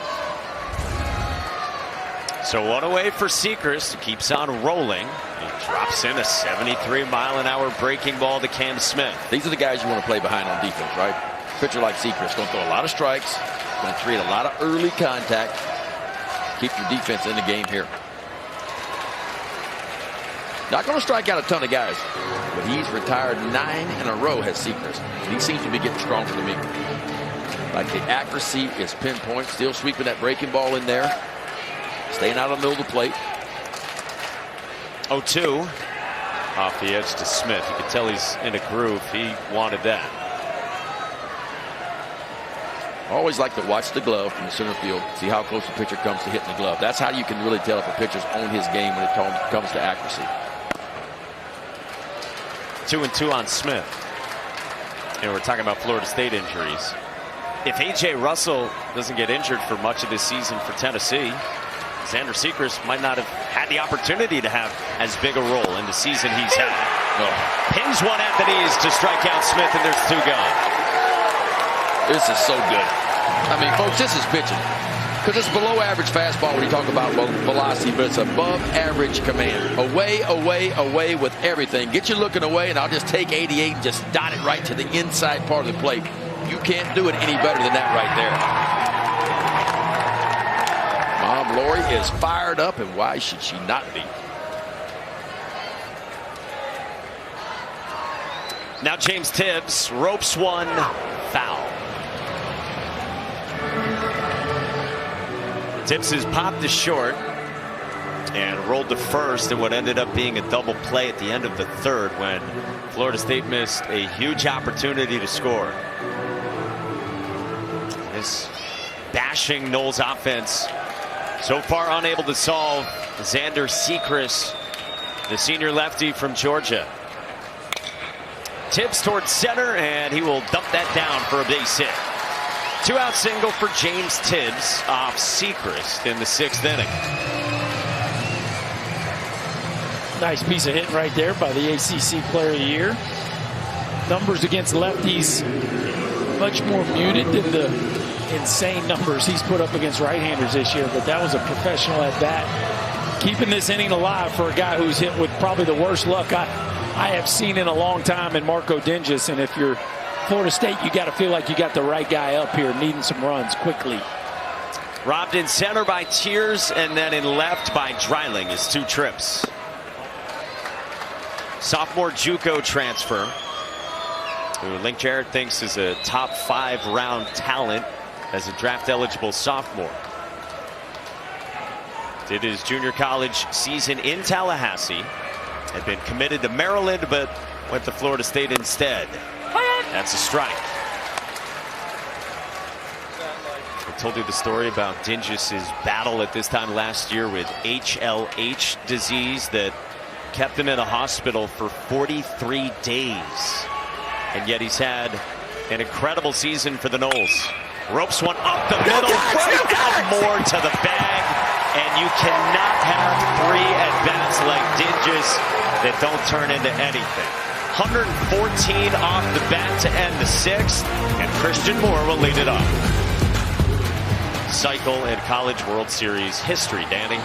So one away for Sechrist. Keeps on rolling. He drops in a 73-mile-an-hour breaking ball to Cam Smith. These are the guys you want to play behind on defense, right? Pitcher like Sechrist going to throw a lot of strikes, going to create a lot of early contact, keep your defense in the game here. Not going to strike out a ton of guys, but he's retired 9 in a row, has Sechrist. And he seems to be getting stronger to me. Like the accuracy is pinpoint, still sweeping that breaking ball in there, staying out of the middle of the plate. 0-2 off the edge to Smith. You can tell he's in a groove. He wanted that. Always like to watch the glove from the center field, see how close the pitcher comes to hitting the glove. That's how you can really tell if a pitcher's on his game when it comes to accuracy. 2-2 on Smith. And we're talking about Florida State injuries. If A.J. Russell doesn't get injured for much of this season for Tennessee, Xander Sechrist might not have had the opportunity to have as big a role in the season he's had. Pins one at the knees to strike out Smith, and there's 2 gone. This is so good. I mean, folks, this is pitching. Because it's below average fastball when you talk about velocity, but it's above average command. Away, away, away with everything. Get you looking away, and I'll just take 88 and just dot it right to the inside part of the plate. You can't do it any better than that right there. Mom Lori is fired up, and why should she not be? Now James Tibbs ropes one foul. Tibbs has popped to short and rolled to first in what ended up being a double play at the end of the third when Florida State missed a huge opportunity to score. This bashing Noles offense so far unable to solve. Xander Sechrist, the senior lefty from Georgia. Tibbs towards center, and he will dump that down for a base hit. 2-out single for James Tibbs off Sechrist in the 6th inning. Nice piece of hit right there by the ACC Player of the Year. Numbers against lefties much more muted than the insane numbers he's put up against right-handers this year, but that was a professional at bat. Keeping this inning alive for a guy who's hit with probably the worst luck I have seen in a long time in Marco Dinges. And if you're Florida State, you got to feel like you got the right guy up here needing some runs quickly. Robbed in center by Tiers, and then in left by Dreiling is 2 trips. Sophomore JUCO transfer, who Link Jarrett thinks is a top 5 round talent as a draft eligible sophomore. Did his junior college season in Tallahassee. Had been committed to Maryland, but went to Florida State instead. That's a strike. I told you the story about Dinges' battle at this time last year with HLH disease that kept him in a hospital for 43 days. And yet he's had an incredible season for the Noles. Ropes one up the middle, right out Moore to the bag. And you cannot have 3 at-bats like Dinges that don't turn into anything. 114 off the bat to end the 6th, and Christian Moore will lead it off. Cycle in College World Series history, Danny.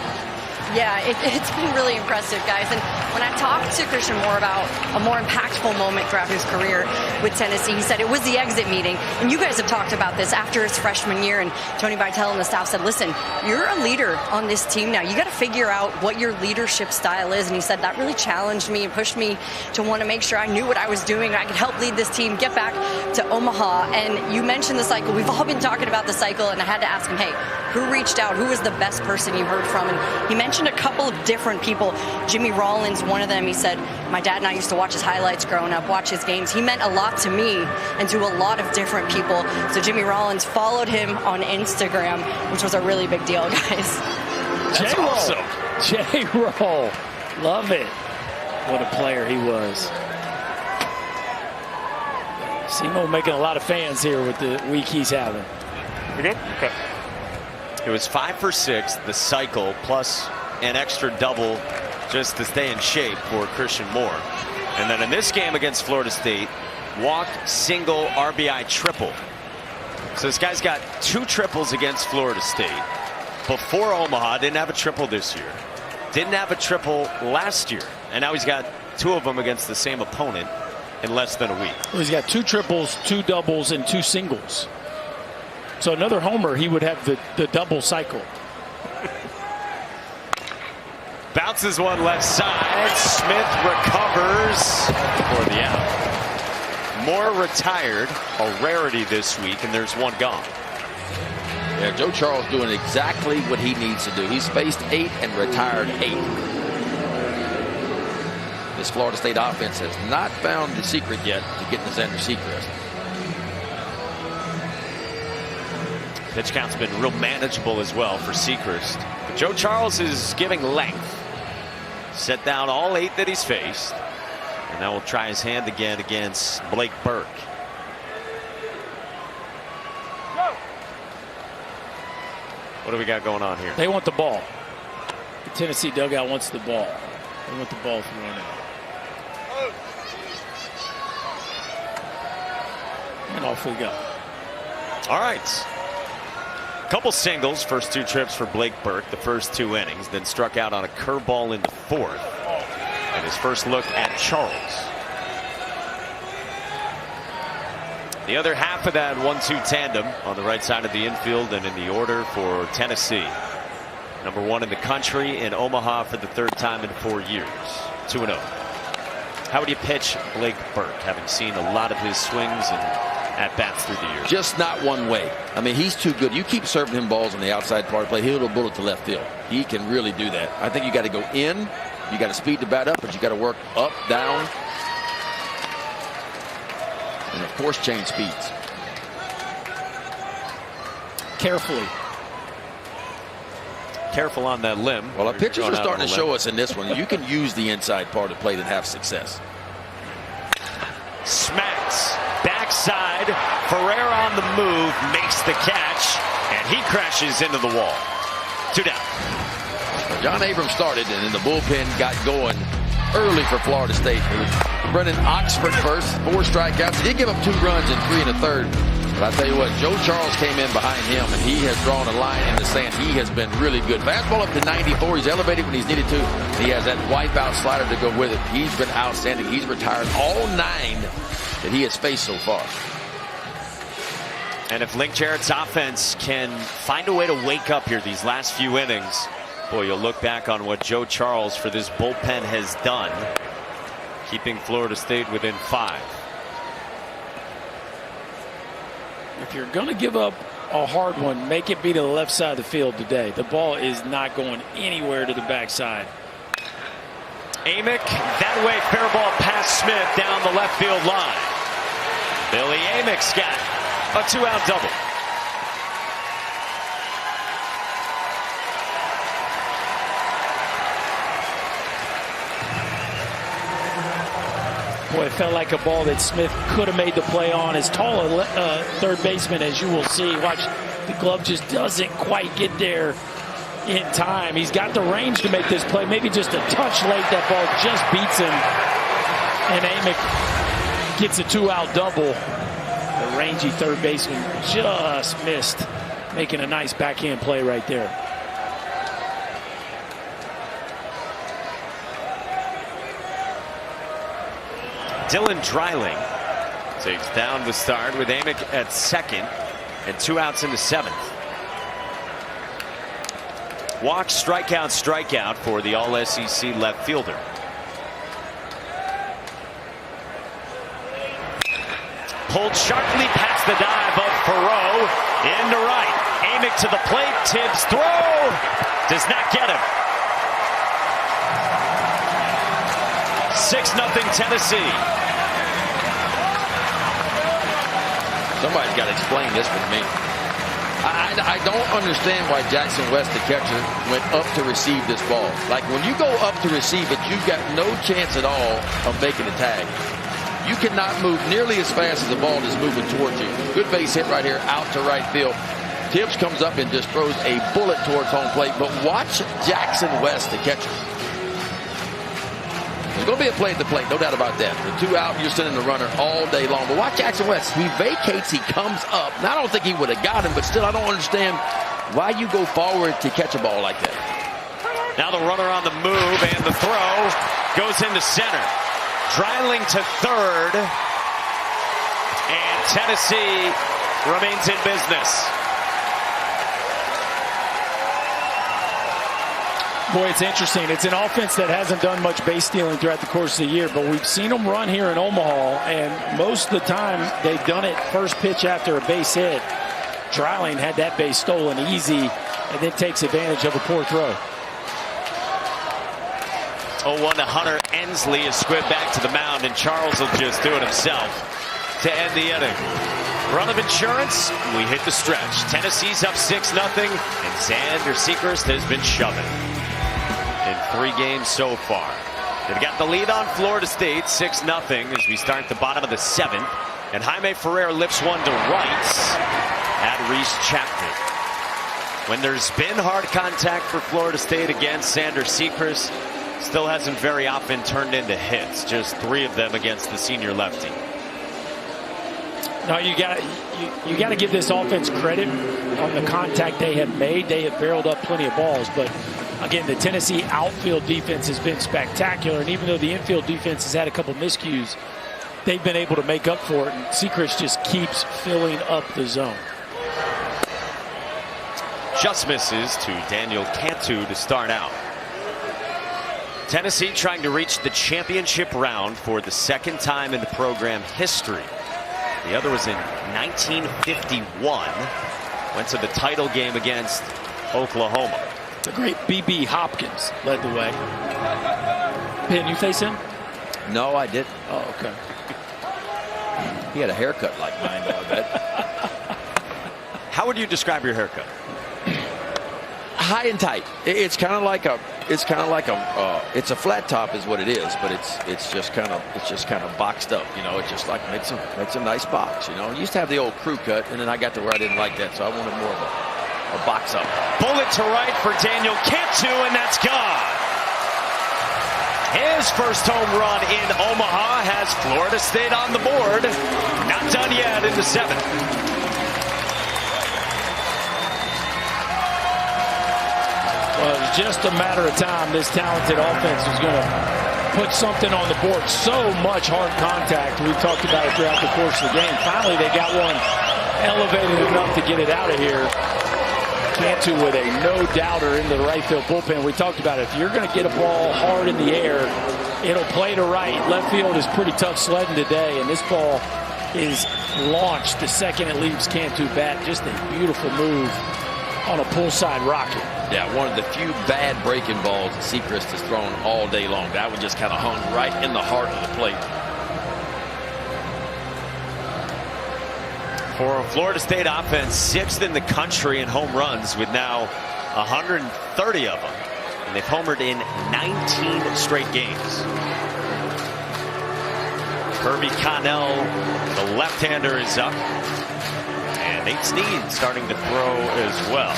Yeah, it's been really impressive, guys. And when I talked to Christian Moore about a more impactful moment throughout his career with Tennessee, he said it was the exit meeting. And you guys have talked about this after his freshman year. And Tony Vitello and the staff said, listen, you're a leader on this team now. You got to figure out what your leadership style is. And he said that really challenged me and pushed me to want to make sure I knew what I was doing. I could help lead this team, get back to Omaha. And you mentioned the cycle. We've all been talking about the cycle. And I had to ask him, hey, who reached out? Who was the best person you heard from? And he mentioned mentioned a couple of different people. Jimmy Rollins, one of them, he said, my dad and I used to watch his highlights growing up, watch his games. He meant a lot to me and to a lot of different people. So Jimmy Rollins followed him on Instagram, which was a really big deal, guys. That's awesome. J-Roll. Love it. What a player he was. Simo making a lot of fans here with the week he's having. You good? Okay. It was 5 for 6, the cycle, plus an extra double just to stay in shape for Christian Moore. And then in this game against Florida State, walk, single, RBI, triple. So this guy's got 2 triples against Florida State. Before Omaha, didn't have a triple this year. Didn't have a triple last year. And now he's got 2 of them against the same opponent in less than a week. Well, he's got 2 triples, 2 doubles, and 2 singles. So another homer, he would have the double cycle. Bounces one left side. Smith recovers for the out. Moore retired, a rarity this week, and there's 1 gone. Yeah, Joe Charles doing exactly what he needs to do. He's faced 8 and retired 8. This Florida State offense has not found the secret yet to getting this under Seacrest. Pitch count's been real manageable as well for Seacrest. But Joe Charles is giving length. Set down all 8 that he's faced. And now we'll try his hand again against Blake Burke. What do we got going on here? They want the ball. The Tennessee dugout wants the ball. They want the ball thrown in. And off we go. All right. Couple singles, first 2 trips for Blake Burke, the first 2 innings, then struck out on a curveball in the 4th. And his first look at Charles. The other half of that 1-2 tandem on the right side of the infield and in the order for Tennessee. Number 1 in the country in Omaha for the 3rd time in 4 years. 2-0. How would you pitch Blake Burke, having seen a lot of his swings and at-bats through the years? Just not one way. I mean, he's too good. You keep serving him balls on the outside part of play, he'll bullet to left field. He can really do that. I think you got to go in. You got to speed the bat up, but you got to work up, down, and of course change speeds. Carefully. Careful on that limb. Well, our pitchers are starting to show us in this one. You can use the inside part of the plate and have success. Smacks. Backside. Ferrer on the move. Makes the catch. And he crashes into the wall. 2 down. John Abrams started, and then the bullpen got going early for Florida State. It was Brennan Oxford first, 4 strikeouts. He did give up 2 runs in 3 1/3. But I tell you what, Joe Charles came in behind him, and he has drawn a line in the sand. He has been really good. Fastball up to 94. He's elevated when he's needed to. He has that wipeout slider to go with it. He's been outstanding. He's retired all 9 that he has faced so far. And if Link Jarrett's offense can find a way to wake up here these last few innings, boy, you'll look back on what Joe Charles for this bullpen has done, keeping Florida State within 5. If you're going to give up a hard one, make it be to the left side of the field today. The ball is not going anywhere to the backside. Amick that way, fair ball past Smith down the left field line. Billy Amick's got a 2-out double. Boy, it felt like a ball that Smith could have made the play on. As tall a third baseman as you will see. Watch, the glove just doesn't quite get there in time. He's got the range to make this play. Maybe just a touch late. That ball just beats him. And Amick gets a 2-out double. The rangy third baseman just missed, making a nice backhand play right there. Dylan Dreiling takes down the start with Amick at second and 2 outs in the 7th. Walk, strikeout, strikeout for the All-SEC left fielder. Pulled sharply past the dive of Ferreau into right. Amick to the plate. Tibbs throw does not get him. 6-0 Tennessee. Somebody's got to explain this one to me. I don't understand why Jackson West, the catcher, went up to receive this ball. Like, when you go up to receive it, you've got no chance at all of making a tag. You cannot move nearly as fast as the ball is moving towards you. Good base hit right here, out to right field. Tibbs comes up and just throws a bullet towards home plate. But watch Jackson West, the catcher. There's going to be a play at the plate, no doubt about that. The 2 out, you're sending the runner all day long. But watch Jackson West. He vacates, he comes up. Now, I don't think he would have got him, but still, I don't understand why you go forward to catch a ball like that. Now the runner on the move, and the throw goes into center. Dreiling to third. And Tennessee remains in business. Boy, it's interesting. It's an offense that hasn't done much base stealing throughout the course of the year, but we've seen them run here in Omaha, and most of the time they've done it first pitch after a base hit. Dreiling had that base stolen easy and then takes advantage of a poor throw. 0-1 to Hunter. Ensley is squibbed back to the mound, and Charles will just do it himself to end the inning. Run of insurance, we hit the stretch. Tennessee's up 6-0, and Xander Sechrist has been shoving in 3 games so far. They've got the lead on Florida State, 6-0, as we start the bottom of the 7th. And Jaime Ferrer lifts one to right at Reese Chapman. When there's been hard contact for Florida State against Xander Sechrist, still hasn't very often turned into hits. Just 3 of them against the senior lefty. No, you got to give this offense credit on the contact they have made. They have barreled up plenty of balls, but again, the Tennessee outfield defense has been spectacular, and even though the infield defense has had a couple miscues, they've been able to make up for it, and Sechrist just keeps filling up the zone. Just misses to Daniel Cantu to start out. Tennessee trying to reach the championship round for the 2nd time in the program history. The other was in 1951. Went to the title game against Oklahoma. The great B.B. Hopkins led the way. Pin, you face him? No, I didn't. Oh, okay. He had a haircut like mine, though, I bet. How would you describe your haircut? High and tight. It's kind of like a it's a flat top is what it is, but it's just kind of boxed up. You know, it just like makes a nice box. You know, I used to have the old crew cut, and then I got to where I didn't like that, so I wanted more of a box up. Bullet to right for Daniel Cantu, and that's gone. His first home run in Omaha has Florida State on the board. Not done yet in the 7th. Well, it was just a matter of time this talented offense was going to put something on the board. So much hard contact. We've talked about it throughout the course of the game. Finally, they got one elevated enough to get it out of here. Cantu with a no-doubter in the right field bullpen. We talked about it. If you're going to get a ball hard in the air, it'll play to right. Left field is pretty tough sledding today, and this ball is launched the second it leaves Cantu bat. Just a beautiful move on a pull-side rocket. Yeah, one of the few bad breaking balls that Sechrist has thrown all day long. That one just kind of hung right in the heart of the plate. For a Florida State offense, 6th in the country in home runs with now 130 of them. And they've homered in 19 straight games. Kirby Connell, the left-hander, is up. And Nate Snead starting to throw as well.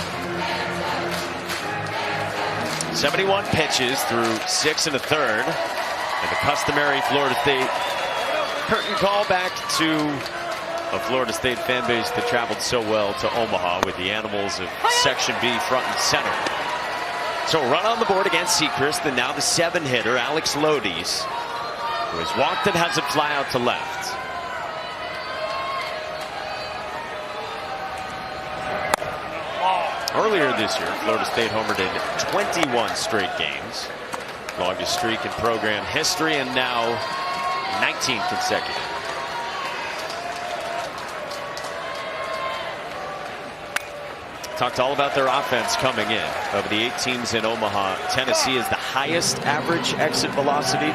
71 pitches through 6 1/3. And the customary Florida State curtain call back to a Florida State fan base that traveled so well to Omaha with the animals of Section B front and center. So run on the board against Sechrist, and now the 7-hitter, Alex Lodies, who has walked and has it fly out to left. Earlier this year, Florida State homered in 21 straight games. Longest streak in program history, and now 19 consecutive. Talked all about their offense coming in. Of the 8 teams in Omaha, Tennessee is the highest average exit velocity.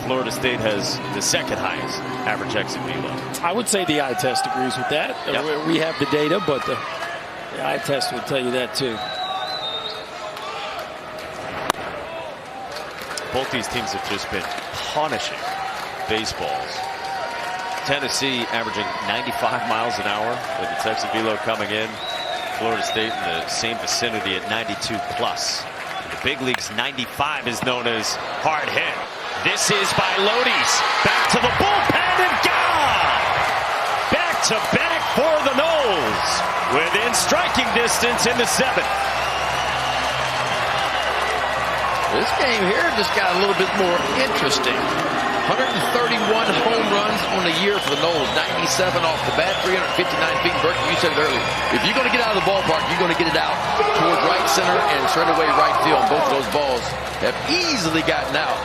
Florida State has the second highest average exit velo. I would say the eye test agrees with that. Yep. We have the data, but the eye test would tell you that too. Both these teams have just been punishing baseballs. Tennessee averaging 95 miles an hour with its exit velo coming in. Florida State in the same vicinity at 92 plus. The big leagues 95 is known as hard hit. This is by Lodi's. Back to the bullpen and gone! Back to back for the Noles. Within striking distance in the 7th. This game here just got a little bit more interesting. 131 home runs on the year for the Noles. 97 off the bat, 359 feet. Burke, you said it earlier. If you're going to get out of the ballpark, you're going to get it out toward right center and straight away right field. Both of those balls have easily gotten out.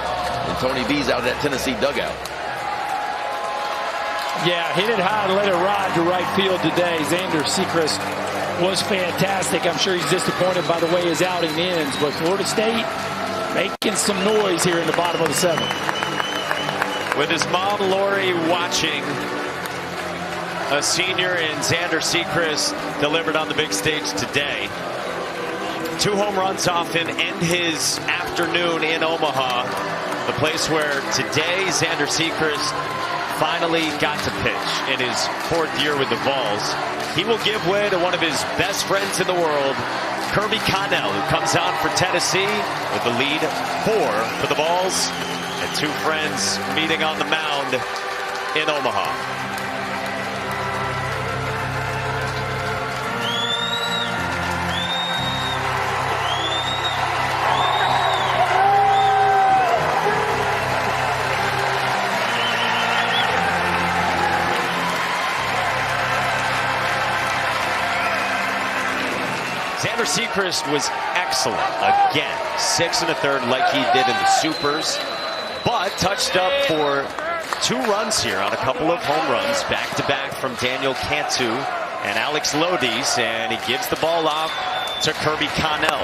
And Tony V's out of that Tennessee dugout. Yeah, hit it high and let it ride to right field today. Xander Sechrist was fantastic. I'm sure he's disappointed by the way his outing ends, but Florida State making some noise here in the bottom of the 7th. With his mom, Lori, watching, a senior in Xander Sechrist delivered on the big stage today. 2 home runs off him, end his afternoon in Omaha, the place where today Xander Sechrist finally got to pitch in his 4th year with the Vols. He will give way to one of his best friends in the world, Kirby Connell, who comes out for Tennessee with the lead 4 for the Vols. And 2 friends meeting on the mound in Omaha. Xander Sechrist was excellent again. 6 1/3 like he did in the Supers. But touched up for 2 runs here on a couple of home runs back-to-back from Daniel Cantu and Alex Lodi's, and he gives the ball off to Kirby Connell.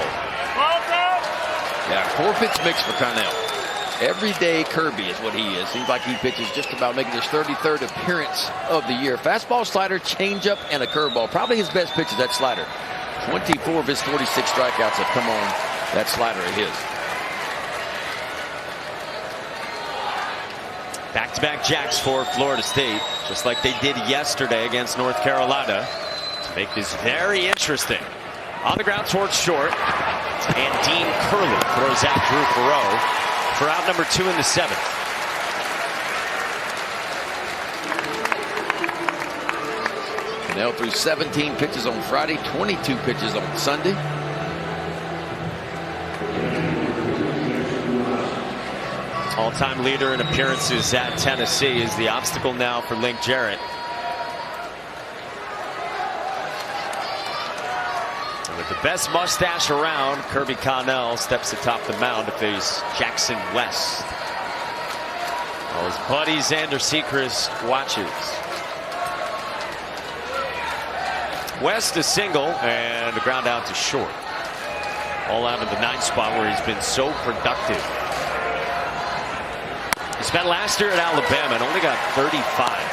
Yeah, 4-pitch mix for Connell. Everyday Kirby is what he is. Seems like he pitches just about making his 33rd appearance of the year. Fastball, slider, changeup, and a curveball. Probably his best pitch is that slider. 24 of his 46 strikeouts have come on that slider of his. Back-to-back jacks for Florida State, just like they did yesterday against North Carolina, to make this very interesting. On the ground towards short, and Dean Curley throws out Drew Farrow for out number 2 in the 7th. Connell threw 17 pitches on Friday, 22 pitches on Sunday. All-time leader in appearances at Tennessee is the obstacle now for Link Jarrett. And with the best mustache around, Kirby Connell steps atop the mound to face Jackson West. While his buddy Xander Sechrist watches. West a single and a ground out to short. All out of the 9th spot where he's been so productive. He spent last year at Alabama and only got 35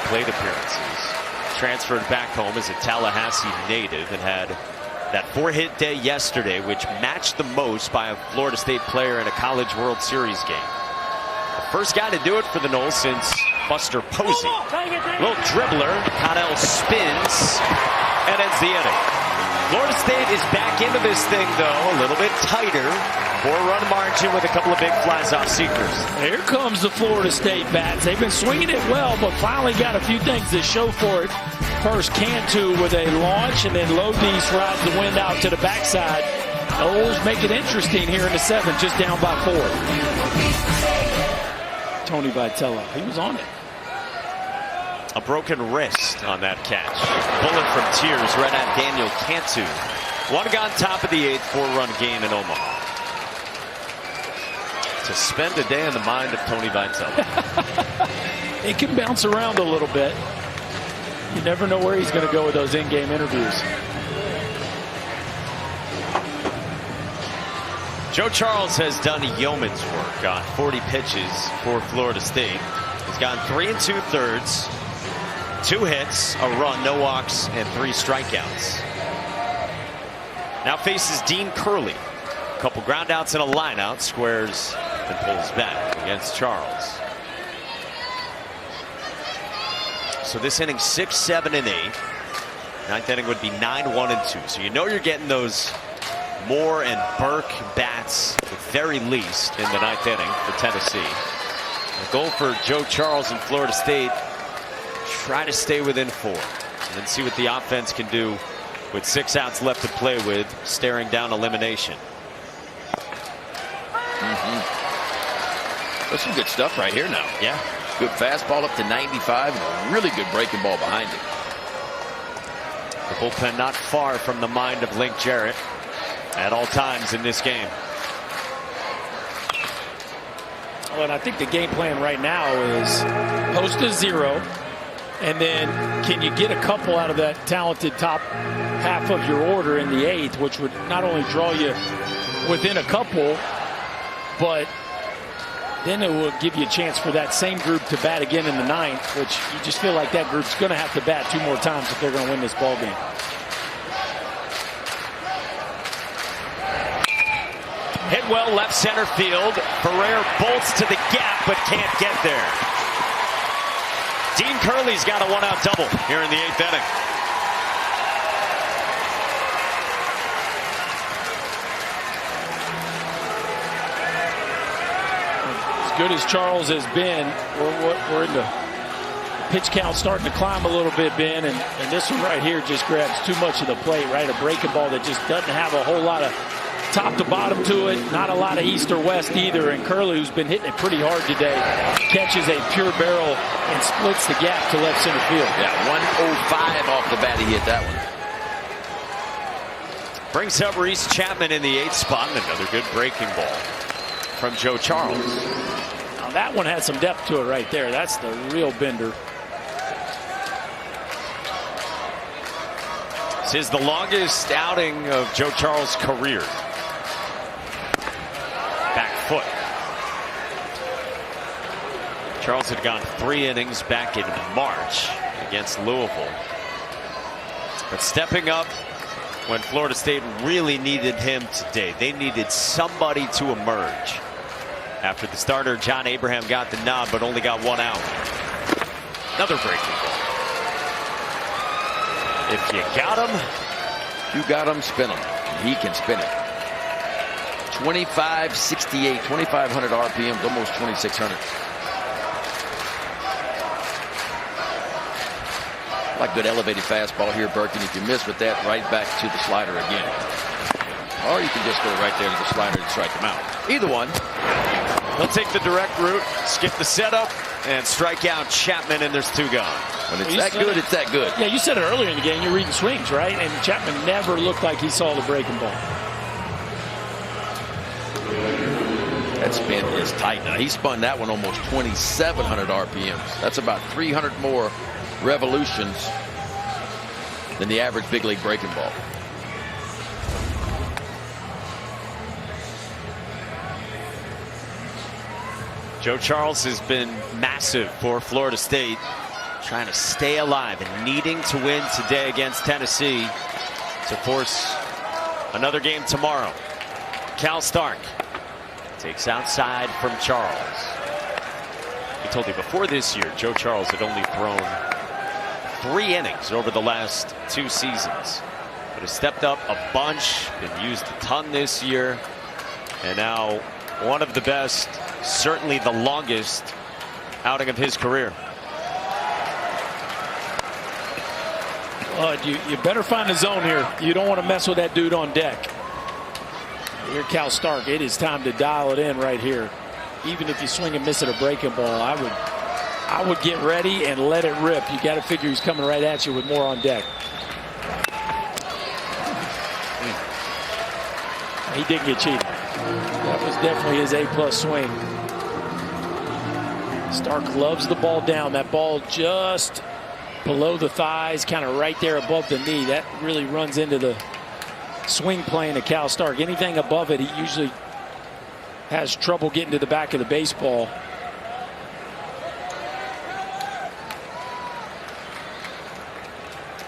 plate appearances. Transferred back home as a Tallahassee native and had that 4-hit day yesterday, which matched the most by a Florida State player in a College World Series game. The first guy to do it for the Noles since Buster Posey. Little dribbler, Connell spins and ends the inning. Florida State is back into this thing, though, a little bit tighter. 4-run margin with a couple of big flies off Seekers. Here comes the Florida State bats. They've been swinging it well, but finally got a few things to show for it. First, Cantu with a launch, and then Lodi's rides the wind out to the backside. Noles make it interesting here in the 7th, just down by 4. Tony Vitello, he was on it. A broken wrist on that catch. Bullet from Tears right at Daniel Cantu. One gone top of the 8th, 4-run game in Omaha. To spend a day in the mind of Tony Vitello. It can bounce around a little bit. You never know where he's going to go with those in-game interviews. Joe Charles has done a yeoman's work on 40 pitches for Florida State. He's gone 3 2/3, 2 hits, a run, no walks, and 3 strikeouts. Now faces Dean Curley. A couple groundouts and a lineout, squares and pulls back against Charles. So this inning 6, 7, and 8. Ninth inning would be 9, 1, and 2. So you know you're getting those Moore and Burke bats at the very least in the ninth inning for Tennessee. The goal for Joe Charles in Florida State, try to stay within 4 and then see what the offense can do with 6 outs left to play with, staring down elimination. That's some good stuff right here now. Yeah. Good fastball up to 95 and a really good breaking ball behind it. The bullpen not far from the mind of Link Jarrett at all times in this game. Well, and I think the game plan right now is post a 0, and then can you get a couple out of that talented top half of your order in the 8th, which would not only draw you within a couple, but then it will give you a chance for that same group to bat again in the 9th, which you just feel like that group's going to have to bat 2 more times if they're going to win this ball game. Hit well left center field. Ferrer bolts to the gap but can't get there. Dean Curley's got a 1-out double here in the 8th inning. Good as Charles has been, we're in the pitch count starting to climb a little bit, Ben, and this one right here just grabs too much of the plate, right? A breaking ball that just doesn't have a whole lot of top to bottom to it, not a lot of east or west either, and Curley, who's been hitting it pretty hard today, catches a pure barrel and splits the gap to left center field. Yeah, 105 off the bat, he hit that one. Brings up Reese Chapman in the 8th spot, and another good breaking ball from Joe Charles. Now that one had some depth to it right there. That's the real bender. This is the longest outing of Joe Charles' career. Back foot. Charles had gone 3 innings back in March against Louisville. But stepping up when Florida State really needed him today. They needed somebody to emerge. After the starter, John Abraham, got the nod, but only got 1 out. Another breaking ball. If you got him, you got him, spin him. He can spin it. 2568, 2,500 RPMs, almost 2,600. Like good elevated fastball here, Burke, and if you miss with that, right back to the slider again. Or you can just go right there to the slider and strike him out. Either one. He'll take the direct route, skip the setup, and strike out Chapman, and there's 2 gone. When it's that good, it's that good. Yeah, you said it earlier in the game. You're reading swings, right? And Chapman never looked like he saw the breaking ball. That spin is tight now. He spun that one almost 2,700 RPMs. That's about 300 more revolutions than the average big league breaking ball. Joe Charles has been massive for Florida State, trying to stay alive and needing to win today against Tennessee to force another game tomorrow. Cal Stark takes outside from Charles. I told you before this year, Joe Charles had only thrown 3 innings over the last 2 seasons, but has stepped up a bunch, been used a ton this year, and now one of the best, certainly the longest outing of his career. You better find a zone here. You don't want to mess with that dude on deck. Here, Cal Stark, it is time to dial it in right here. Even if you swing and miss at a breaking ball, I would get ready and let it rip. You got to figure he's coming right at you with more on deck. He did get cheated. That was definitely his A+ swing. Stark loves the ball down. That ball just below the thighs, kind of right there above the knee. That really runs into the swing plane of Cal Stark. Anything above it, he usually has trouble getting to the back of the baseball.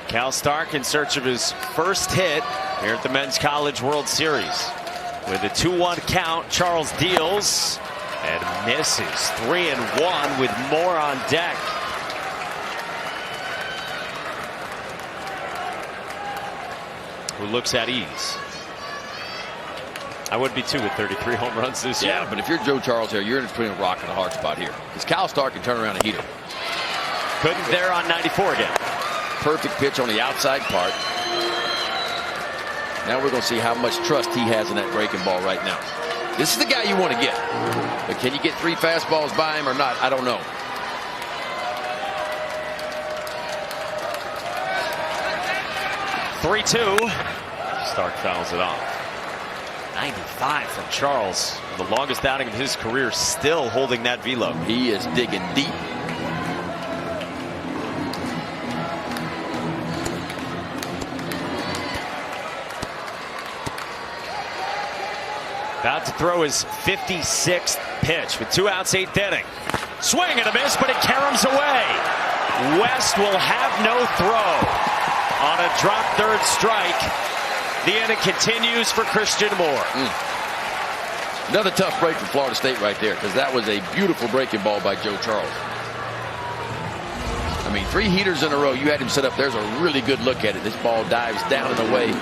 Cal Stark in search of his first hit here at the Men's College World Series. With a 2-1 count, Charles deals and misses. 3-1 with more on deck. Who looks at ease. I would be too with 33 home runs this year. Yeah, but if you're Joe Charles here, you're in between a rock and a hard spot here. Because Cal Stark can turn around and heat him. Couldn't there on 94 again. Perfect pitch on the outside part. Now we're going to see how much trust he has in that breaking ball right now. This is the guy you want to get. But can you get 3 fastballs by him or not? I don't know. (3-2). Stark fouls it off. 95 from Charles. The longest outing of his career, still holding that velo. He is digging deep. About to throw his 56th pitch with 2 outs, 8th inning. Swing and a miss, but it caroms away. West will have no throw on a drop third strike. The inning continues for Christian Moore. Another tough break from Florida State right there, because that was a beautiful breaking ball by Joe Charles. I mean, 3 heaters in a row. You had him set up. There's a really good look at it. This ball dives down and away.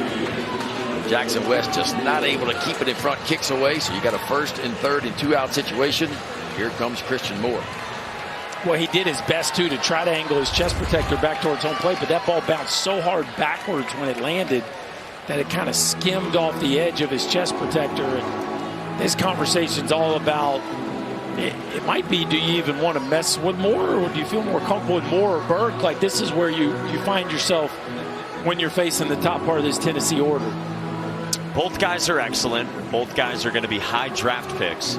Jackson West just not able to keep it in front, kicks away. So you got a 1st and 3rd and 2-out situation. Here comes Christian Moore. Well, he did his best, too, to try to angle his chest protector back towards home plate, but that ball bounced so hard backwards when it landed that it kind of skimmed off the edge of his chest protector. And this conversation's all about, it might be, do you even want to mess with Moore, or do you feel more comfortable with Moore or Burke? Like, this is where you find yourself when you're facing the top part of this Tennessee order. Both guys are excellent. Both guys are going to be high draft picks.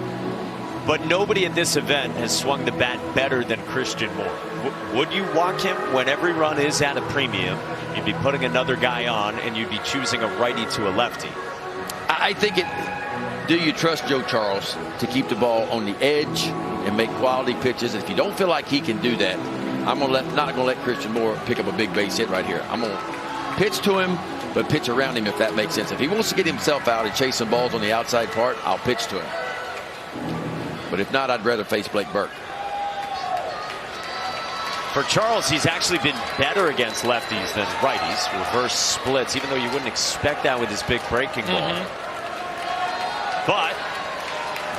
But nobody at this event has swung the bat better than Christian Moore. Would you walk him when every run is at a premium? You'd be putting another guy on, and you'd be choosing a righty to a lefty. I think do you trust Joe Charles to keep the ball on the edge and make quality pitches? And if you don't feel like he can do that, I'm not going to let Christian Moore pick up a big base hit right here. I'm going to pitch to him, but pitch around him, if that makes sense. If he wants to get himself out and chase some balls on the outside part, I'll pitch to him. But if not, I'd rather face Blake Burke. For Charles, he's actually been better against lefties than righties. Reverse splits, even though you wouldn't expect that with his big breaking ball. But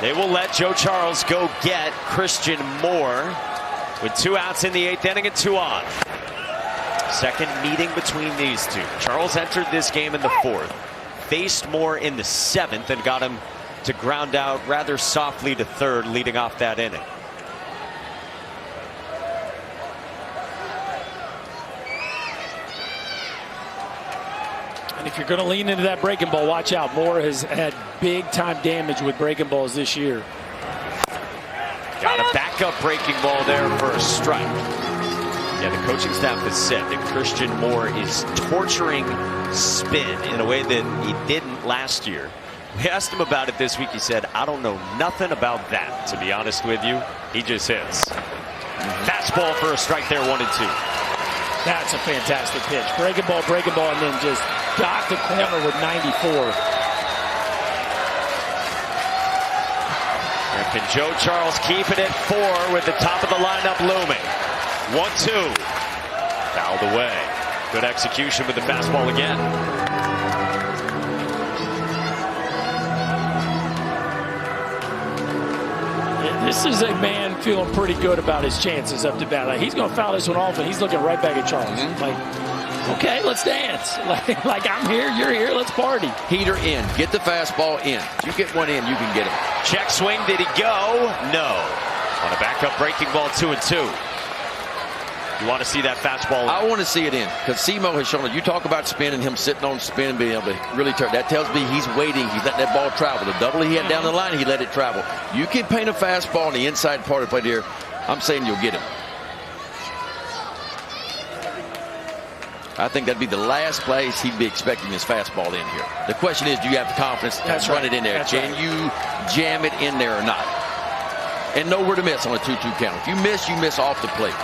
they will let Joe Charles go get Christian Moore with 2 outs in the 8th inning and 2 on. Second meeting between these two. Charles entered this game in the 4th, faced Moore in the 7th, and got him to ground out rather softly to 3rd, leading off that inning. And if you're going to lean into that breaking ball, watch out. Moore has had big time damage with breaking balls this year. Got a backup breaking ball there for a strike. Yeah, the coaching staff has said that Christian Moore is torturing spin in a way that he didn't last year. We asked him about it this week. He said, I don't know nothing about that, to be honest with you. He just hits. Fastball for a strike there, 1-2. That's a fantastic pitch. Breaking ball, and then just got the corner with 94. And can Joe Charles keep it at 4 with the top of the lineup looming? 1-2. Fouled away. Good execution with the fastball again. This is a man feeling pretty good about his chances up to bat. Like, he's going to foul this one off, and he's looking right back at Charles. Like, okay, let's dance. Like, I'm here, you're here, let's party. Heater in. Get the fastball in. You get one in, you can get him. Check swing. Did he go? No. On a backup breaking ball, 2-2. You want to see that fastball? I want to see it in, because Simo has shown it. You talk about spin and him sitting on spin and being able to really turn. That tells me he's waiting. He's letting that ball travel. The double he had down the line, he let it travel. You can paint a fastball on the inside part of the plate here. I'm saying you'll get him. I think that'd be the last place he'd be expecting his fastball in here. The question is, do you have the confidence to run it in there? Can you jam it in there or not? And nowhere to miss on a 2-2 count. If you miss off the plate.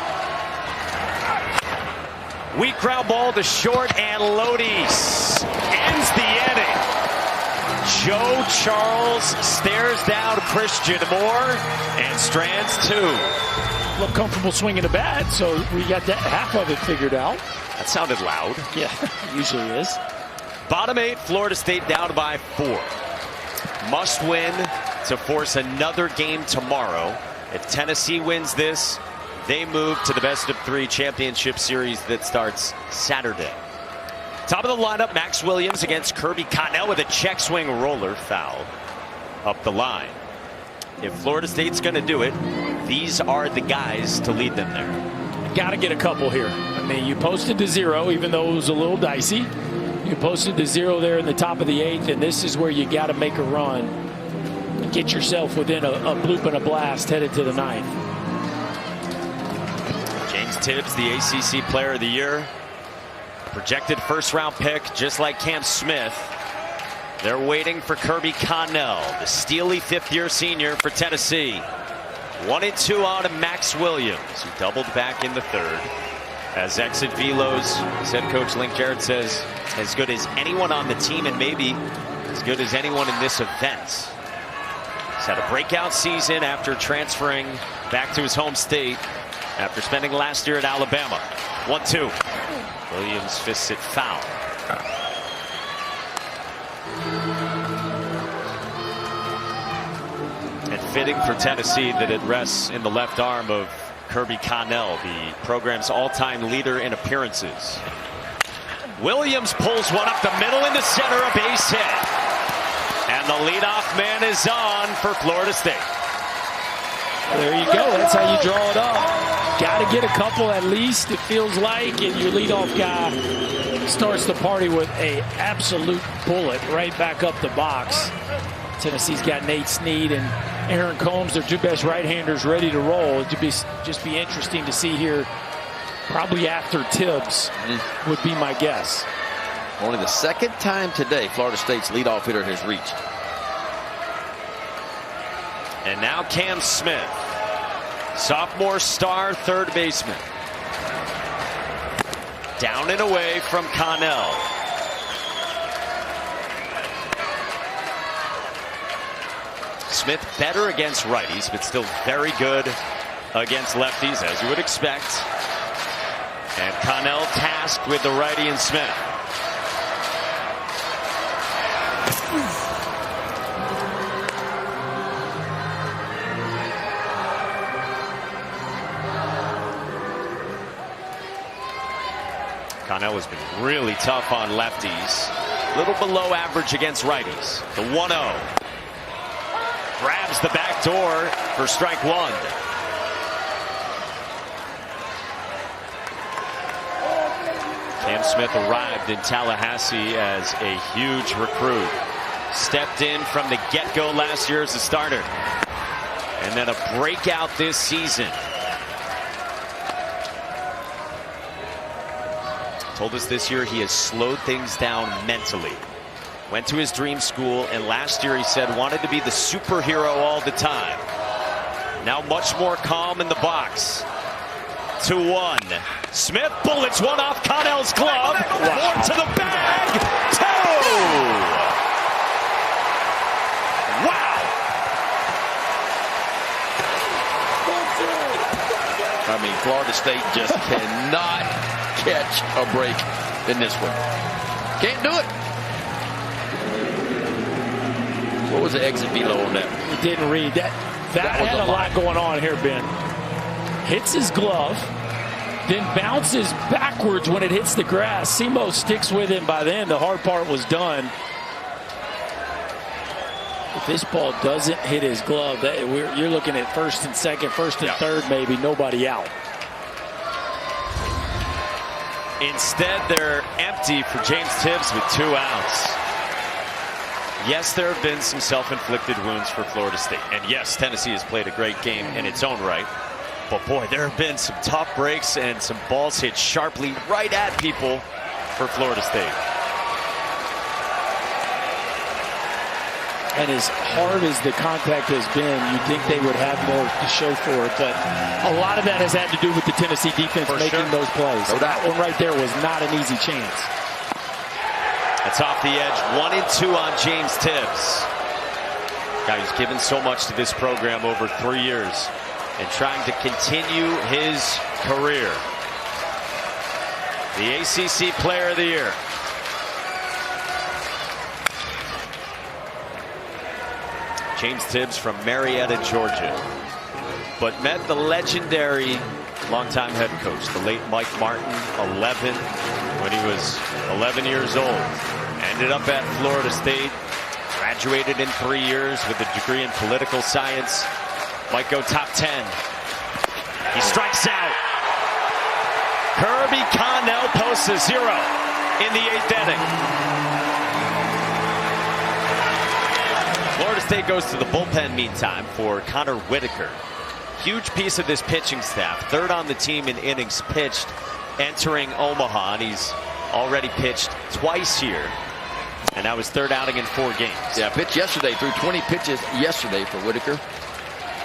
Weak ground ball to short, and Lodi's ends the inning. Joe Charles stares down Christian Moore and strands 2. Look comfortable swinging the bat, so we got that half of it figured out. That sounded loud. Yeah, usually is. Bottom 8, Florida State down by 4. Must win to force another game tomorrow. If Tennessee wins this, they move to the best-of-3 championship series that starts Saturday. Top of the lineup, Max Williams against Kirby Connell with a check swing roller foul up the line. If Florida State's going to do it, these are the guys to lead them there. Got to get a couple here. I mean, you posted to 0, even though it was a little dicey. You posted to 0 there in the top of the 8th, and this is where you got to make a run and get yourself within a bloop and a blast headed to the 9th. James Tibbs, the ACC Player of the Year. Projected first-round pick, just like Cam Smith. They're waiting for Kirby Connell, the steely 5th-year senior for Tennessee. 1-2 on to Max Williams, who doubled back in the 3rd. As exit velos, as head coach Link Jarrett says, as good as anyone on the team and maybe as good as anyone in this event. He's had a breakout season after transferring back to his home state after spending last year at Alabama. 1-2. Williams fists it foul. And fitting for Tennessee that it rests in the left arm of Kirby Connell, the program's all-time leader in appearances. Williams pulls one up the middle into center, a base hit. And the leadoff man is on for Florida State. There you go. That's how you draw it up. Got to get a couple at least, it feels like, and your leadoff guy starts the party with a absolute bullet right back up the box. Tennessee's got Nate Snead and Aaron Combs, their 2 best right-handers, ready to roll. It'd just be interesting to see here, probably after Tibbs would be my guess. Only the 2nd time today Florida State's leadoff hitter has reached. And now Cam Smith, sophomore star 3rd baseman. Down and away from Connell. Smith better against righties, but still very good against lefties, as you would expect. And Connell tasked with the righty and Smith. Connell has been really tough on lefties. A little below average against righties. The 1-0. Grabs the back door for strike 1. Cam Smith arrived in Tallahassee as a huge recruit. Stepped in from the get-go last year as a starter. And then a breakout this season. Told us this year he has slowed things down mentally. Went to his dream school, and last year he said wanted to be the superhero all the time. Now much more calm in the box. 2-1. Smith bullets one off Connell's glove. More to the bag. 2. Wow. I mean, Florida State just cannot catch a break in this one. Can't do it. What was the exit velo on that? He didn't read that. That had a lot going on here, Ben. Hits his glove, then bounces backwards when it hits the grass. Simo sticks with him. By then, the hard part was done. If this ball doesn't hit his glove, you're looking at 1st and 2nd, 1st and 3rd, maybe nobody out. Instead, they're empty for James Tibbs with 2 outs. Yes, there have been some self-inflicted wounds for Florida State. And yes, Tennessee has played a great game in its own right. But boy, there have been some tough breaks and some balls hit sharply right at people for Florida State. And as hard as the contact has been, you'd think they would have more to show for it. But a lot of that has had to do with the Tennessee defense making those plays. No doubt. That one right there was not an easy chance. That's off the edge. 1 and 2 on James Tibbs. Guy who's given so much to this program over 3 years and trying to continue his career. The ACC Player of the Year. James Tibbs from Marietta, Georgia, but met the legendary longtime head coach, the late Mike Martin, 11 when he was 11 years old. Ended up at Florida State, graduated in 3 years with a degree in political science. Might go top 10. He strikes out. Kirby Connell posts a 0 in the 8th inning. Florida State goes to the bullpen meantime for Connor Whitaker. Huge piece of this pitching staff. 3rd on the team in innings pitched entering Omaha. And he's already pitched twice here. And that was 3rd outing in 4 games. Yeah, pitched yesterday. Threw 20 pitches yesterday for Whitaker.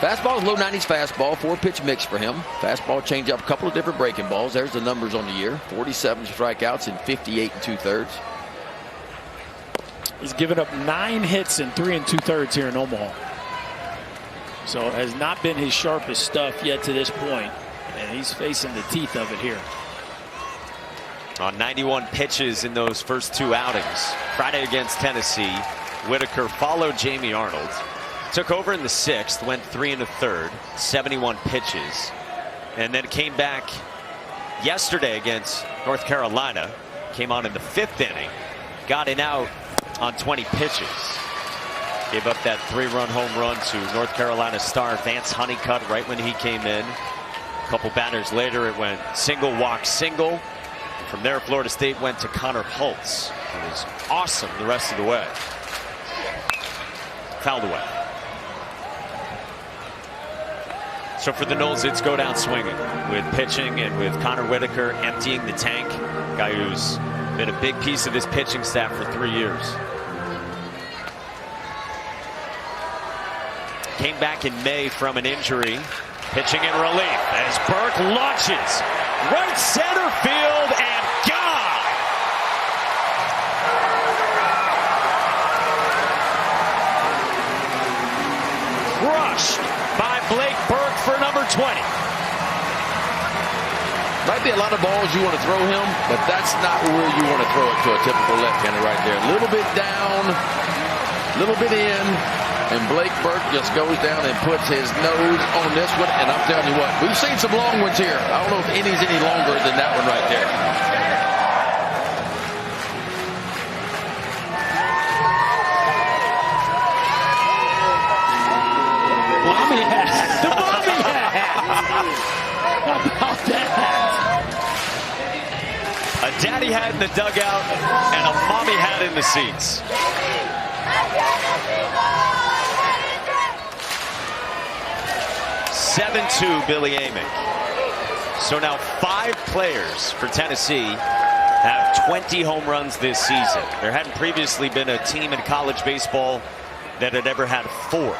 Fastball is low 90s fastball. 4-pitch mix for him. Fastball changeup, a couple of different breaking balls. There's the numbers on the year. 47 strikeouts in 58 2/3. He's given up 9 hits in 3 2/3 here in Omaha. So it has not been his sharpest stuff yet to this point, and he's facing the teeth of it here. On 91 pitches in those first 2 outings. Friday against Tennessee, Whitaker followed Jamie Arnold. Took over in the 6th, went 3 1/3, 71 pitches, and then came back yesterday against North Carolina. Came on in the 5th inning, got an out on 20 pitches. Gave up that 3-run home run to North Carolina star Vance Honeycutt right when he came in. A couple batters later, it went single, walk, single. From there, Florida State went to Connor Holtz, who was awesome the rest of the way. Fouled away. So for the Noles, it's go down swinging with pitching and with Connor Whitaker emptying the tank. Guy who's been a big piece of this pitching staff for 3 years. Came back in May from an injury. Pitching in relief as Burke launches right center field and gone. Crushed by Blake Burke for number 20. Might be a lot of balls you want to throw him, but that's not where you want to throw it to a typical left-hander right there. A little bit down, a little bit in, and Blake Burke just goes down and puts his nose on this one. And I'm telling you what, we've seen some long ones here. I don't know if any's any longer than that one right there. Mommy hat. The mommy hat. How about that? A daddy hat in the dugout and a mommy hat in the seats. (7-2) Billy Amick. So now 5 players for Tennessee have 20 home runs this season. There hadn't previously been a team in college baseball that had ever had 4.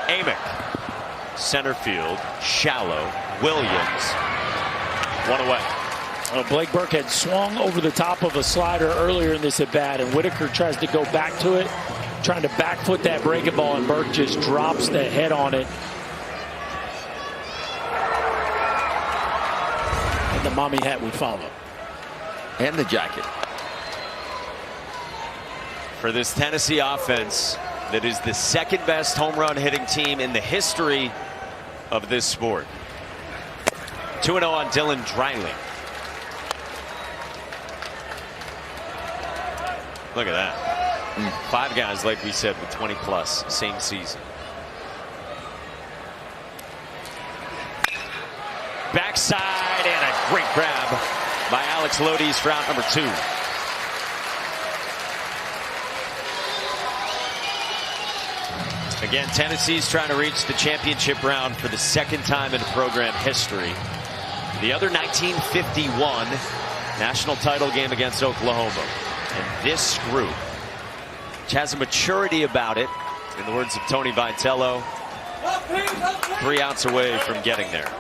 Amick, center field, shallow. Williams, 1 away. Blake Burke had swung over the top of a slider earlier in this at bat, and Whitaker tries to go back to it, trying to back foot that breaking ball, and Burke just drops the head on it. And the mommy hat would follow. And the jacket. For this Tennessee offense that is the 2nd best home run hitting team in the history of this sport. 2-0 on Dylan Dreiling. Look at that. 5 guys, like we said, with 20 plus same season. Backside and a great grab by Alex Lodi's for out number 2. Again, Tennessee's trying to reach the championship round for the second time in program history. The other 1951 national title game against Oklahoma. And this group, which has a maturity about it, in the words of Tony Vitello, 3 outs away from getting there.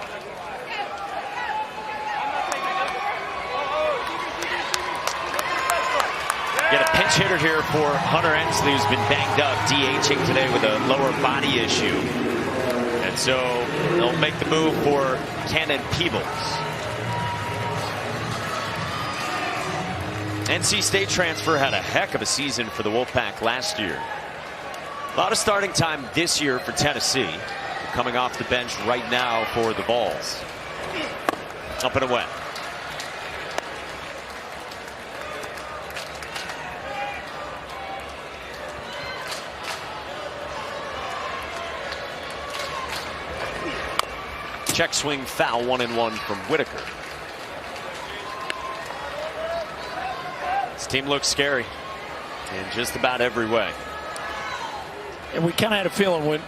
Get a pinch hitter here for Hunter Ensley, who's been banged up, DHing today with a lower body issue. And so they'll make the move for Cannon Peebles. NC State transfer had a heck of a season for the Wolfpack last year. A lot of starting time this year for Tennessee. Coming off the bench right now for the Vols. Up and away. Check swing foul, 1-1 from Whitaker. This team looks scary in just about every way. And we kind of had a feeling when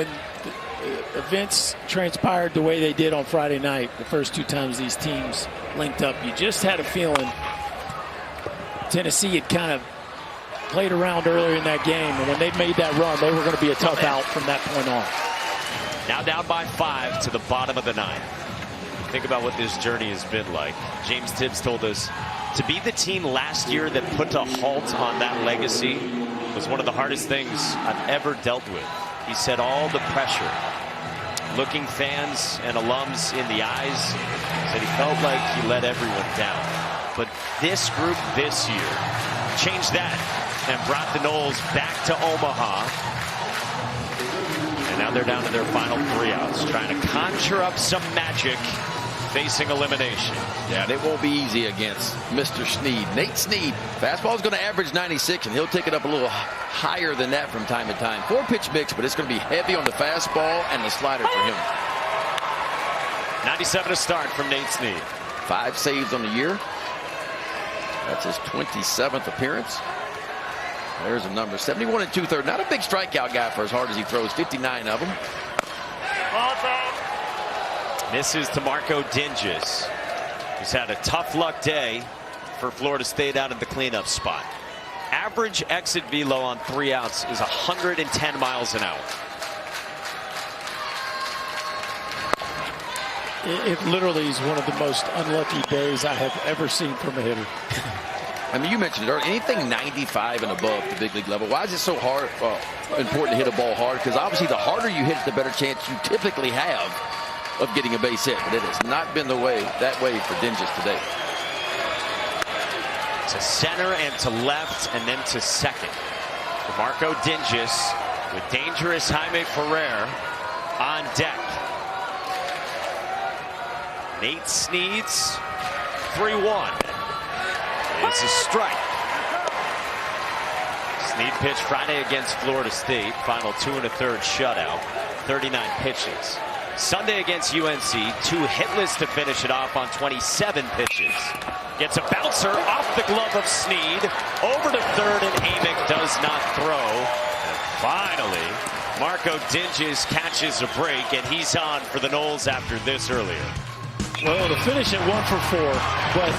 the events transpired the way they did on Friday night, the first 2 times these teams linked up, you just had a feeling Tennessee had kind of played around earlier in that game, and when they made that run, they were going to be a tough out from that point on. Now down by 5 to the bottom of the 9th. Think about what this journey has been like. James Tibbs told us to be the team last year that put a halt on that legacy was one of the hardest things I've ever dealt with. He said all the pressure, looking fans and alums in the eyes, said he felt like he let everyone down. But this group this year changed that and brought the Noles back to Omaha. And now they're down to their final 3 outs, trying to conjure up some magic, facing elimination. Yeah, and it won't be easy against Mr. Snead. Nate Snead, fastball is going to average 96, and he'll take it up a little higher than that from time to time. 4-pitch mix, but it's going to be heavy on the fastball and the slider for him. 97 to start from Nate Snead. 5 saves on the year. That's his 27th appearance. There's a number, 71 2/3. Not a big strikeout guy for as hard as he throws, 59 of them. Misses to Marco Dinges, who's had a tough luck day for Florida State out of the cleanup spot. Average exit velo on 3 outs is 110 miles an hour. It literally is one of the most unlucky days I have ever seen from a hitter. I mean, you mentioned it earlier, anything 95 and above the big league level. Why is it so hard, important to hit a ball hard? Because obviously the harder you hit it, the better chance you typically have of getting a base hit. But it has not been that way for Dinges today. To center and to left and then to second. For Marco Dinges with dangerous Jaime Ferrer on deck. Nate Snead's 3-1. It's a strike. Snead pitched Friday against Florida State. Final 2 1/3 shutout. 39 pitches. Sunday against UNC. 2 hitless to finish it off on 27 pitches. Gets a bouncer off the glove of Snead. Over to third, and Amick does not throw. And finally, Marco Dinges catches a break, and he's on for the Noles after this earlier. Well, to finish at 1 for 4, but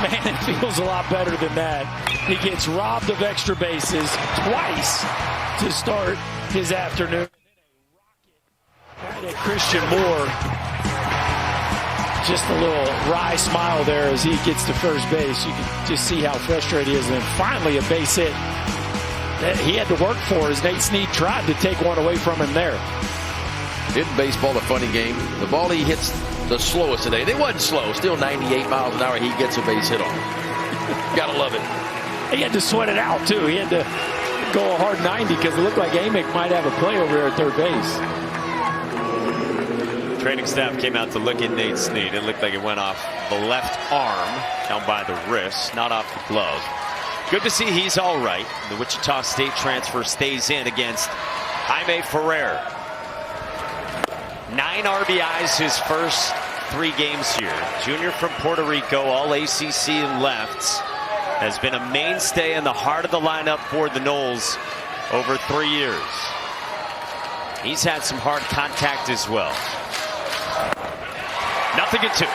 man, it feels a lot better than that. He gets robbed of extra bases twice to start his afternoon. Right at Christian Moore. Just a little wry smile there as he gets to first base. You can just see how frustrated he is. And then finally a base hit that he had to work for as Nate Snead tried to take one away from him there. Isn't baseball a funny game? The ball he hits the slowest today. They wasn't slow. Still 98 miles an hour. He gets a base hit on. Gotta love it. He had to sweat it out, too. He had to go a hard 90 because it looked like Amick might have a play over there at third base. Training staff came out to look at Nate Snead. It looked like it went off the left arm, down by the wrist, not off the glove. Good to see he's all right. The Wichita State transfer stays in against Jaime Ferrer. 9 RBIs his first 3 games here. Junior from Puerto Rico, all ACC and lefts, has been a mainstay in the heart of the lineup for the Noles over 3 years. He's had some hard contact as well. 0-2.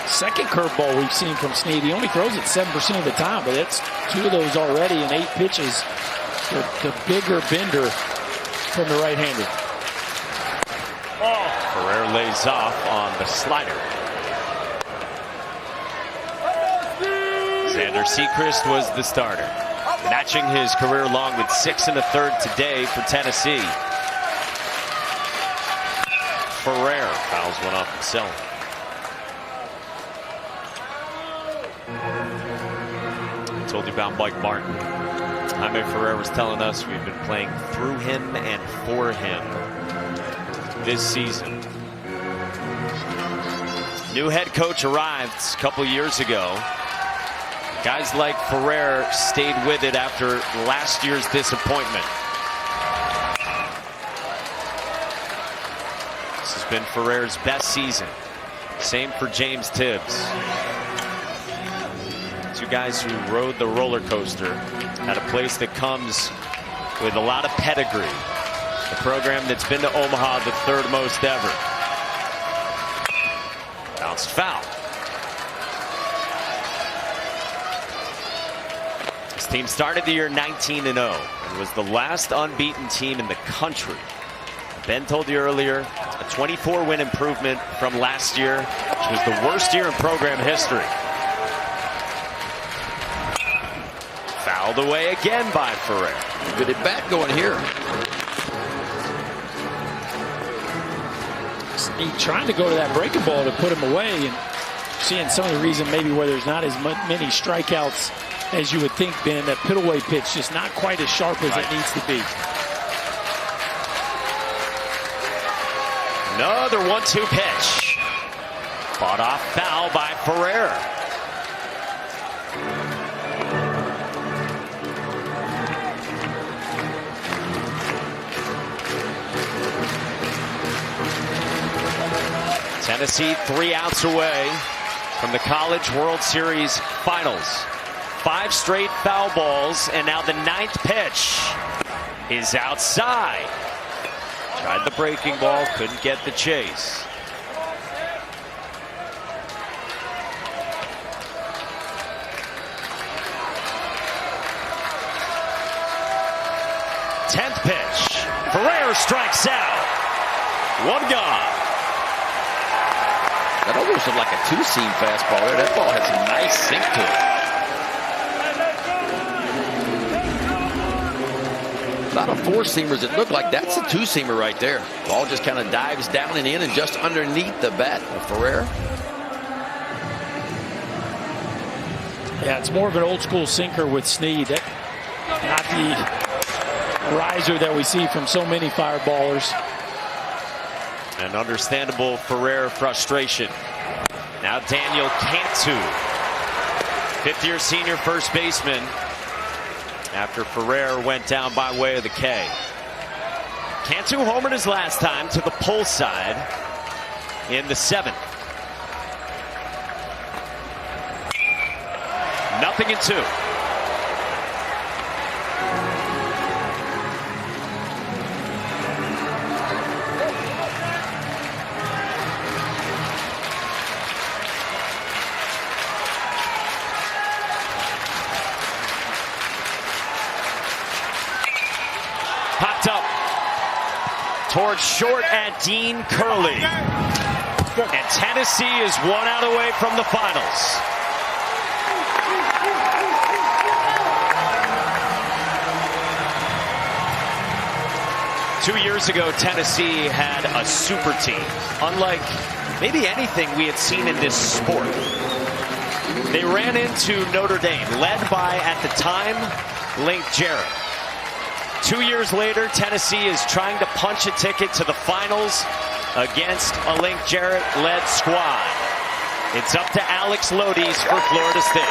Second curveball we've seen from Snead. He only throws it 7% of the time, but that's 2 of those already in 8 pitches. The bigger bender from the right-hander. Ferrer lays off on the slider. Xander Sechrist was the starter, matching his career long with 6 1/3 today for Tennessee. Ferrer fouls one off himself. I told you about Mike Martin. Jaime Ferrer was telling us we've been playing through him and for him this season. New head coach arrived a couple years ago. Guys like Ferrer stayed with it after last year's disappointment. This has been Ferrer's best season. Same for James Tibbs. 2 guys who rode the roller coaster at a place that comes with a lot of pedigree. A program that's been to Omaha the 3rd most ever. Bounced foul. This team started the year 19-0 and was the last unbeaten team in the country. Ben told you earlier, a 24-win improvement from last year, which was the worst year in program history. Fouled away again by Ferrer. Good at bat going here. Snead trying to go to that breaking ball to put him away, and seeing some of the reason maybe where there's not as many strikeouts as you would think, Ben. That put away pitch just not quite as sharp as it needs to be. Another 1-2 pitch. Fought off foul by Ferrer. Tennessee 3 outs away from the College World Series Finals. 5 straight foul balls, and now the 9th pitch is outside. Tried the breaking ball, couldn't get the chase. Tenth pitch. Ferrer strikes out. 1 gone. That almost looked like a 2-seam fastball there. That ball has a nice sink to it. A lot of 4-seamers, it looked like that's a 2-seamer right there. Ball just kind of dives down and in and just underneath the bat of Ferrer. Yeah, it's more of an old school sinker with Snead. Not the riser that we see from so many fireballers. An understandable Ferrer frustration. Now Daniel Cantu, 5th-year senior first baseman, after Ferrer went down by way of the K. Cantu homered his last time to the pull side in the 7th. 0-2. Popped up towards short at Dean Curley. And Tennessee is 1 out away from the finals. Two years ago, Tennessee had a super team, unlike maybe anything we had seen in this sport. They ran into Notre Dame, led by, at the time, Link Jarrett. 2 years later, Tennessee is trying to punch a ticket to the finals against a Link Jarrett-led squad. It's up to Alex Lodies for Florida State.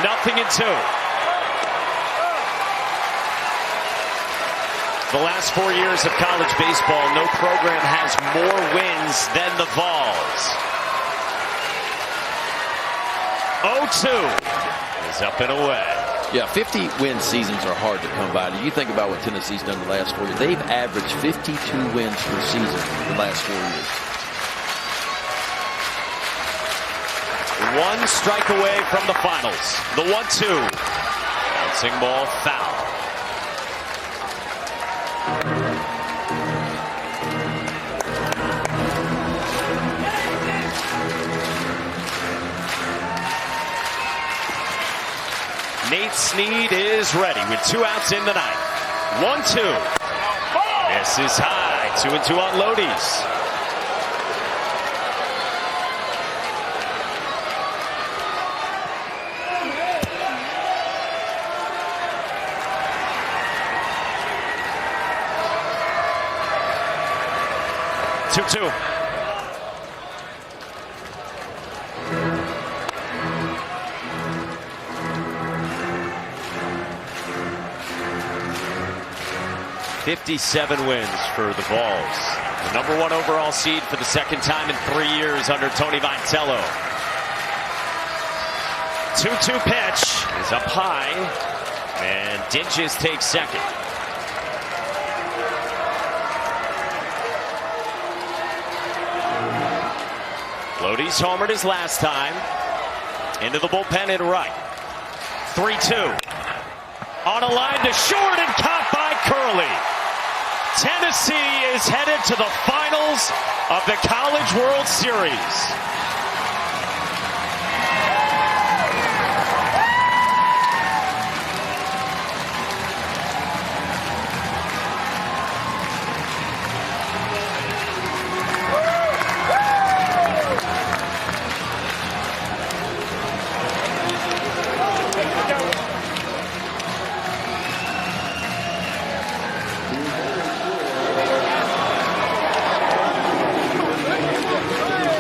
Nothing in 2. The last 4 years of college baseball, no program has more wins than the Vols. 0-2 is up and away. Yeah, 50-win seasons are hard to come by. You think about what Tennessee's done the last 4 years. They've averaged 52 wins per season the last 4 years. One strike away from the finals. The 1-2. Bouncing ball foul. Nate Snead is ready with 2 outs in the ninth. 1-2. This is high. 2-2 on Lodi's. Two. 57 wins for the Vols. The number 1 overall seed for the second time in 3 years under Tony Vitello. 2-2 pitch is up high, and Dinges takes second. Lodi's homered his last time. Into the bullpen in right. 3-2. On a line to short and caught by Curley. Tennessee is headed to the finals of the College World Series.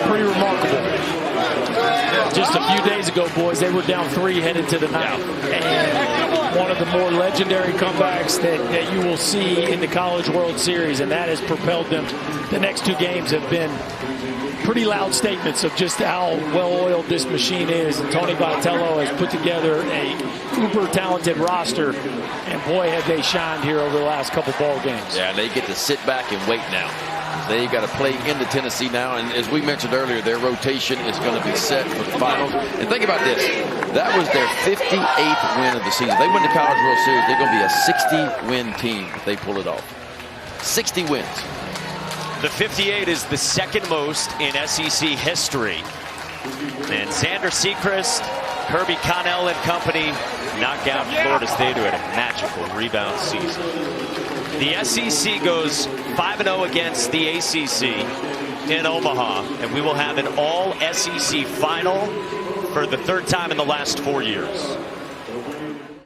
Pretty remarkable. Just a few days ago, boys, they were down 3 headed to the ninth. And one of the more legendary comebacks that you will see in the College World Series, and that has propelled them. The next 2 games have been pretty loud statements of just how well-oiled this machine is. And Tony Vitello has put together a uber-talented roster, and boy, have they shined here over the last couple ball games. Yeah, they get to sit back and wait now. They've got to play into Tennessee now, and as we mentioned earlier, their rotation is going to be set for the finals. And think about this. That was their 58th win of the season. They win the College World Series, they're going to be a 60-win team if they pull it off. 60 wins. The 58 is the second most in SEC history. And Xander Sechrist, Kirby Connell and company knock out Florida State, who had a magical rebound season. The SEC goes 5-0 against the ACC in Omaha, and we will have an all-SEC final for the 3rd time in the last 4 years.